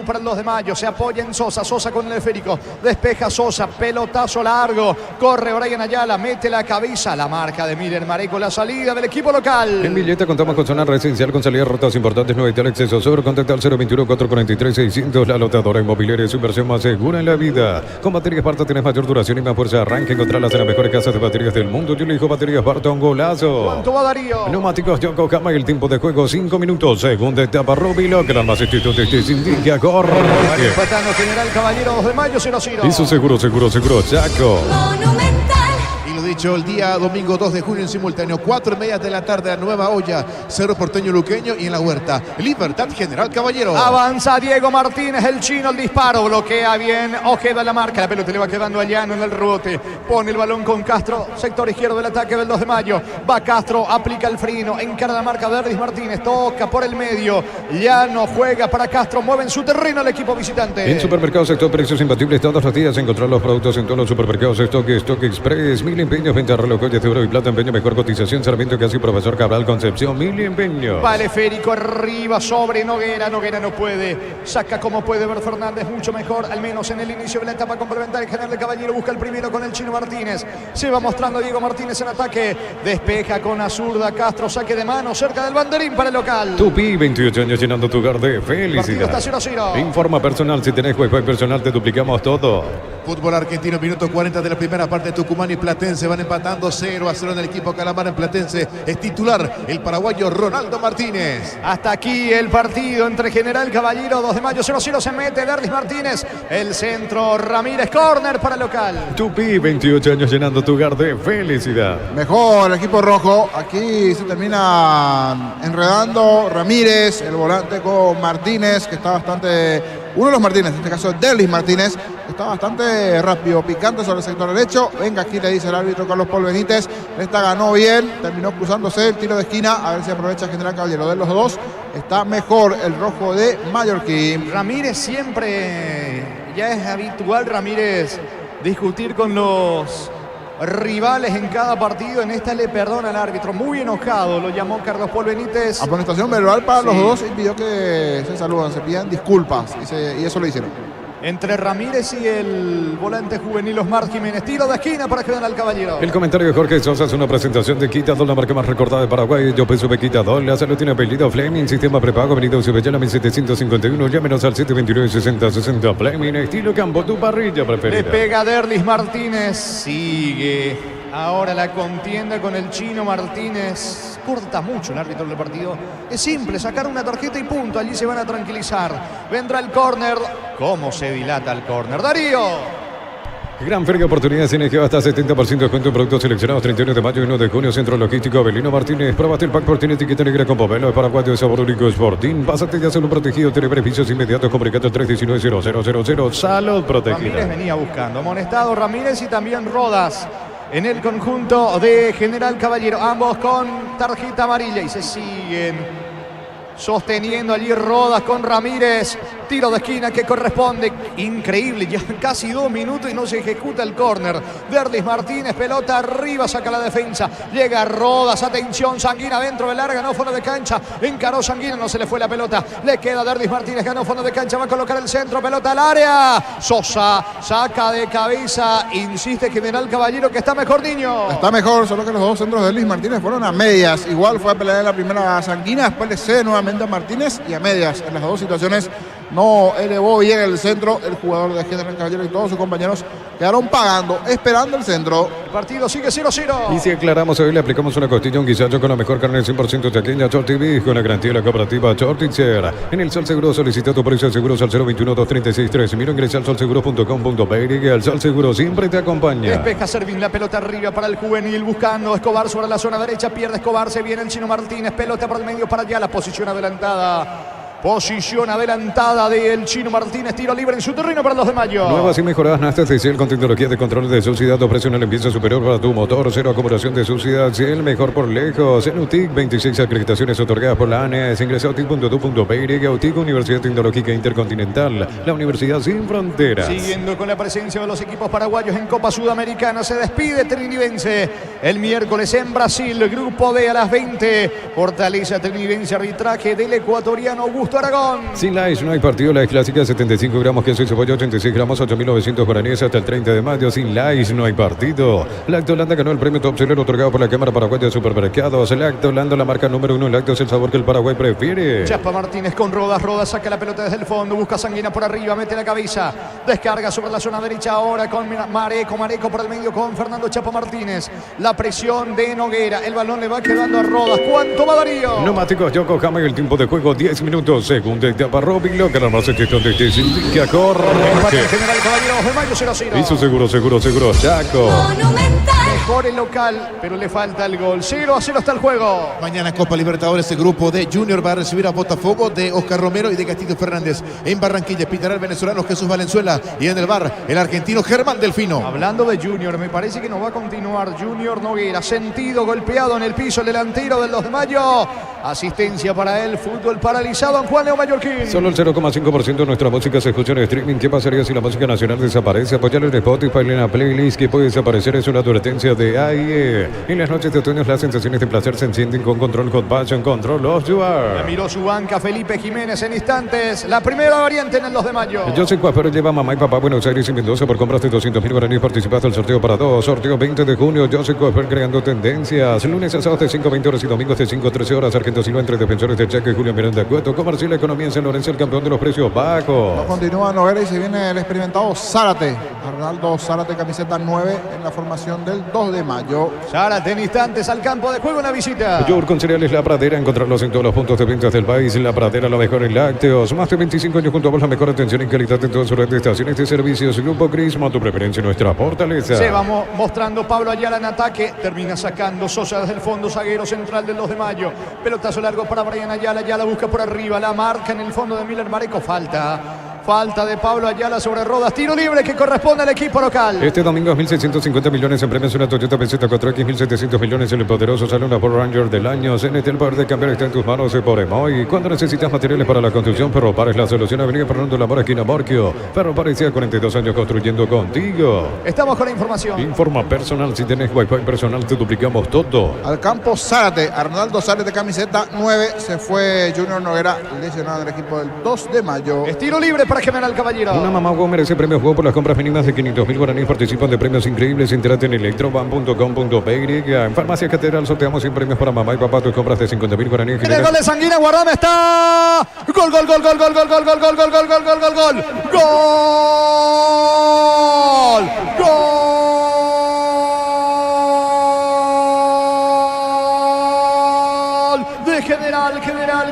para el 2 de mayo, se apoya en Sosa con el esférico, despeja Sosa, pelotazo largo, corre Brian Ayala, mete la cabeza, la marca de Miller Mareco, la salida del equipo local. En Villeta contamos con zona residencial con salidas rotas importantes, no evitar exceso sobre, contacta al 021-443-600, la lotadora inmobiliaria, su inversión más segura en la vida. Con baterías Barta tienes mayor duración y más fuerza, arranque, encontrarlas en las mejores casas de baterías del mundo. Yo elijo baterías Barta, un golazo. ¿Cuánto va Darío? Neumáticos Yokohama y el tiempo de juego 5 minutos. Segunda etapa Rubilo, gran más instituto de indica corre. Empatando General Caballero 2 de mayo 0-0. Hizo seguro, Chaco. Y lo dicho, el día domingo 2 de junio en simultáneo, 4:30 de la tarde, la Nueva Olla, Cerro Porteño Luqueño y en la Huerta, Libertad General Caballero. Avanza Diego Martínez, el chino, el disparo, bloquea bien, Ojeda la marca, la pelota le va quedando a Llano en el rebote, pone el balón con Castro, sector izquierdo del ataque del 2 de mayo, va Castro, aplica el freno, encara la marca de Derdis Martínez, toca por el medio, Llano juega para Castro, mueve en su terreno el equipo visitante. En Supermercados Stock, precios imbatibles todos los días, encontrar los productos en todos los supermercados Stock Express, 1000 empeños, venta reloj de oro y plata, empeño, mejor cotización, Sarmiento casi Profesor Cabral, Concepción, 1000 empeños. Vale, Férico arriba sobre Noguera no puede, saca como puede ver Fernández, mucho mejor, al menos en el inicio de la etapa complementaria. General de Caballero busca el primero con el Chino Martínez, se va mostrando Diego Martínez en ataque, despeja con la zurda Castro, saque de mano cerca del banderín para el local. Tupi, 28 años llenando tu hogar de felicidad. Partido está 0-0. Informa personal, si tenés Wi-Fi personal te duplicamos todo. Fútbol argentino, minuto 40 de la primera parte. Tucumán y Platense van empatando 0-0 en el equipo Calamar. En Platense es titular el paraguayo Ronaldo Martínez. Hasta aquí el partido entre General Caballero, 2 de mayo, 0-0, se mete Derdis Martínez, el centro Ramírez, córner para el local. Tupi, 28 años llenando tu hogar de felicidad. Mejor el equipo rojo, aquí se termina enredando Ramírez, el volante con Martínez, que está bastante... Uno de los Martínez, en este caso Derdis Martínez, está bastante rápido, picante sobre el sector derecho. Venga, aquí le dice el árbitro Carlos Paul Benítez. Esta ganó bien, terminó cruzándose el tiro de esquina. A ver si aprovecha General Caballero. De los dos está mejor el rojo de Mallorquín. Ramírez siempre, ya es habitual Ramírez discutir con los rivales en cada partido. En esta le perdona al árbitro, muy enojado, lo llamó Carlos Paul Benítez. Amonestación verbal para los dos, impidió que se saludan, se pidan disculpas y eso lo hicieron. entre Ramírez y el volante juvenil Osmar Jiménez. Tiro de esquina para General Caballero. El comentario de Jorge Sosa es una presentación de Quitadol, la marca más recordada de Paraguay. Yo peso Quitadol, la salud tiene apellido Fleming, sistema prepago, avenida Ubellana 1751, llámenos al 729-6060. Fleming, estilo campo, tu parrilla preferida. Le pega Derlis Martínez, sigue ahora la contienda con el chino Martínez. Corta mucho el árbitro del partido. Es simple, sacar una tarjeta y punto. Allí se van a tranquilizar. Vendrá el córner. ¿Cómo se dilata el córner? Darío. Gran feria de oportunidades tiene que hasta 70% de descuento en productos seleccionados. 31 de mayo y 1 de junio. Centro Logístico Avelino Martínez. Pruébate el pack por tiene etiqueta negra con pomelo de Paraguay de sabor único Sporting. Pásate ya salud protegido. Tiene beneficios inmediatos. Comunicate al 319-0000. Salud protegida. Ramírez venía buscando. Amonestado Ramírez y también Rodas en el conjunto de General Caballero. Ambos con tarjeta amarilla y se siguen sosteniendo allí Rodas con Ramírez. Tiro de esquina que corresponde. Increíble, ya casi 2 minutos y no se ejecuta el córner. Derlis Martínez, pelota arriba, saca la defensa. Llega Rodas, atención, Sanguina dentro del área, ganó fondo de cancha. Encaró Sanguina, no se le fue la pelota. Le queda Derlis Martínez, ganó fondo de cancha, va a colocar el centro, pelota al área. Sosa saca de cabeza, insiste General Caballero que está mejor, Niño. Está mejor, solo que los dos centros de Derlis Martínez fueron a medias. Igual fue a pelear en la primera a Sanguina, después le cede nuevamente a Martínez y a medias. En las dos situaciones no elevó bien el centro. El jugador de General Caballero y todos sus compañeros quedaron pagando, esperando el centro. El partido sigue 0-0. Y si aclaramos, hoy le aplicamos una costilla, un guisacho con la mejor carne 100% taqueña Chortibis, con la garantía de la cooperativa Chortitzer. En el Sol Seguro solicita tu precio de seguros al 021-236-3. Mira, ingresa al solseguro.com.pe y el Sol Seguro siempre te acompaña. Despeja Servín, la pelota arriba para el juvenil, buscando Escobar sobre la zona derecha, pierde Escobar, se viene el chino Martínez, pelota por el medio para allá, la posición adelantada. Posición adelantada del chino Martínez, tiro libre en su terreno para los de Mayo. Nuevas y mejoradas Nastas de Ciel con tecnología de control de suciedad ofrece una limpieza superior para tu motor, cero acumulación de suciedad, Ciel mejor por lejos. En UTIC, 26 acreditaciones otorgadas por la ANES. Ingresa a utic.tu.pe y UTIC, Universidad Tecnológica Intercontinental, la Universidad sin fronteras. Siguiendo con la presencia de los equipos paraguayos en Copa Sudamericana, se despide Trinidense el miércoles en Brasil, grupo D a las 20. Fortaleza Trinidense, arbitraje del ecuatoriano Augusto Aragón. Sin Lice no hay partido, la clásica 75 gramos queso y cebolla, 86 gramos, 8.900 guaraníes hasta el 30 de mayo. Sin Lice no hay partido. Lactolanda ganó el premio Top Seller otorgado por la Cámara Paraguaya de Supermercados. Lactolanda, la marca número 1. Lacto es el sabor que el Paraguay prefiere. Chapa Martínez con Rodas. Rodas saca la pelota desde el fondo, busca Sanguina por arriba, mete la cabeza, descarga sobre la zona derecha ahora con Mareco. Mareco por el medio con Fernando Chapa Martínez. La presión de Noguera, el balón le va quedando a Rodas. ¿Cuánto va Darío? Neumáticos Yokohama y el tiempo de juego 10 minutos. Segunda etapa, Robin Locker, más gestión de este Silvia corre. General Caballero de Mayo 0-0. Hizo seguro, Chaco. Mejor el local, pero le falta el gol. 0-0 está el juego. Mañana Copa Libertadores, el grupo de Junior va a recibir a Botafogo de Oscar Romero y de Castillo Fernández. En Barranquilla pitará el venezolano Jesús Valenzuela y en el bar el argentino Germán Delfino. Hablando de Junior, me parece que no va a continuar Junior Noguera. Sentido, golpeado en el piso, el delantero del 2 de mayo. Asistencia para él, fútbol paralizado en Juan Leo Mallorquín. Solo el 0,5% de nuestra música se escucha en streaming. ¿Qué pasaría si la música nacional desaparece? Apoyar en Spotify en la playlist que puede desaparecer es una advertencia de AIE. En las noches de otoño las sensaciones de placer se encienden con Control Hot Passion, Control Osjuar. Miró su banca Felipe Jiménez en instantes. La primera variante en el 2 de mayo. José Cuafero lleva a mamá y papá a Buenos Aires y Mendoza por compras de 200.000 guaraníes. Participaste al sorteo para 2. Sorteo 20 de junio. José Cuafero creando tendencias. Lunes a sábados de 5:20 horas y domingos de 5:13 horas. Sargento Silva entre defensores de Chaco y Julio Miranda Cueto. Comercial Economía en San Lorenzo, el campeón de los precios bajos. No continúa Noguera y se viene el experimentado Zárate. Arnaldo Zárate, camiseta 9 en la formación del 2 de mayo. Zárate en instantes al campo de juego, una visita. Yogur con cereales La Pradera, encontrarlos en todos los puntos de ventas del país. La Pradera, lo mejor en lácteos. Más de 25 años junto a vos, la mejor atención y calidad en todas sus redes de estaciones de servicios. Grupo Crisma, tu preferencia, nuestra fortaleza. Se va mostrando Pablo Ayala en ataque. Termina sacando Sosa desde el fondo, zaguero central del 2 de mayo. Pelotazo largo para Brian Ayala. Ayala busca por arriba, la marca en el fondo de Miller Mareco. Falta de Pablo Ayala sobre Rodas. Tiro libre que corresponde al equipo local. Este domingo es 1.650 millones en premios. Una Toyota PZ4X, 1.700 millones en el poderoso Sale una Ford Ranger del año. CNT, el poder de cambiar está en tus manos por Emoy. Cuando necesitas materiales para la construcción, Ferropar es la solución. Avenida Fernando Lamora, esquina Morquio. Ferropar decía 42 años construyendo contigo. Estamos con la información. Informa personal. Si tenés Wi-Fi personal, te duplicamos todo. Al campo Zárate. Arnaldo Zárate, camiseta 9. Se fue Junior Noguera, lesionado en el equipo del 2 de mayo. Estilo libre para para General Caballero. Una mamá Go merece premio juego por las compras mínimas de 500.000 guaraníes. Participan de premios increíbles. Entérate en electroban.com.py. En Farmacia Catedral sorteamos 100 premios para mamá y papá. Tus compras de 50.000 guaraníes. En el gol de Sanguina, Guardame está. Gol, gol, gol, gol, gol, gol, gol, gol, gol, gol, gol, gol, gol, gol, gol. Gol.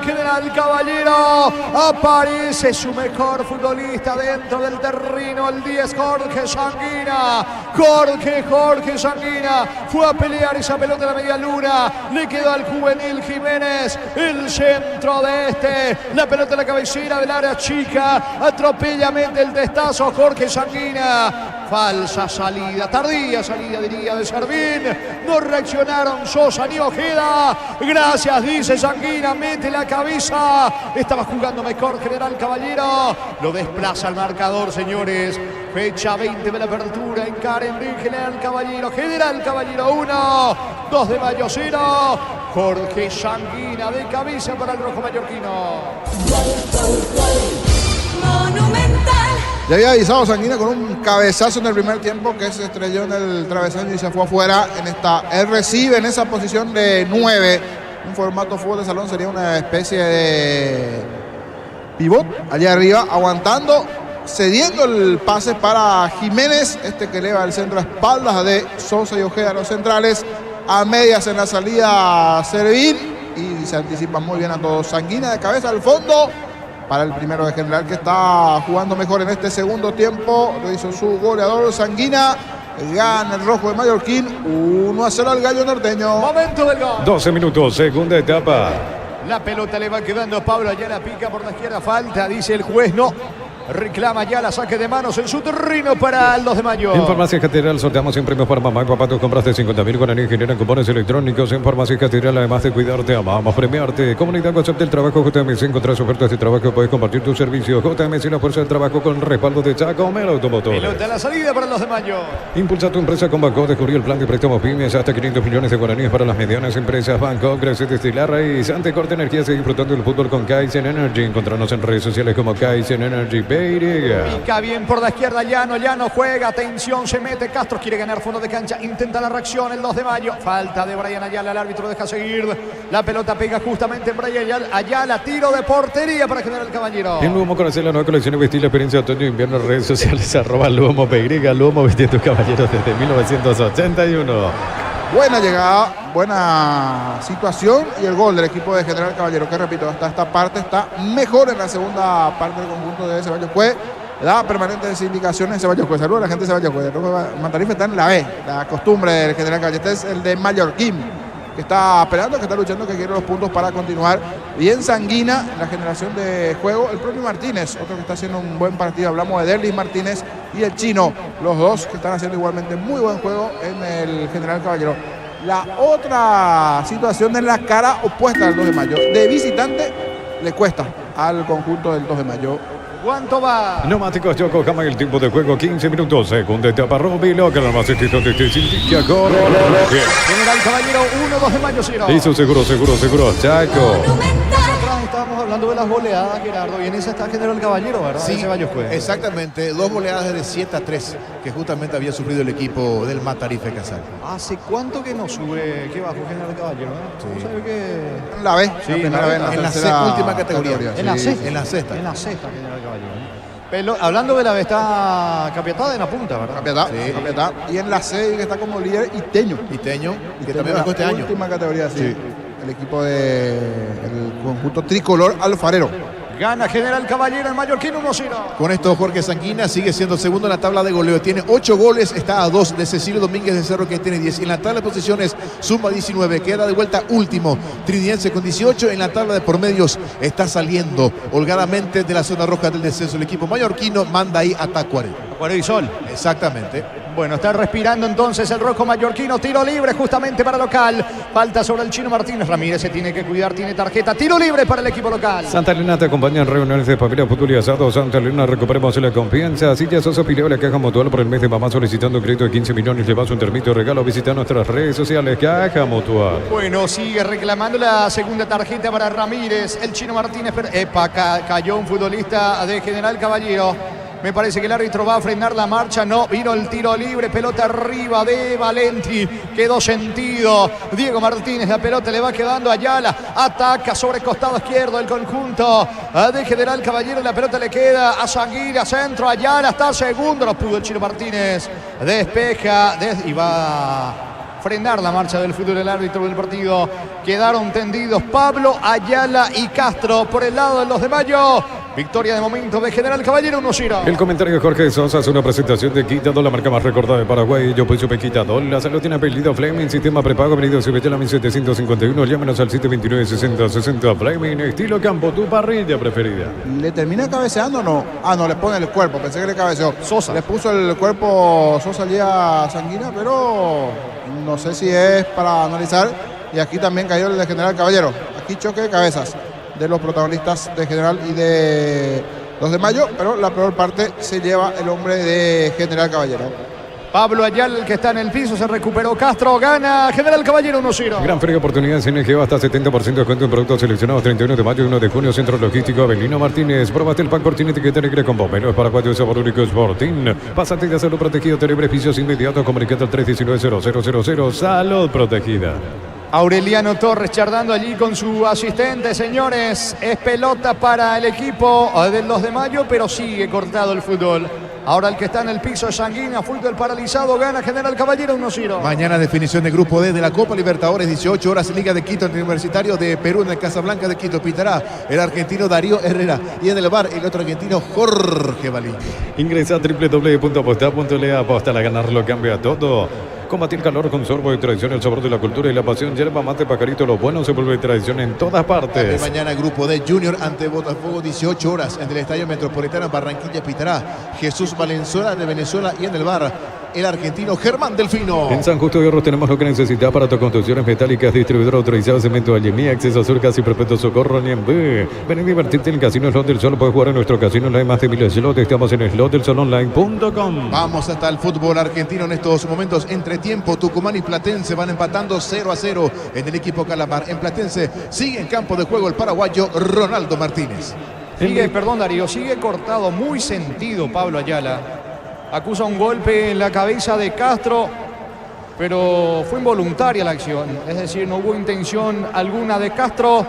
General Caballero. Aparece su mejor futbolista dentro del terreno, el 10, Jorge Sanguina. Jorge Sanguina fue a pelear esa pelota en la media luna. Le quedó al juvenil Jiménez. El centro de la pelota en la cabecera del área chica. Atropellamente el testazo Jorge Sanguina. Falsa salida, tardía salida diría de Servín. No reaccionaron Sosa ni Ojeda. Gracias, dice Sanguina, mete la cabeza. Estaba jugando mejor General Caballero. Lo desplaza el marcador, señores. Fecha 20 de la apertura en Karen, General Caballero. General Caballero 1, 2 de mayo 0. Jorge Sanguina de cabeza para el rojo mallorquino. Monumental. Ya había avisado Sanguina con un cabezazo en el primer tiempo que se estrelló en el travesaño y se fue afuera. Él recibe en esa posición de 9. Un formato fútbol de salón sería una especie de pivot allá arriba, aguantando, cediendo el pase para Jiménez, que eleva el centro a espaldas de Sosa y Ojeda, los centrales, a medias en la salida Servín, y se anticipa muy bien a todos. Sanguina de cabeza al fondo para el primero de General, que está jugando mejor en este segundo tiempo. Lo hizo su goleador Sanguina. Gana el rojo de Mallorquín 1-0 al gallo norteño. Momento del gol. 12 minutos, segunda etapa. La pelota le va quedando a Pablo Ayala, pica por la izquierda, falta, dice el juez, no. Reclama ya la saque de manos en su terreno para el 2 de mayo. En Farmacia Catedral sorteamos 100 premios para mamá y papá. Tus compras de 50.000 guaraníes generan cupones electrónicos. En Farmacia Catedral, además de cuidarte, amamos premiarte. Comunidad WhatsApp del trabajo JMC. Encontrás ofertas de trabajo, puedes compartir tus servicios. JMC, la fuerza del trabajo con respaldo de Chacomel Automotor. Pelota a la salida para el 2 de mayo. Impulsa tu empresa con Banco. Descubrí el plan de préstamos pymes hasta 500 millones de guaraníes para las medianas empresas. Banco, gracias desde la raíz. Ante Corte Energía, sigue disfrutando del fútbol con Kaizen Energy. Encontrarnos en redes sociales como Kaizen Energy. Pica bien por la izquierda, Llano juega, atención, se mete, Castro quiere ganar fondo de cancha, intenta la reacción el 2 de mayo, falta de Brian Ayala, el árbitro deja seguir, la pelota pega justamente en Brian Ayala, tiro de portería para General Caballero. En Lumo, conocer la nueva colección de vestir la experiencia de otoño e invierno en redes sociales, @Lumo PY, Lumo vistiendo caballeros desde 1981. Buena llegada, buena situación y el gol del equipo de General Caballero, que repito, hasta esta parte está mejor en la segunda parte del conjunto de Ceballos Cue. Da permanentes indicaciones Ceballos Cue. Saludos a la gente de Ceballos Cue. Mantarife está en la B, la costumbre del General Caballero. Este es el de Mallorquín, que está peleando, que está luchando, que quiere los puntos para continuar. Bien Sanguina en la generación de juego. El propio Martínez, otro que está haciendo un buen partido. Hablamos de Derlis Martínez y el Chino, los dos que están haciendo igualmente muy buen juego en el General Caballero. La otra situación en la cara opuesta del 2 de mayo. De visitante le cuesta al conjunto del 2 de mayo. ¿Cuánto va? Neumáticos Yokohama, el tiempo de juego 15 minutos. Segunda etapa, Rubilo, que más exitoso de Cintia corre. General Caballero 1, 2 de mayo 0. Hizo seguro, Chaco. Estábamos hablando de las goleadas, Gerardo, y en esa está General Caballero, ¿verdad? Sí, Ceballos Cue. exactamente. 2 goleadas de 7-3 que justamente había sufrido el equipo del Matarife Casal. ¿Hace cuánto que no sube? ¿Qué bajó General Caballero? ¿Vos sabés que La B, sí, la primera vez en la última categoría. En la sexta. En la sexta. En la sexta, General Caballero. Hablando de la B, está Capiatá en la punta, ¿verdad? Capiatá. Y en la C, que está como líder, Iteño, que también bajó este año. Última categoría, sí. El equipo del conjunto tricolor alfarero. Gana General Caballero en Mallorquín 1-0. Con esto Jorge Sanguina sigue siendo segundo en la tabla de goleo. Tiene 8 goles, está a 2 de Cecilio Domínguez de Cerro, que tiene 10. En la tabla de posiciones suma 19. Queda de vuelta último Trinidense con 18. En la tabla de promedios está saliendo holgadamente de la zona roja del descenso. El equipo mallorquino manda ahí a Tacuare. Tacuare y Sol. Exactamente. Bueno, está respirando entonces el rojo mallorquino. Tiro libre justamente para local. Falta sobre el Chino Martínez. Ramírez se tiene que cuidar, tiene tarjeta. Tiro libre para el equipo local. Santa Elena te acompaña en reuniones de familia, fútbol y asado. Santa Elena, recuperemos la confianza. Silla Sosa pidió la caja mutual por el mes de mamá solicitando un crédito de 15 millones. Lleva un termito de regalo. Visita nuestras redes sociales. Caja mutual. Bueno, sigue reclamando la segunda tarjeta para Ramírez. El Chino Martínez. Cayó un futbolista de General Caballero. Me parece que el árbitro va a frenar la marcha. No, vino el tiro libre. Pelota arriba de Valenti. Quedó sentido. Diego Martínez, la pelota le va quedando a Ayala. Ataca sobre el costado izquierdo el conjunto de General Caballero. La pelota le queda a Sanguina. Centro, Ayala está segundo. No pudo el Chino Martínez. Despeja y va a frenar la marcha del fútbol del árbitro del partido. Quedaron tendidos Pablo, Ayala y Castro por el lado de los de Mayo. Victoria de momento de General Caballero 1-0. El comentario de Jorge Sosa es una presentación de Quitador, la marca más recordada de Paraguay. Yo pues supe Quitador. La salud tiene apellido Fleming, sistema prepago, venido Cibetela 1751. Llámenos al 729-6060 Fleming, estilo campo, tu parrilla preferida. ¿Le termina cabeceando o no? Ah, no, le pone el cuerpo, pensé que le cabeceó. Sosa. Le puso el cuerpo Sosa allí a Sanguina, pero no sé si es para analizar. Y aquí también cayó el de General Caballero. Aquí choque de cabezas de los protagonistas de General y de los de Mayo, pero la peor parte se lleva el hombre de General Caballero. Pablo Ayala, el que está en el piso, se recuperó. Castro gana. General Caballero 1-0. Gran feria de oportunidades en NGO, hasta 70% de descuento en productos seleccionados. 31 de mayo y 1 de junio. Centro Logístico Avelino Martínez. Probaste el pan Cortina, etiqueta negra con bomberos paraguayos, sabor único Sporting. Pásate de salud protegido, tener beneficios inmediatos. Comunicate al 319-0000. Salud protegida. Aureliano Torres charlando allí con su asistente, señores. Es pelota para el equipo de los de Mayo, pero sigue cortado el fútbol. Ahora el que está en el piso es Sanguina, fútbol paralizado, gana General Caballero 1-0. Mañana definición de Grupo D de la Copa Libertadores, 18 horas, Liga de Quito, el Universitario de Perú en el Casablanca de Quito. Pitará el argentino Darío Herrera y en el bar el otro argentino Jorge Balí. Ingresa a www.apostar.le, aposta a ganar lo cambia todo. Combatir el calor con sorbo y tradición, el sabor de la cultura y la pasión. Yerba mate, pajarito, lo bueno se vuelve tradición en todas partes. Mañana Grupo D Junior ante Botafogo, 18 horas en el Estadio Metropolitano Barranquilla. Pitará Jesús Valenzuela de Venezuela y en el bar el argentino Germán Delfino. En San Justo de Hierro tenemos lo que necesitas para tus construcciones metálicas. Distribuidor autorizado Cemento Allemí, acceso sur, casi perpetuo socorro, Niembé. Ven a divertirte en el Casino Slot del Sol. Puedes jugar en nuestro casino online, más de 1000 slots. Estamos en slotdelsolonline.com. Vamos hasta el fútbol argentino en estos momentos. Entre tiempo, Tucumán y Platense van empatando 0-0 en el equipo Calamar. En Platense sigue en campo de juego el paraguayo Ronaldo Martínez. Perdón Darío, sigue cortado, muy sentido Pablo Ayala. Acusa un golpe en la cabeza de Castro, pero fue involuntaria la acción. Es decir, no hubo intención alguna de Castro.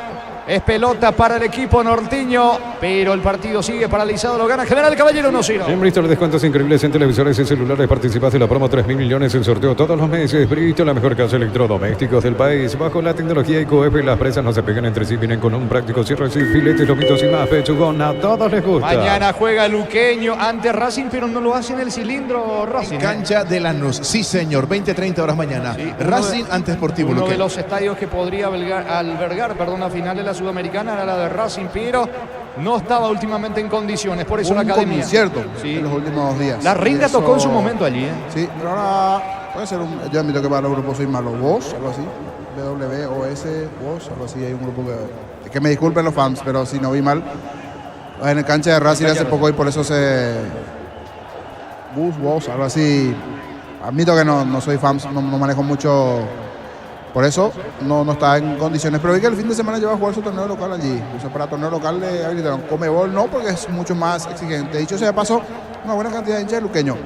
Es pelota para el equipo norteño, pero el partido sigue paralizado. Lo gana General Caballero 1-0. En Bristol, descuentos increíbles en televisores y celulares. Participas de la promo 3.000 millones en sorteo todos los meses. Bristol, la mejor casa de electrodomésticos del país. Bajo la tecnología IQF, las presas no se pegan entre sí. Vienen con un práctico cierre, filetes, lomitos y más. Pechugón, a todos les gusta. Mañana juega Luqueño ante Racing, pero no lo hace en el cilindro Racing. Cancha de Lanús, sí señor, 20-30 horas mañana. Sí, Racing ante Sportivo Luqueño. Luqueño. Uno de los estadios que podría albergar la final de la Sudamericana era la de Racing, pero no estaba últimamente en condiciones, por eso la academia. Concierto en los últimos días. La Ringa tocó en su momento allí. Sí, pero ahora puede ser yo admito que para los grupos soy malo. Vos, algo así. WOS, vos, algo así. Hay un grupo que me disculpen los fans, pero si no vi mal. En el cancha de Racing hace poco y por eso se. Vos, algo así. Admito que no soy fan, no manejo mucho. Por eso no está en condiciones. Pero vi que el fin de semana lleva a jugar su torneo local allí. O sea, para torneo local le habilitaron. Comebol no, porque es mucho más exigente. Dicho sea de paso, una buena cantidad de hinchas de Luqueño.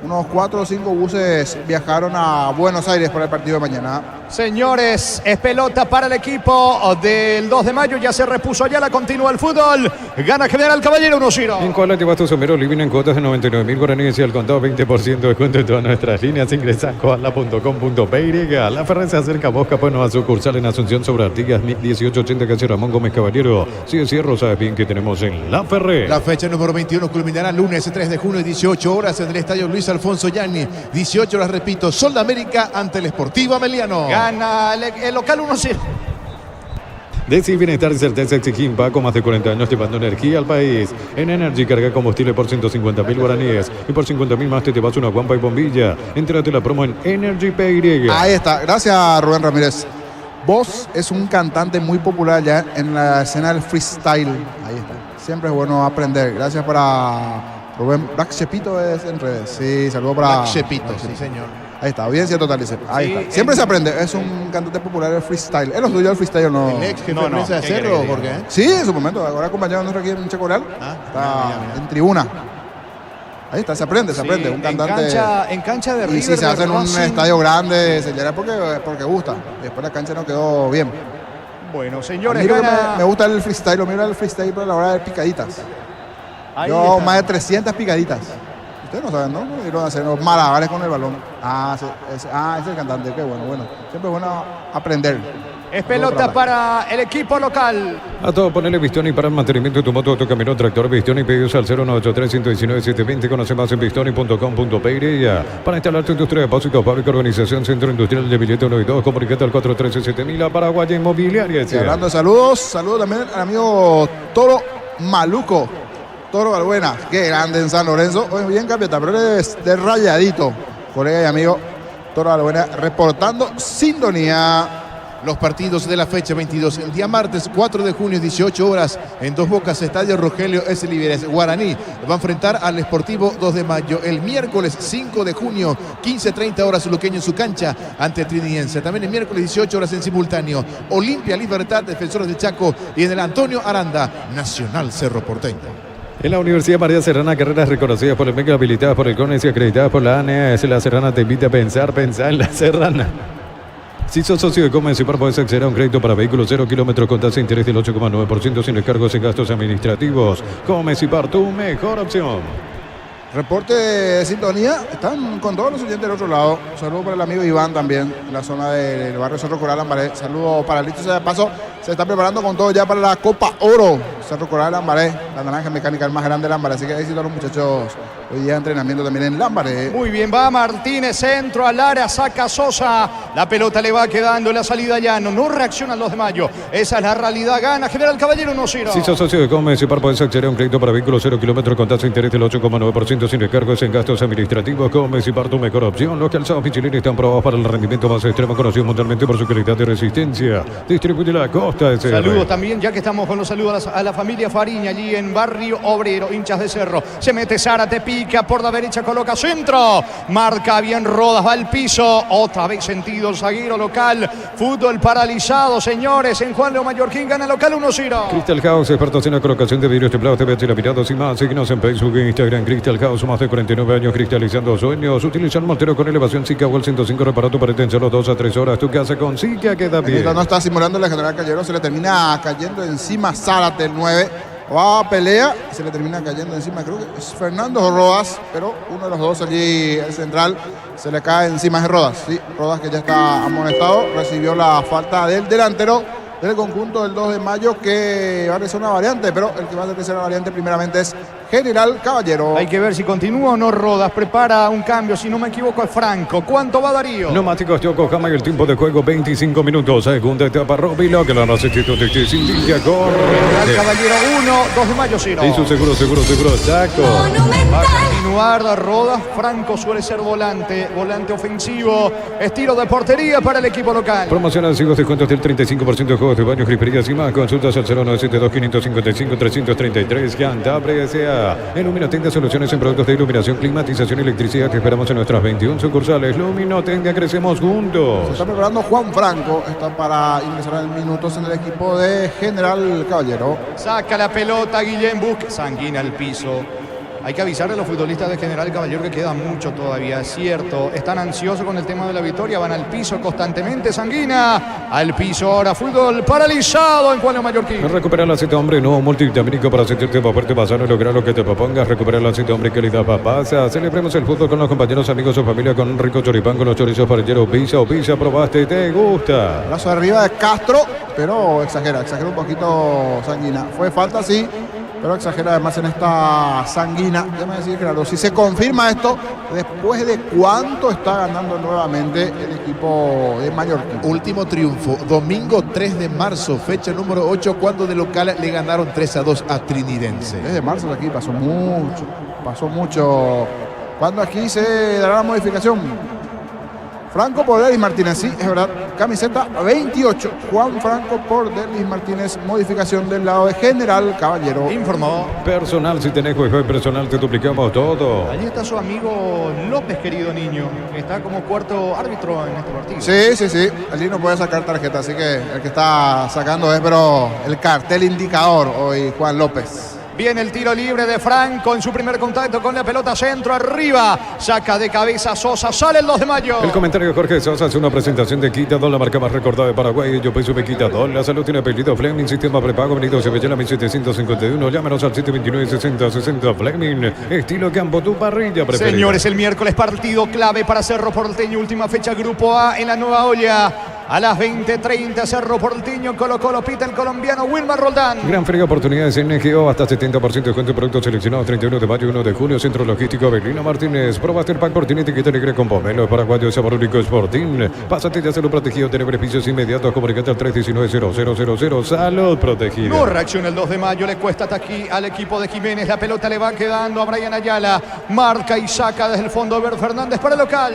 Unos 4 o 5 buses viajaron a Buenos Aires para el partido de mañana. Señores, es pelota para el equipo del 2 de mayo. Ya se repuso Ayala, continúa el fútbol. Gana General Caballero 1-0. En Coala llevas tu sombrero living en cuotas de 99.000 guaraníes y al contado 20% de descuento en todas nuestras líneas. Ingresa a coala.com.py. La Ferrer se acerca a Bosca, pues no a sucursal en Asunción sobre Artigas 1880, calle Ramón Gómez Caballero. Si es cierro, sabes bien que tenemos en La Ferrer. La fecha número 21 culminará lunes 3 de junio, 18 horas en el estadio Luis Alfonso Yanni. 18 horas, repito, Sol de América ante el Sportivo Ameliano. Gana el local 1-0. Deci Bienestar y Certeza Exigimpa, con más de 40 años llevando energía al país. En Energy carga combustible por 150.000 guaraníes y por 50.000 más te llevas una guampa y bombilla. Entrate la promo en Energy PY. Ahí está, gracias Rubén Ramírez. Vos es un cantante muy popular ya en la escena del freestyle. Ahí está, siempre es bueno aprender. Gracias para Rubén. Black Chepito es en redes. Sí, saludo para Black Chepito, sí señor. Ahí está, audiencia total, dice. Ahí Sí, está. Siempre se aprende. Es un cantante popular del freestyle. ¿Es lo suyo el freestyle o no? El ex jefe No, de prensa de ¿qué Cerro, querés que Jorge. diga? Sí, en su momento. Ahora acompañado nuestro aquí en Checoral. Está en tribuna. Ahí está, se aprende. Sí, Un cantante. en cancha de River. Y si se hace en un Racing. estadio grande, se llena porque gusta. Después la cancha no quedó bien. Bueno, A señores, mí lo que gana... me gusta el freestyle, lo miro el freestyle por la hora de picaditas. Ahí Yo está. más de 300 picaditas. Ustedes no saben, ¿no? Y lo hacen los malabares con el balón. Es el cantante, qué bueno. Siempre es bueno aprender. Es pelota para el equipo local. A todo ponerle Bistoni para el mantenimiento de tu moto, tu camioneta, tractor Bistoni, pedidos al 0983-119-720. Conoce más en bistoni.com.py. Para instalar tu industria de depósitos, fábrica, organización, centro industrial de billete 1 y 2, comunicate al 413-7000 a Paraguaya Inmobiliaria. Y hablando de saludos también al amigo Toro Maluco. Toro Balbuena, qué grande en San Lorenzo. Hoy bien campeota, pero eres de Rayadito. Colega y amigo Toro Balbuena reportando sintonía. Los partidos de la fecha 22. El día martes 4 de junio, 18 horas, en Dos Bocas, Estadio Rogelio S. Líderes. Guaraní va a enfrentar al Sportivo 2 de mayo. El miércoles 5 de junio, 15:30 horas, Luqueño en su cancha ante Trinidense. También el miércoles 18 horas en simultáneo. Olimpia Libertad, Defensores del Chaco. Y en el Antonio Aranda, Nacional Cerro Porteño. En la Universidad María Serrana, carreras reconocidas por el MEC, habilitadas por el CONES y acreditadas por la ANES. La Serrana te invita a pensar en la Serrana. Si sos socio de Comensipar, podés acceder a un crédito para vehículos 0 kilómetros con tasa de interés del 8,9% sin recargos en gastos administrativos. Comensipar, tu mejor opción. Reporte de sintonía. Están con todos los oyentes del otro lado. Saludos para el amigo Iván también, en la zona del barrio Cerro Coral Lambaré. Saludos para el dicho sea de paso. Se está preparando con todo ya para la Copa Oro. Cerro Coral Lambaré, la naranja mecánica el más grande de Lambaré. Así que éxito a los muchachos. Hoy día entrenamiento también en Lambaré. Muy bien, va Martínez, centro al área, saca Sosa. La pelota le va quedando en la salida llano. No reaccionan los de Mayo. Esa es la realidad. Gana General Caballero 1-0. Si sos socio de Comensipar, podés acceder a un crédito para vehículos 0 kilómetros con tasa de interés del 8,9% sin recargos en gastos administrativos. Comensipar, tu mejor opción. Los calzados Michelin están probados para el rendimiento más extremo, conocido mundialmente por su calidad y resistencia. Distribuye la Costa SR. Saludos también, ya que estamos con los saludos a la familia Fariña, allí en Barrio Obrero, hinchas de Cerro. Se mete Zárate, pica por la derecha, coloca centro. Marca bien Rodas, va al piso. Otra vez sentido el zaguero local. Fútbol paralizado, señores. En Juan Leo Mallorquín gana local 1-0. Crystal House, expertos en la colocación de vidrios templados, TVH, laminados y más. Síguenos en Facebook e Instagram. Crystal House, más de 49 años cristalizando sueños. Utilizan mortero con elevación Zika o el 105 reparato para en solo 2 a 3 horas. Tu casa con Zika queda bien. No está simulando la General Caballero, se le termina cayendo encima Zárate el 9. Va a pelea y se le termina cayendo encima. Creo que es Fernando Rodas, pero uno de los dos allí, el central, se le cae encima de Rodas. Sí, Rodas, que ya está amonestado, recibió la falta del delantero del conjunto del 2 de mayo, que va a ser una variante, pero el que va a ser una variante primeramente es General Caballero. Hay que ver si continúa o no Rodas. Prepara un cambio, si no me equivoco, es Franco. ¿Cuánto va Darío? Neumáticos Yokohama y el tiempo de juego 25 minutos. Segunda etapa, Robilo, que la necesito de que sin línea corre. General Caballero 1, 2 de mayo 0. Y su seguro, Chaco. Va a continuar Rodas. Franco suele ser volante ofensivo. Estilo de portería para el equipo local. Promoción adhesivos, descuentos del 35% de juegos de baños, griperías y más. Consultas al 0972-555-333. Cantabria S.A. Iluminotenga, soluciones en productos de iluminación, climatización y electricidad. Te esperamos en nuestras 21 sucursales. Luminotenga, crecemos juntos. Se está preparando Juan Franco. Está para ingresar en minutos en el equipo de General Caballero. Saca la pelota Guillén, busca. Sanguina al piso. Hay que avisarle a los futbolistas de General Caballero que queda mucho todavía, es cierto. Están ansiosos con el tema de la victoria, van al piso constantemente. Sanguina al piso ahora, fútbol paralizado en Juan Leo Mallorquín. Recuperar el aceite hombre nuevo multivitamínico para sentirte más fuerte, pasar y lograr lo que te propongas. Recuperar el aceite hombre, calidad papasa. Celebremos el fútbol con los compañeros, amigos o familia con un rico choripán con los chorizos parrilleros. Pizza, probaste y te gusta. Brazo arriba de Castro, pero exagera un poquito Sanguina. Fue falta, sí, pero exagera además en esta Sanguina. Déjame decir, Gerardo, si se confirma esto, después de cuánto está ganando nuevamente el equipo de Mallorquín. Último triunfo, domingo 3 de marzo, fecha número 8, cuando de local le ganaron 3-2 a Trinidense. 3 de marzo aquí pasó mucho. ¿Cuándo aquí se dará la modificación? Franco por Derlis Martínez, sí, es verdad. Camiseta 28. Juan Franco por Derlis Martínez. Modificación del lado de General Caballero. Informó. Personal, si tenés juego personal, te duplicamos todo. Allí está su amigo López, querido niño. Está como cuarto árbitro en este partido. Sí. Allí no puede sacar tarjeta, así que el que está sacando es, pero el cartel indicador hoy, Juan López. Viene el tiro libre de Franco en su primer contacto con la pelota, centro arriba, saca de cabeza Sosa, sale el 2 de mayo. El comentario de Jorge Sosa es una presentación de Quitador, la marca más recordada de Paraguay. Yo soy Quitador, la salud tiene apellido Fleming, sistema prepago, venido Sevillana 1751, llámenos al 729-6060 Fleming, estilo campo, tu parrilla preferida. Señores, el miércoles partido clave para Cerro Porteño, última fecha Grupo A en la Nueva Olla. A las 20:30, Cerro Porteño, Colo-Colo, pita el colombiano Wilmar Roldán. Gran feria de oportunidades en NGO, hasta 70% de descuento en productos seleccionados, 31 de mayo, 1 de julio, Centro Logístico Avelino Martínez. Probaste el pack Portín, etiqueta negra con pomelo, paraguayo, sabor único Sporting. Pásate ya, salud protegido, tener beneficios inmediatos, comunicate al 319-0000, salud protegida. No reacciona el 2 de mayo, le cuesta hasta aquí al equipo de Jiménez, la pelota le va quedando a Brian Ayala, marca y saca desde el fondo Ver Fernández para el local.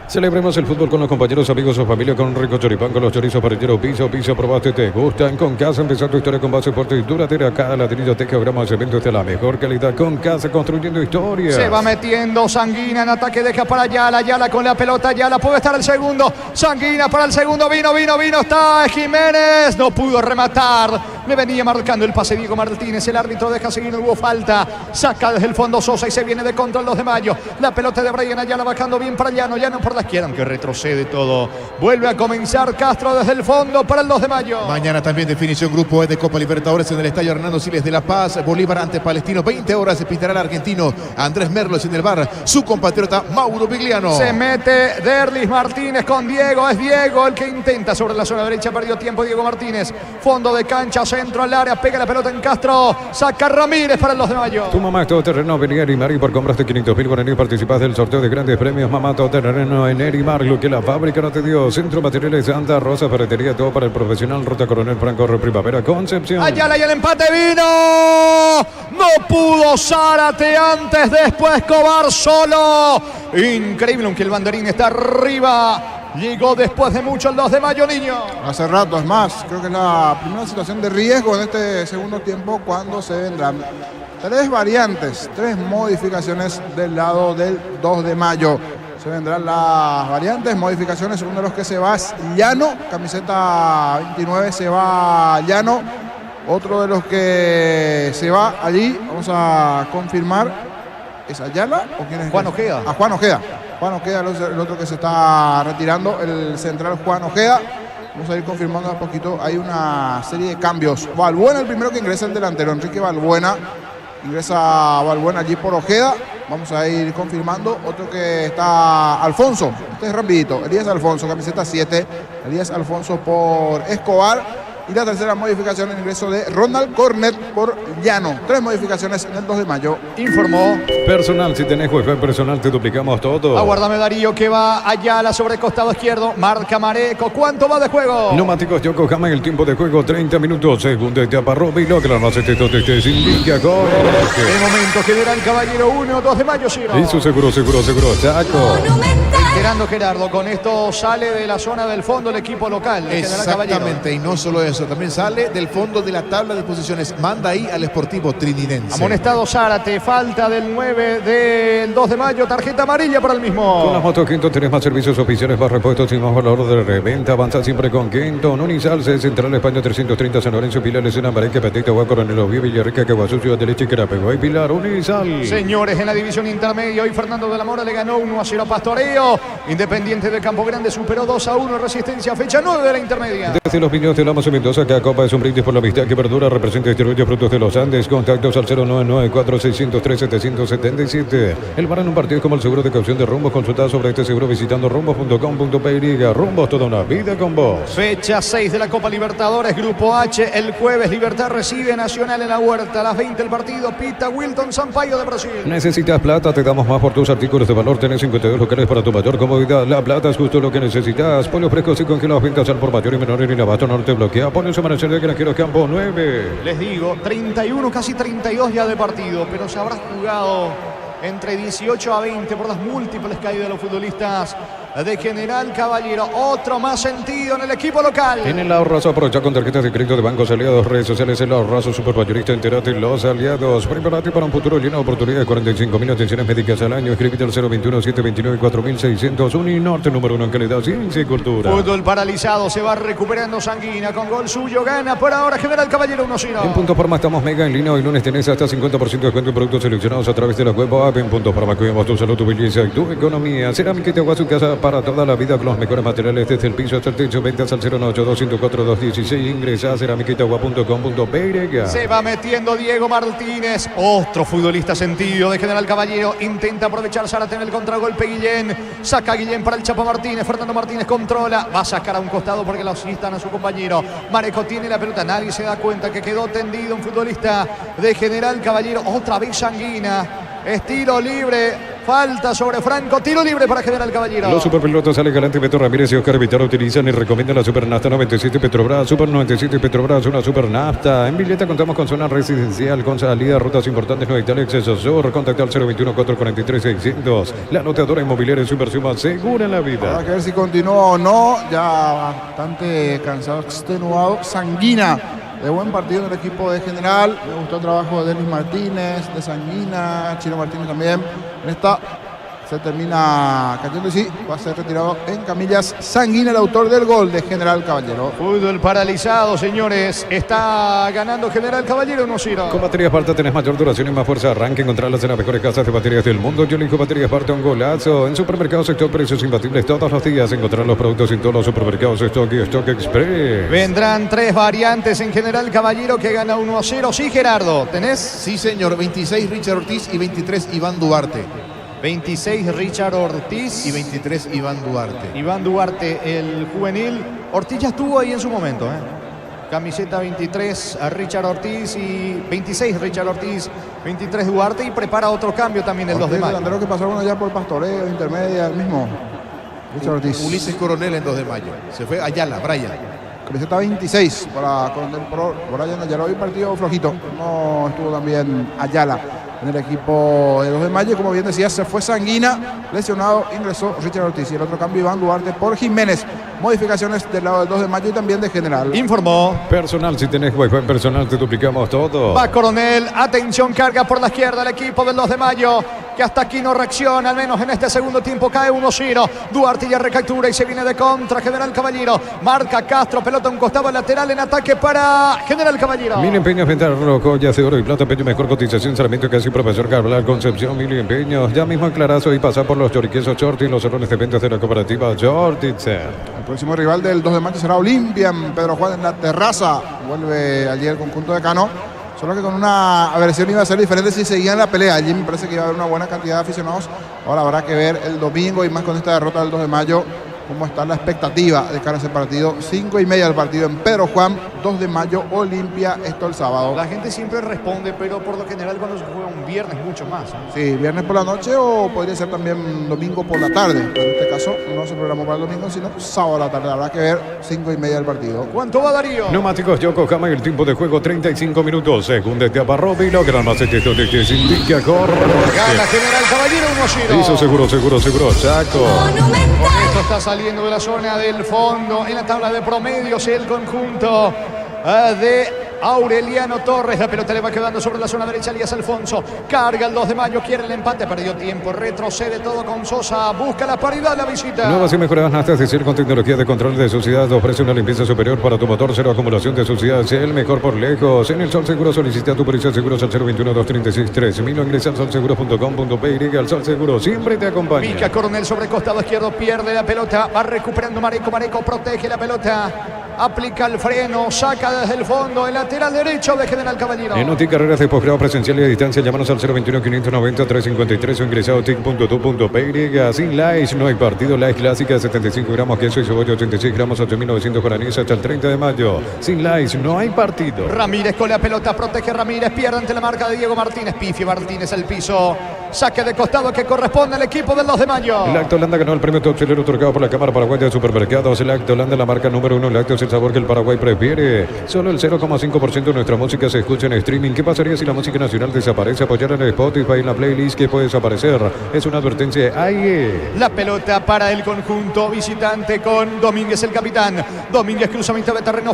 Celebremos el fútbol con los compañeros, amigos o familia con un rico choripán, con los chorizos parrilleros, piso, probaste, te gustan. Con Casa, empezar tu historia con base fuerte y duradera. Cada ladrillo, teja, grama de cemento de la mejor calidad. Con Casa, construyendo historias. Se va metiendo Sanguina en ataque, deja para Ayala, Ayala con la pelota, Ayala puede estar el segundo. Sanguina para el segundo, vino, está Jiménez, no pudo rematar. Le venía marcando el pase Diego Martínez, el árbitro deja seguir, no hubo falta. Saca desde el fondo Sosa y se viene de contra el 2 de mayo. La pelota de Brian Ayala bajando bien para Llano por la izquierda, aunque retrocede todo. Vuelve a comenzar Castro desde el fondo para el 2 de mayo. Mañana también definición Grupo E de Copa Libertadores en el Estadio Hernando Siles de La Paz. Bolívar ante Palestino, 20 horas se pitará el argentino Andrés Merlos en el bar. Su compatriota Mauro Vigliano. Se mete Derlis Martínez con Diego. Es Diego el que intenta sobre la zona derecha. Perdió tiempo Diego Martínez. Fondo de cancha, centro al área. Pega la pelota en Castro. Saca Ramírez para el 2 de mayo. Tu mamá es todoterreno. Venía Erimar y por compraste 500.000 guaraníes participás del sorteo de grandes premios. Mamá todoterreno en Erimar. Lo que la fábrica no te dio. Centro Materiales Santa Rosa, ferretería, todo para el profesional. Ruta Coronel Franco, Primavera, Concepción. Ayala y el empate vino. No pudo Zárate antes, después Escobar solo. Increíble, aunque el banderín está arriba. Llegó después de mucho el 2 de mayo, niño. Hace rato, es más, creo que es la primera situación de riesgo en este segundo tiempo cuando se vendrán 3 variantes, 3 modificaciones del lado del 2 de mayo. Se vendrán las variantes, modificaciones. Uno de los que se va es Llano, camiseta 29 se va Llano. Otro de los que se va allí, vamos a confirmar, ¿es Ayala o quién es? Juan Ojeda. Juan Ojeda. Juan Ojeda, el otro que se está retirando, el central Juan Ojeda. Vamos a ir confirmando un poquito. Hay una serie de cambios. Balbuena, el primero que ingresa, el delantero, Enrique Balbuena. Ingresa Balbuena allí por Ojeda. Vamos a ir confirmando. Otro que está Alfonso. Este es rapidito. Elías Alfonso, camiseta 7. Elías Alfonso por Escobar. Y la tercera modificación, el ingreso de Ronald Cornet por Llano. 3 modificaciones en el 2 de mayo. Informó. Personal, si tenés juego personal, te duplicamos todo. Aguárdame Darío que va allá sobre el costado izquierdo. Marca Mareco. ¿Cuánto va de juego? Neumáticos Yokohama en el tiempo de juego, 30 minutos. Segunda etapa, Roby Logran. No se te indica gol. De momento, General Caballero 1, 2 de mayo, 0. Eso seguro. Chaco. Esperando Gerardo, con esto sale de la zona del fondo el equipo local. Exactamente, y no solo eso, también sale del fondo de la tabla de posiciones. Manda ahí al Sportivo Trinidense. Amonestado Zárate, falta del 9 del 2 de mayo, tarjeta amarilla para el mismo. Con las motos Quinto tenés más servicios oficiales, más repuestos y más valor de reventa. Avanza siempre con Quinto. Unizal, Central España 330, San Lorenzo, Pilar, Escena, Marenque, Petita, Agua, Coronel Oviedo, Villarrica, Caguazú, Ciudad de Leche, Querapeguá y Pilar. Unizal. Señores, en la división intermedia, hoy Fernando de la Mora le ganó 1-0 a Pastoreo. Independiente de Campo Grande superó 2-1 Resistencia, fecha 9 de la intermedia. Desde los viñedos de Lamos y Mendoza, cada copa es un brindis por la amistad que perdura, representa y distribuye frutos de los Andes. Contactos al 099-4603-777. El bar en un partido es como el seguro de caución de Rumbos. Consulta sobre este seguro visitando rumbos.com.py. Rumbos, toda una vida con vos. Fecha 6 de la Copa Libertadores, Grupo H. El jueves Libertad recibe a Nacional en la Huerta. A las 20 el partido, pita Wilton Sampaio de Brasil. ¿Necesitas plata? Te damos más por tus artículos de valor. Tenés 52 locales para tu mayor comodidad. La plata es justo lo que necesitas. Pollos frescos y congelados, ventas al por mayor y menor en el abasto norte bloquea. Pollos Amanecer de Granjeros Campo 9. Les digo, 31, casi 32 ya de partido, pero se habrá jugado entre 18 a 20 por las múltiples caídas de los futbolistas de General Caballero. Otro más sentido en el equipo local. En el ahorrazo aprovecha con tarjetas de crédito de bancos aliados, redes sociales, el ahorrazo supermayorista, entérate los aliados. Prepárate para un futuro lleno de oportunidades. 45.000 atenciones médicas al año. Escríbete al 021-729-4600. Uninorte, número 1 en calidad, ciencia y cultura. Fútbol paralizado, se va recuperando Sanguina con gol suyo, gana por ahora General Caballero 1-0. En Punto Forma estamos mega en línea. Hoy lunes tenés hasta 50% de descuento en productos seleccionados a través de la web o app. En Punto Forma cuidamos tu salud, tu belleza y tu economía. Cerámica y su casa para toda la vida con los mejores materiales desde el piso hasta el techo. Ventas al 098-204-216. Ingresa a ceramiquitagua.com.py. Se va metiendo Diego Martínez, otro futbolista sentido de General Caballero. Intenta aprovechar Zárate en el contragolpe. Guillén saca a Guillén para el Chapo Martínez. Fernando Martínez controla, va a sacar a un costado porque lo asistan a su compañero. Mareco tiene la pelota, nadie se da cuenta que quedó tendido un futbolista de General Caballero. Otra vez Sanguina. Estilo libre, falta sobre Franco, tiro libre para General Caballero. Los superpilotos Ale Galante, Beto Ramírez y Oscar Vitaro utilizan y recomiendan la Supernafta 97 Petrobras. Super 97 Petrobras, una Supernafta. En Villeta contamos con zona residencial, con salida, rutas importantes, no Italia, acceso sur. Contacta al 021-443-600. La anotadora inmobiliaria es inversión más segura en la vida. Habrá que ver si continúa o no, ya bastante cansado, extenuado. Sanguina. De buen partido en el equipo de General. Me gustó el trabajo de Denis Martínez, de Sanguina, Chino Martínez también. En esta se termina cayendo y sí, va a ser retirado en camillas. Sanguina, el autor del gol de General Caballero. Fútbol paralizado, señores. Está ganando General Caballero 1-0. Con baterías Parta tenés mayor duración y más fuerza de arranque. Encontrarlas en las mejores casas de baterías del mundo. Yo elijo baterías Parta, un golazo. En supermercados Stock, precios imbatibles todos los días. Encontrar los productos en todos los supermercados Stock y Stock Express. Vendrán 3 variantes en General Caballero que gana 1-0. Sí, Gerardo, ¿tenés? Sí, señor. 26 Richard Ortiz y 23 Iván Duarte. 26 Richard Ortiz y 23 Iván Duarte. Iván Duarte, el juvenil. Ortiz ya estuvo ahí en su momento, Camiseta 23 a Richard Ortiz y 26 Richard Ortiz, 23 Duarte, y prepara otro cambio también el 2 de mayo. El que pasaron allá por Pastoreo, Intermedia, el mismo Richard Ortiz. Ulises Coronel en 2 de mayo. Se fue Ayala, Brian. Camiseta 26 para Coronel Brian Ayala. Hoy partido flojito. No estuvo también Ayala en el equipo de 2 de mayo. Como bien decía, se fue Sanguina, lesionado, ingresó Richard Ortiz. Y el otro cambio, Iván Duarte por Jiménez. Modificaciones del lado del 2 de mayo y también de General. Informó. Personal, si tenés Wi-Fi personal, te duplicamos todo. Va Coronel, atención, carga por la izquierda el equipo del 2 de mayo, que hasta aquí no reacciona, al menos en este segundo tiempo. Cae 1-0. Duarte ya recaptura y se viene de contra General Caballero. Marca Castro, pelota a un costado lateral en ataque para General Caballero. Mil empeños, venta rojo, ya de oro y plata, peño, mejor cotización, Sarmiento, casi profesor Carvalho, Concepción, Mil empeños. Ya mismo en Clarazo y pasar por los choriquesos Shorty, los salones de ventas de la cooperativa Shortitzer. El próximo rival del 2 de mayo será Olimpia. Pedro Juan en la terraza. Vuelve allí el conjunto de Cano. Solo que con una versión iba a ser diferente si seguían la pelea. Allí me parece que iba a haber una buena cantidad de aficionados. Ahora habrá que ver el domingo y más con esta derrota del 2 de mayo. Cómo está la expectativa de cara a ese partido. 5:30 del partido en Pedro Juan. 2 de mayo, Olimpia. Esto el sábado. La gente siempre responde, pero por lo general cuando se juega un viernes mucho más. Sí, viernes por la noche o podría ser también domingo por la tarde. Pero en este caso no se programó para el domingo, sino sábado a la tarde. Habrá que ver 5:30 del partido. ¿Cuánto va Darío? Neumáticos Yokohama y el tiempo de juego 35 minutos. Según de Abarrobi, logran más de esto de que se indica corre. Gana General Caballero 1-0. Hizo seguro, Chaco. Con esto está saliendo de la zona del fondo en la tabla de promedios el conjunto de Aureliano Torres. La pelota le va quedando sobre la zona derecha. Elías Alfonso carga el 2 de mayo. Quiere el empate. Perdió tiempo. Retrocede todo con Sosa. Busca la paridad. La visita. Nuevas y mejoradas naftas de Shell con tecnología de control de suciedad. Ofrece una limpieza superior para tu motor. Cero acumulación de suciedad. Shell, mejor por lejos. En el Sol Seguro solicita tu póliza de seguros al 021-236-3000. Ingresa al solseguros.com.py. Al Sol Seguro siempre te acompaña. Pica Coronel sobre costado izquierdo. Pierde la pelota. Va recuperando Mareco. Mareco protege la pelota. Aplica el freno, saca desde el fondo el lateral derecho de General Caballero. En OTIC Carreras de posgrado presencial y a distancia, llámanos al 021-590-353 o ingresa a otic.tu.py. Sin likes, no hay partido. Likes clásica, 75 gramos, queso y cebolla, 86 gramos, 8.900 guaraníes hasta el 30 de mayo. Sin likes, no hay partido. Ramírez con la pelota, protege Ramírez, pierde ante la marca de Diego Martínez. Pifia Martínez al piso. Saque de costado que corresponde al equipo del 2 de mayo. Lacto Holanda ganó el premio Top Chilero otorgado por la Cámara Paraguaya de Supermercados. Lacto Holanda, la marca número 1. Lacto es el sabor que el Paraguay prefiere. Solo el 0,5% de nuestra música se escucha en streaming. ¿Qué pasaría si la música nacional desaparece? Apoyar en Spotify en la playlist que puede desaparecer. Es una advertencia. ¡Ay! La pelota para el conjunto visitante con Domínguez, el capitán. Domínguez cruza mitad de terreno.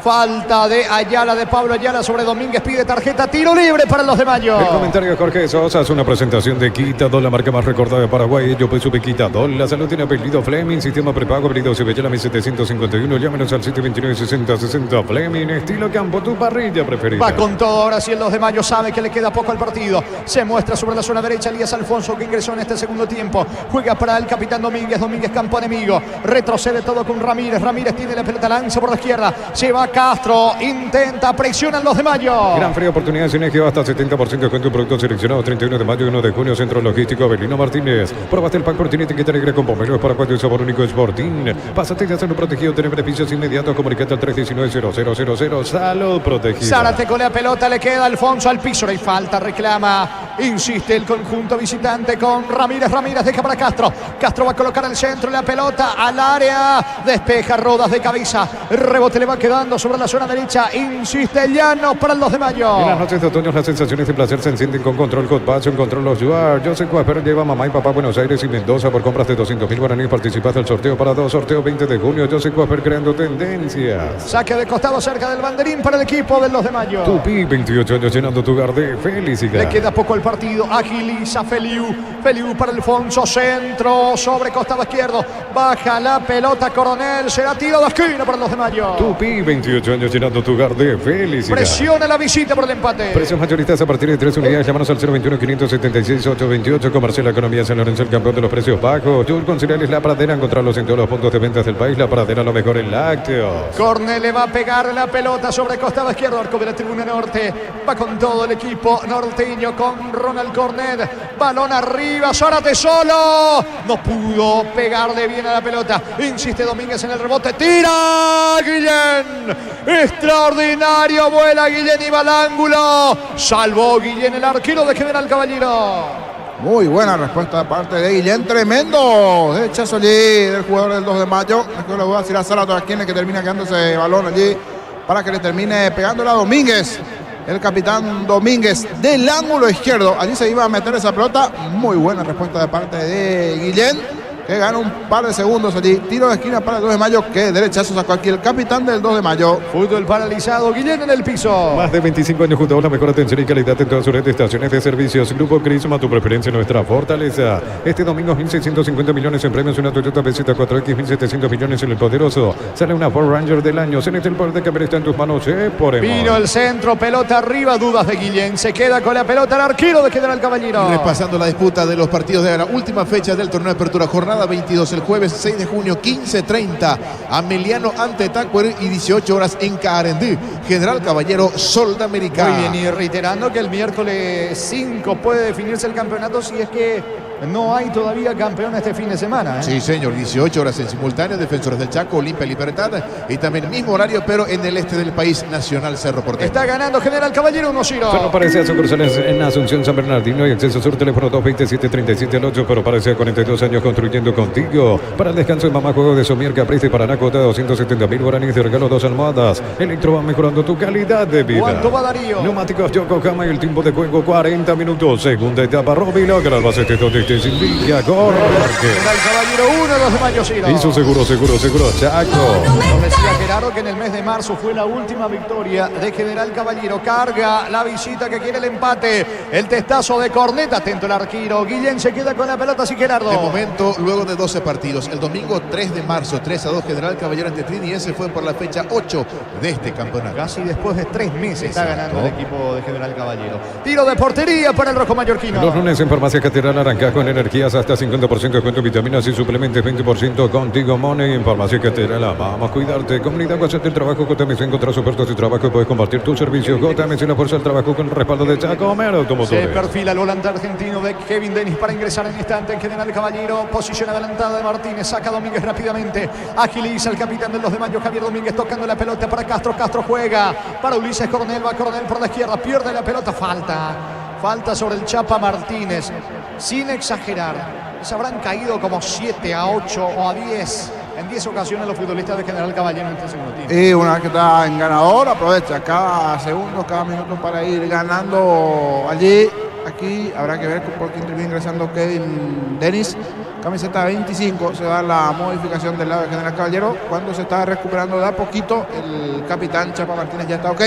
Falta de Ayala, de Pablo Ayala sobre Domínguez. Pide tarjeta, tiro libre para los de Mayo. El comentario de Jorge Sosa es una presentación de Quitadol, la marca más recordada de Paraguay. Yo supe Quitadol. La salud tiene apellido Fleming, sistema prepago, apellido Cibellala 1751. Llámenos al 729-6060. Fleming, estilo campo, tu parrilla preferida. Va con todo ahora sí el 2 de Mayo. Sabe que le queda poco al partido. Se muestra sobre la zona derecha Elías Alfonso, que ingresó en este segundo tiempo. Juega para el capitán Domínguez. Domínguez, campo enemigo. Retrocede todo con Ramírez. Ramírez tiene la pelota, lanza por la izquierda. Se va Castro, intenta, presiona el 2 de Mayo. Gran fría oportunidad de sinergia, hasta 70% de cuento en productos seleccionados. 31 de mayo y 1 de junio, Centro Logístico Avelino Martínez. Probaste el pack Portín, etiqueta negra con pomelo para cuatro y sabor único Sporting. Pásate de hacerlo protegido, tener beneficios inmediatos. Comunicate al 319-0000. Salud protegida. Zárate con la pelota, le queda Alfonso al piso. No hay falta, reclama. Insiste el conjunto visitante con Ramírez. Ramírez deja para Castro. Castro va a colocar el centro, la pelota al área. Despeja Rodas de cabeza. El rebote le va quedando sobre la zona derecha. Insiste Llano para el 2 de Mayo. En las noches de otoño las sensaciones de placer se encienden con Control Hot Passion, Control Los Yuar. José Cuaper lleva mamá y papá a Buenos Aires y Mendoza por compras de 200.000 guaraníes. Participaste del sorteo para 2. Sorteo 20 de junio. José Cuaper creando tendencias. Saque de costado cerca del banderín para el equipo del 2 de Mayo. Tupi, 28 años llenando tu hogar de felicidad. Le queda poco al partido. Agiliza Feliu. Feliu para Alfonso. Centro sobre costado izquierdo. Baja la pelota Coronel. Será tiro de esquina para el 2 de Mayo. Tupi, 28 años llenando tu hogar de felicidad. Presiona la visita por el empate. Precios mayoristas a partir de 3 unidades. Llámanos al 021-576-828. Comercial Economía San Lorenzo, el campeón de los precios bajos. Yul con cereales La Pradera. Encontrarlos en todos los puntos de ventas del país. La Pradera, lo mejor en lácteos. Cornel le va a pegar la pelota sobre costado izquierdo. Arco de la tribuna norte. Va con todo el equipo norteño con Ronald Cornet. Balón arriba. Zárate solo. No pudo pegarle bien a la pelota. Insiste Domínguez en el rebote. Tira Guillén. Extraordinario. Vuela Guillén y va al ángulo. Salvó Guillén, el arquero de General Caballero. Muy buena respuesta de parte de Guillén. Tremendo derechazo allí del jugador del 2 de Mayo. No le voy a decir a Sara quién es que termina quedando ese balón allí para que le termine pegándole a Domínguez. El capitán Domínguez del ángulo izquierdo. Allí se iba a meter esa pelota. Muy buena respuesta de parte de Guillén, que gana un par de segundos allí. Tiro de esquina para el 2 de Mayo. Que derechazo sacó aquí el capitán del 2 de Mayo. Fútbol paralizado. Guillén en el piso. Más de 25 años junto a la mejor atención y calidad en toda su red de estaciones de servicios. Grupo Crisma, tu preferencia, nuestra fortaleza. Este domingo 1.650 millones en premios. Una Toyota BZ4X, 1.700 millones en el poderoso. Sale una Ford Ranger del año. Se el poder de cámara está en tus manos. Por Vino el centro, pelota arriba. Dudas de Guillén. Se queda con la pelota el arquero de General Caballero. Repasando la disputa de los partidos de la última fecha del torneo de apertura. Jornada 22, el jueves 6 de junio, 15:30. Ameliano ante Tacuer y 18 horas en Carendí. General Caballero, Sol de América. Muy bien, y reiterando que el miércoles 5 puede definirse el campeonato si es que no hay todavía campeón este fin de semana. Sí, señor, 18 horas en simultáneo. Defensores del Chaco, Olimpia, Libertad. Y también mismo horario, pero en el este del país, Nacional Cerro Porteño. Está ganando General Caballero 1-0. Pero parecía sucursales en Asunción, San Bernardino y acceso sur, teléfono 227-37-8. Pero parecía 42 años construyendo contigo. Para el descanso de mamá, juego de Somier, Caprice y Paraná, cuota de 270.000 guaraníes de regalo, 2 almohadas. Electro va mejorando tu calidad de vida. ¿Cuánto va Darío? Neumáticos Yokohama y el tiempo de juego 40 minutos. Segunda etapa, Roby logra Albacete, donde este es indica Jorge. General Caballero 1, 2 de mayo, Ciro. Hizo seguro, Chaco. Nos decía Gerardo que en el mes de marzo fue la última victoria de General Caballero. Carga la visita que quiere el empate. El testazo de Cornet. Atento el arquero. Guillén se queda con la pelota, sí, Gerardo. De momento, luego de 12 partidos, el domingo 3 de marzo, 3-2 General Caballero ante Trini, ese fue por la fecha 8 de este campeonato. Casi después de 3 meses está ganando el equipo de General Caballero. Tiro de portería para el rojo mallorquino. Los lunes en Farmacia Catedral arrancás con energías hasta 50% de descuento, vitaminas y suplementos, 20% contigo Money en Farmacia Catedral. Vamos a cuidarte. Comunidad WhatsApp del trabajo, JMC, encontrás ofertas de trabajo y puedes compartir tus servicios. JMC, la fuerza del trabajo con el respaldo de Chaco Mero Automotores. Se perfila el volante argentino de Kevin Dennis para ingresar en instante en General Caballero. Posición adelantada de Martínez. Saca Domínguez rápidamente. Agiliza el capitán del 2 de mayo, Javier Domínguez, tocando la pelota para Castro. Castro juega para Ulises Coronel. Va Coronel por la izquierda. Pierde la pelota. Falta sobre el Chapa Martínez. Sin exagerar, se habrán caído como 7 a 8 o a 10. En 10 ocasiones los futbolistas de General Caballero en este segundo tiempo. Y una vez que está en ganador, aprovecha cada segundo, cada minuto para ir ganando allí. Aquí habrá que ver por quién termina ingresando Kevin Dennis. Camiseta 25, se da la modificación del lado de General Caballero. Cuando se está recuperando de a poquito, el capitán Chapa Martínez ya está ok.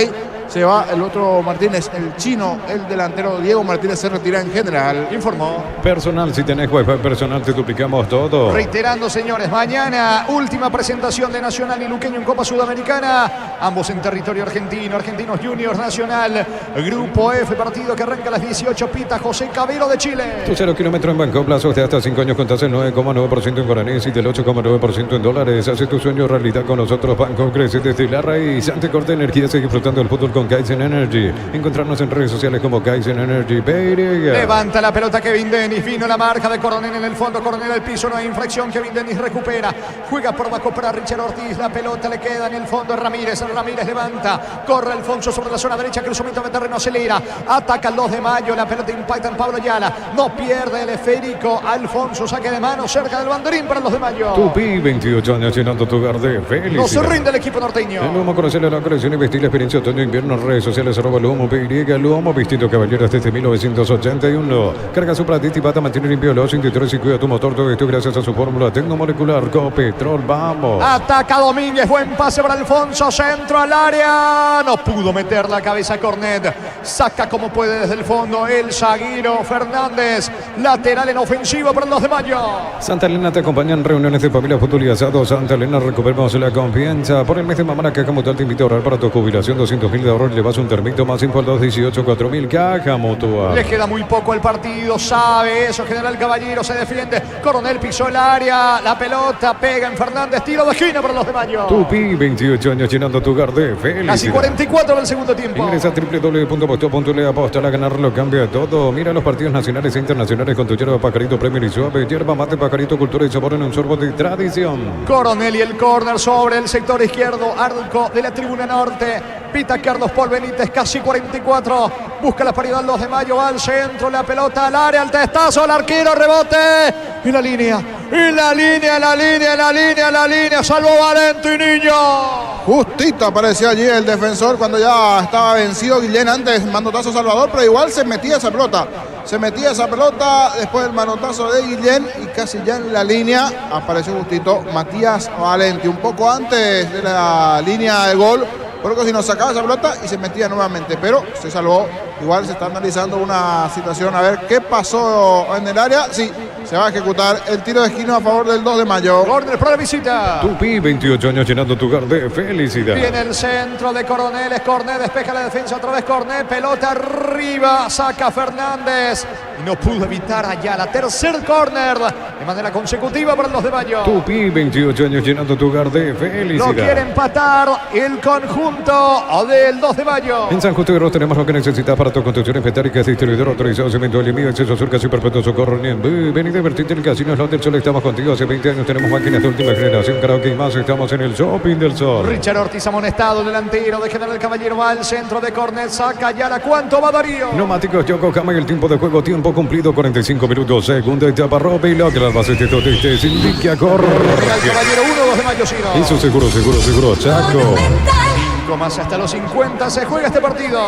Se va el otro Martínez, el chino, el delantero Diego Martínez se retira en General. Informó. Personal, si tenés wifi personal, te duplicamos todo. Reiterando, señores, mañana última presentación de Nacional y Luqueño en Copa Sudamericana. Ambos en territorio argentino. Argentinos Juniors Nacional. Grupo F, partido que arranca a las 18. Pita José Cabero de Chile. Tu 0 kilómetros en Banco, plazos de hasta 5 años con tasa del 9,9% en guaraníes y del 8,9% en dólares. Hace tu sueño realidad con nosotros. Banco crece desde la raíz. Ante corte de energía, sigue disfrutando del fútbol con Kaizen Energy. Encontrarnos en redes sociales como Kaizen Energy. Levanta la pelota Kevin Dennis. Vino la marca de Coronel en el fondo. Coronel al piso, no hay infracción. Kevin Dennis recupera. Juega por abajo para Richard Ortiz. La pelota le queda en el fondo a Ramírez. Ramírez levanta. Corre Alfonso sobre la zona derecha. Cruzamiento de terreno, acelera. Ataca el 2 de mayo. La pelota impacta en Pablo Ayala. No pierde el esférico. Alfonso saque de mano cerca del banderín para el 2 de mayo. Tupi, 28 años llenando tu hogar de felicidad. No se rinde el equipo norteño. El Lomo, conocerle la colección y vestir la experiencia otoño-invierno en redes sociales @Lomo PY. Lomo, vistiendo caballeros desde 1981. Carga su platita y bata, mantiene limpio los indicadores y cuida tu motor. Todo esto gracias a su fórmula tecnomolecular Copetrol. Vamos. Ataca Domínguez, buen pase para Alfonso, centro al área. No pudo meter la cabeza Cornet. Saca como puede desde el fondo el zaguero Fernández. Lateral en ofensiva para el 2 de mayo. Santa Elena te acompaña en reuniones de familia, fútbol y asado. Santa Elena, recuperamos la confianza. Por el mes de Mamara Caja Mutual te invito a ahorrar para tu jubilación 200.000 de ahorro y le vas un termito más info al 218-4000. Caja Mutual. Le queda muy poco el partido, sabe eso. General Caballero se defiende. Coronel pisó el área. La pelota pega en Fernández. Tiro de esquina para los de mayo. Tupi, 28 años llenando tu hogar de felicidad. Casi 44 del segundo tiempo. Ingresa a www.posteo.le, aposta, a ganarlo cambia todo. Mira los partidos nacionales e internacionales con tu hierba Pajarito Premier y Suave. Hierba mate Pajarito, cultura y sabor en un sorbo de tradición. Coronel y el córner sobre el sector izquierdo. Arco de la tribuna norte. Pita Carlos Paul Benítez, casi 44. Busca la paridad al 2 de mayo. Al centro, la pelota al área, al testazo, el arquero, rebote. Y la línea. Y la línea. Salvo Valentiniño. Justito apareció allí el defensor cuando ya estaba vencido Guillén. Antes manotazo Salvador, pero igual se metía esa pelota. Después del manotazo de Guillén y casi ya en la línea apareció justito Matías Valenti. Un poco antes de la línea de gol. Porque si nos sacaba esa pelota y se metía nuevamente, pero se salvó. Igual se está analizando una situación a ver qué pasó en el área. Sí, se va a ejecutar el tiro de esquina a favor del 2 de mayo. Córner para la visita. Tupi, 28 años llenando tu hogar de felicidad. Viene el centro de Coronel, es Cornet, despeja la defensa otra vez Cornet, pelota arriba, saca Fernández y no pudo evitar allá la tercer córner de manera consecutiva para los de Mayo. Tupi, 28 años llenando tu hogar de felicidad. No quiere empatar el conjunto del 2 de Mayo. En San Justo de Ros tenemos lo que necesitas para tu construcción metálica, distribuidor autorizado, cemento de envío, acceso sur, casi perfecto, socorro. Ven y divertirte en el Casino Slot del Sol. Estamos contigo hace 20 años. Tenemos máquinas de última generación, karaoke y más. Estamos en el Shopping del Sol. Richard Ortiz amonestado, delantero de General Caballero, va al centro de Cornet, saca ya la cuánto va Darío. Neumáticos Yokohama y el tiempo de juego, tiempo cumplido, 45 minutos, segunda etapa, Robe y lo que las bases de todo este sin indica corre. General Caballero 1, 2 de Mayo, Ciro. Eso seguro, Chaco. 25 más hasta los 50 se juega este partido.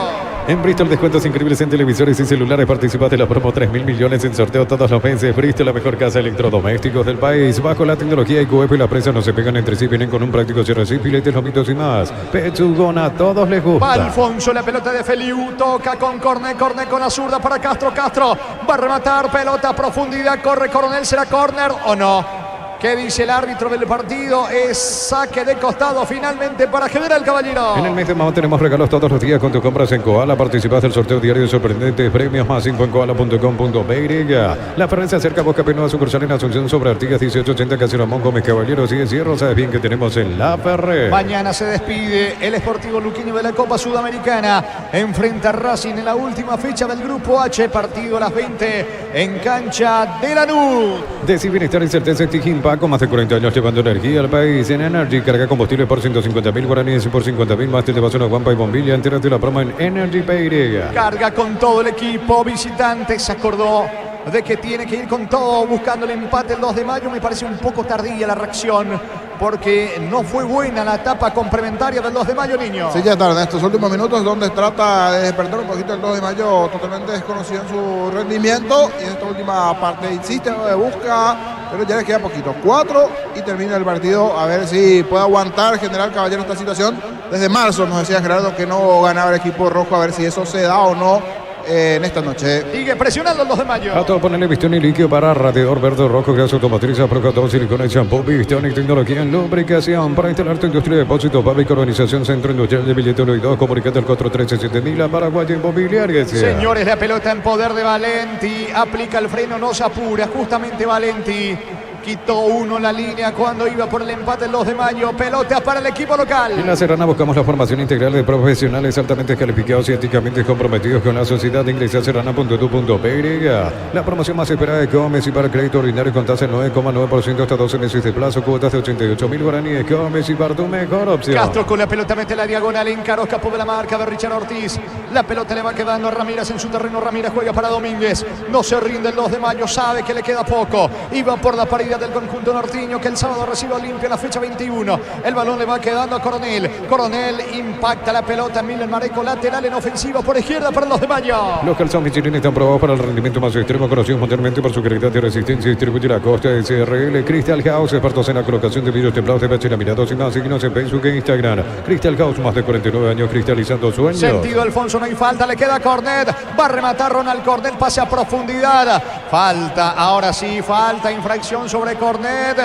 En Bristol, descuentos increíbles en televisores y celulares. Participa de la promo 3.000 millones en sorteo todos los meses. Bristol, la mejor casa de electrodomésticos del país. Bajo la tecnología IQF y la presa no se pegan entre sí. Vienen con un práctico cierre así, filetes, lomitos y más. Petsugón, a todos les gusta. Va Alfonso, la pelota de Feliu. Toca con Cornet con la zurda para Castro. Castro va a rematar, pelota a profundidad. Corre Coronel, ¿será córner o no? ¿Qué dice el árbitro del partido? Es saque de costado finalmente para General Caballero. En el mes de mayo tenemos regalos todos los días con tus compras en Koala. Participas del sorteo diario de sorprendentes premios más info en koala.com.py. La Ferrer se acerca a Bosca Penuda, sucursal en Asunción sobre Artigas 1880, Casero Ramón Gómez Caballero. Sigue cierro, sabes bien que tenemos en La Ferrer. Mañana se despide el Sportivo Luqueño de la Copa Sudamericana. Enfrenta a Racing en la última fecha del Grupo H. Partido a las 20 en cancha de Lanús. Decir bienestar y certeza en Tijín. Con más de 40 años llevando energía al país. En Energy, carga combustible por 150.000 guaraníes y por 50.000 más te vas a una guampa y bombilla. Entérate de la promo en Energy Pay. Carga con todo el equipo visitante. Se acordó de que tiene que ir con todo buscando el empate el 2 de mayo. Me parece un poco tardía la reacción porque no fue buena la etapa complementaria del 2 de mayo, niño. Sí, ya tarde, en estos últimos minutos donde trata de despertar un poquito el 2 de mayo, totalmente desconocido en su rendimiento. Y en esta última parte insiste, busca, pero ya le queda poquito. 4 y termina el partido. A ver si puede aguantar General Caballero esta situación. Desde marzo nos decía Gerardo que no ganaba el equipo rojo. A ver si eso se da o no en esta noche. Sigue presionando el 2 de mayo. A todo ponerle Vistión y líquido para radiador verde o rojo, gas automotriz, Procatón, silicona y champú. Vistión y tecnología en lubricación para instalar tu industria de depósitos, fábrica, organización, centro industrial de billetero y 2. Comunicate al 413-7000 Paraguay Inmobiliaria. Señores, la pelota en poder de Valenti. Aplica el freno, no se apura. Justamente Valenti quitó uno la línea cuando iba por el empate el 2 de mayo. Pelota para el equipo local. En La Serrana buscamos la formación integral de profesionales altamente calificados y éticamente comprometidos con la sociedad. Ingresa a serrana.edu.py. La promoción más esperada de Gómez y para crédito ordinario con tasa del 9,9% hasta 12 meses de plazo, cuotas de 88.000 guaraníes. Gómez y para tu mejor opción. Castro con la pelota mete la diagonal, encaró, escapó de la marca de Richard Ortiz. La pelota le va quedando a Ramírez en su terreno. Ramírez juega para Domínguez. No se rinde el 2 de mayo, sabe que le queda poco. Iba por la paridad del conjunto norteño que el sábado recibe Olimpia en la fecha 21. El balón le va quedando a Coronel. Coronel impacta la pelota en Miller Mareco, lateral en ofensiva por izquierda para el 2 de mayo. Los calzones Michelin están probados para el rendimiento más extremo, conocidos mundialmente por su calidad y resistencia. Distribuye la costa de CRL. Crystal House, expertos en la colocación de vidrios templados de bache laminados y más. Síguenos en Facebook e Instagram. Crystal House, más de 49 años cristalizando sueños. Sentido Alfonso, no hay falta, le queda Cornet. Va a rematar Ronald Cornet, pase a profundidad. Falta, ahora sí, falta, infracción sobre Cornet.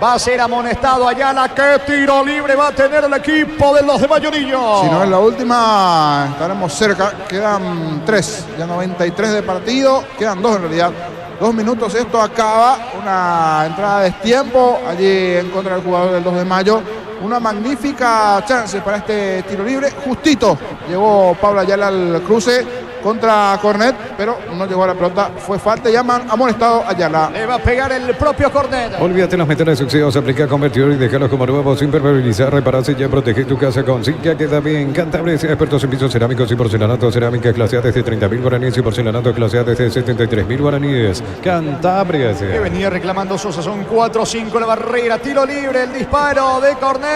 Va a ser amonestado Ayala. ¿Qué tiro libre va a tener el equipo de los de Mayorillo? Si no es la última, estaremos cerca. Quedan 3, ya 93 de partido. Quedan 2 en realidad. 2 minutos, esto acaba. Una entrada de destiempo allí en contra del jugador del 2 de mayo. Una magnífica chance para este tiro libre. Justito llegó Pablo Ayala al cruce contra Cornet, pero no llegó a la pelota. Fue falta y llaman amonestado Ayala. Le va a pegar el propio Cornet. Olvídate los metales sucedidos, aplica convertidor y dejarlos como nuevos, sin permeabilizar, repararse y ya proteger tu casa con Silca. Queda bien. Cantabria, expertos en pisos cerámicos y porcelanato. Cerámica clase A desde 30.000 guaraníes y porcelanato clase A desde 73.000 guaraníes. Cantabria. Que venía reclamando Sosa, son 4-5 la barrera. Tiro libre, el disparo de Cornet.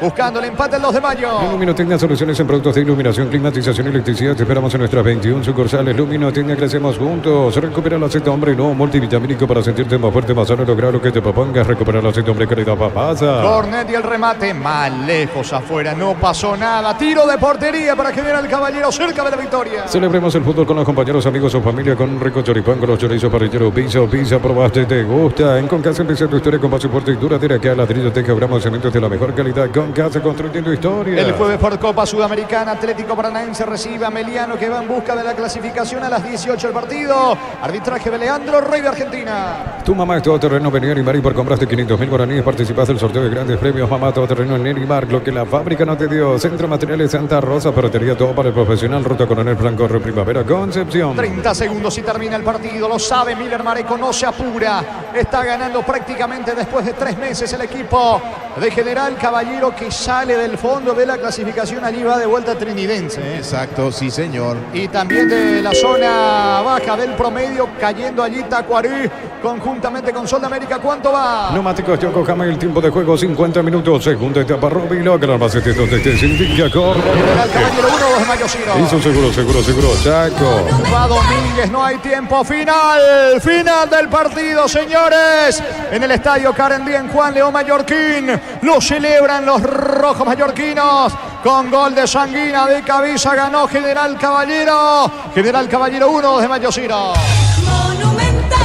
Buscando el empate el 2 de mayo. Luminotecnia, soluciones en productos de iluminación, climatización y electricidad. Te esperamos en nuestras 21 sucursales. Luminotecnia, crecemos juntos. Recupera el aceite hombre nuevo multivitamínico para sentirte más fuerte, más sano, lograr lo que te propongas. Recuperar el aceite hombre calidad papasa. Cornet y el remate más lejos afuera, no pasó nada. Tiro de portería para General Caballero cerca de la victoria. Celebremos el fútbol con los compañeros, amigos o familia con un rico choripán, con los chorizos parrilleros, pizza, probaste, te gusta. En Concasa empieza tu historia con base fuerte y duradera, que a ladrillo te quebramos cementos de la mejor calidad. Concasa construyendo historia. El jueves por Copa Sudamericana, Atlético Paranaense recibe a Meliano, que va en busca de la clasificación a las 18 el partido. Arbitraje de Leandro Rey de Argentina. Tu mamá es todo terreno, venía a Nerimar y por compraste 500.000 guaraníes participas del sorteo de grandes premios. Mamá todo terreno en Nerimar, lo que la fábrica no te dio. Centro Materiales Santa Rosa, ferretería todo para el profesional. Ruta Coronel Franco, Primavera, Concepción. 30 segundos y termina el partido, lo sabe Miller Mareco, no se apura. Está ganando prácticamente después de 3 meses el equipo de General Caballero, que sale del fondo de la clasificación. Allí va de vuelta trinidense. Exacto, sí señor. Y también de la zona baja del promedio, cayendo allí Tacuarí, conjunto juntamente con Sol de América. ¿Cuánto va? Neumáticos Yokohama, el tiempo de juego 50 minutos. Segunda etapa Robilo, que las se indica corre. General Caballero 1, 2 de mayo 0. Hizo seguro, Chaco. Va Domínguez, no hay tiempo. Final del partido, señores. En el estadio Carendí en Juan León Mallorquín. Lo celebran los rojos mallorquinos. Con gol de Sanguina de cabeza ganó General Caballero. General Caballero 1, 2 de mayo 0.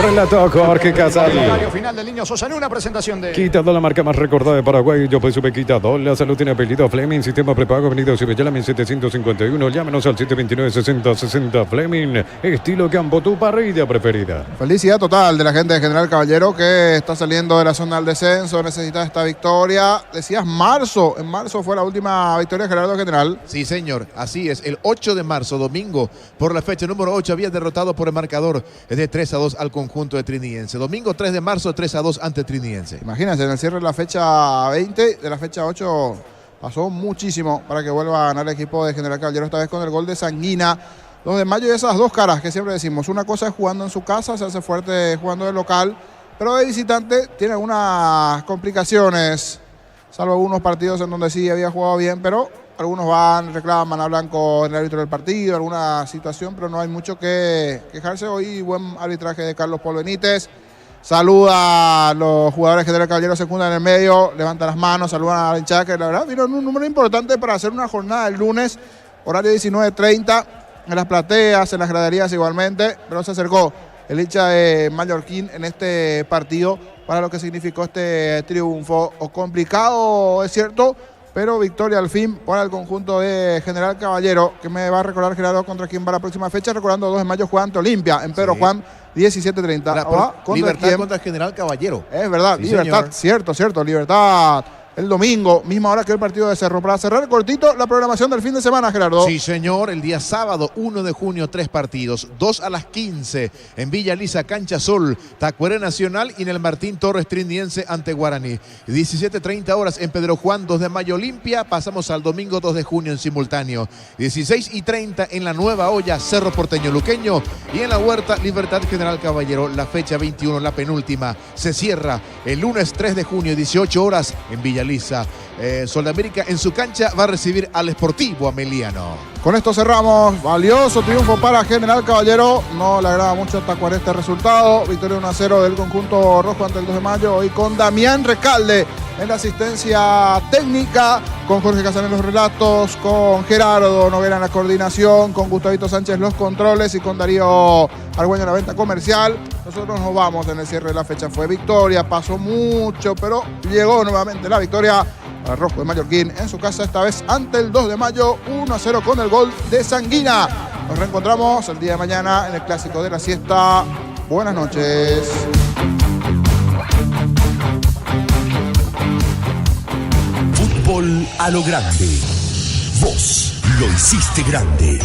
Relató Jorge Casal. Final del Niño Sosa en una presentación de Quitador, la marca más recordada de Paraguay. Yo soy Quitador. La salud tiene apellido Fleming. Sistema prepago. Avenida Cibellala 1751. Llámenos al 729-6060 Fleming. Estilo campo, tu parrilla preferida. Felicidad total de la gente de General Caballero que está saliendo de la zona del descenso. Necesita esta victoria. Decías marzo. En marzo fue la última victoria de Gerardo General. Sí, señor. Así es. El 8 de marzo, domingo, por la fecha número 8, había derrotado por el marcador de 3-2 al conjunto de Trinidense. Domingo 3 de marzo, 3-2 ante Trinidense. Imagínense, en el cierre de la fecha 20, de la fecha 8, pasó muchísimo para que vuelva a ganar el equipo de General Caballero, esta vez con el gol de Sanguina. 2 de mayo y esas dos caras que siempre decimos. Una cosa es jugando en su casa, se hace fuerte jugando de local, pero de visitante tiene algunas complicaciones, salvo algunos partidos en donde sí había jugado bien, pero algunos van, reclaman, hablan con el árbitro del partido, alguna situación, pero no hay mucho que quejarse. Hoy buen arbitraje de Carlos Paul Benítez. Saluda a los jugadores que General Caballero secundan en el medio, levanta las manos, saludan a la hinchada, que la verdad vino en un número importante para hacer una jornada el lunes, horario 19:30, en las plateas, en las graderías igualmente, pero se acercó el hincha de Mallorquín en este partido para lo que significó este triunfo. O complicado, es cierto, pero victoria al fin para el conjunto de General Caballero, que me va a recordar Gerardo contra quién va la próxima fecha, recordando 2 de mayo juega ante Olimpia, en Pedro Juan, 17:30. Libertad contra General Caballero. Es verdad, Sí, Libertad, señor. cierto, Libertad. El domingo, misma hora que el partido de Cerro. Para cerrar cortito la programación del fin de semana, Gerardo. Sí, señor. El día sábado, 1 de junio, 3 partidos. 2 a las 15 en Villa Lisa, Cancha Sol, Tacuaré Nacional y en el Martín Torres Trinidense ante Guaraní. 17:30 horas en Pedro Juan, 2 de mayo Olimpia. Pasamos al domingo 2 de junio en simultáneo. 16:30 en la Nueva Olla, Cerro Porteño Luqueño. Y en la Huerta, Libertad General Caballero. La fecha 21, la penúltima. Se cierra el lunes 3 de junio, 18 horas en Villa Lisa. Sol de América en su cancha va a recibir al Sportivo Ameliano. Con esto cerramos. Valioso triunfo para General Caballero. No le agrada mucho a Tacuaré este resultado. Victoria 1-0 del conjunto rojo ante el 2 de mayo. Hoy con Damián Recalde en la asistencia técnica, con Jorge Casal en los relatos, con Gerardo Noguera en la coordinación, con Gustavito Sánchez los controles y con Darío Argüeño en la venta comercial. Nosotros nos vamos en el cierre de la fecha. Fue victoria, pasó mucho, pero llegó nuevamente la victoria al rojo de Mallorquín en su casa, esta vez ante el 2 de mayo, 1-0 con el gol de Sanguina. Nos reencontramos el día de mañana en el Clásico de la Siesta. Buenas noches. Fútbol a lo grande. Vos lo hiciste grande.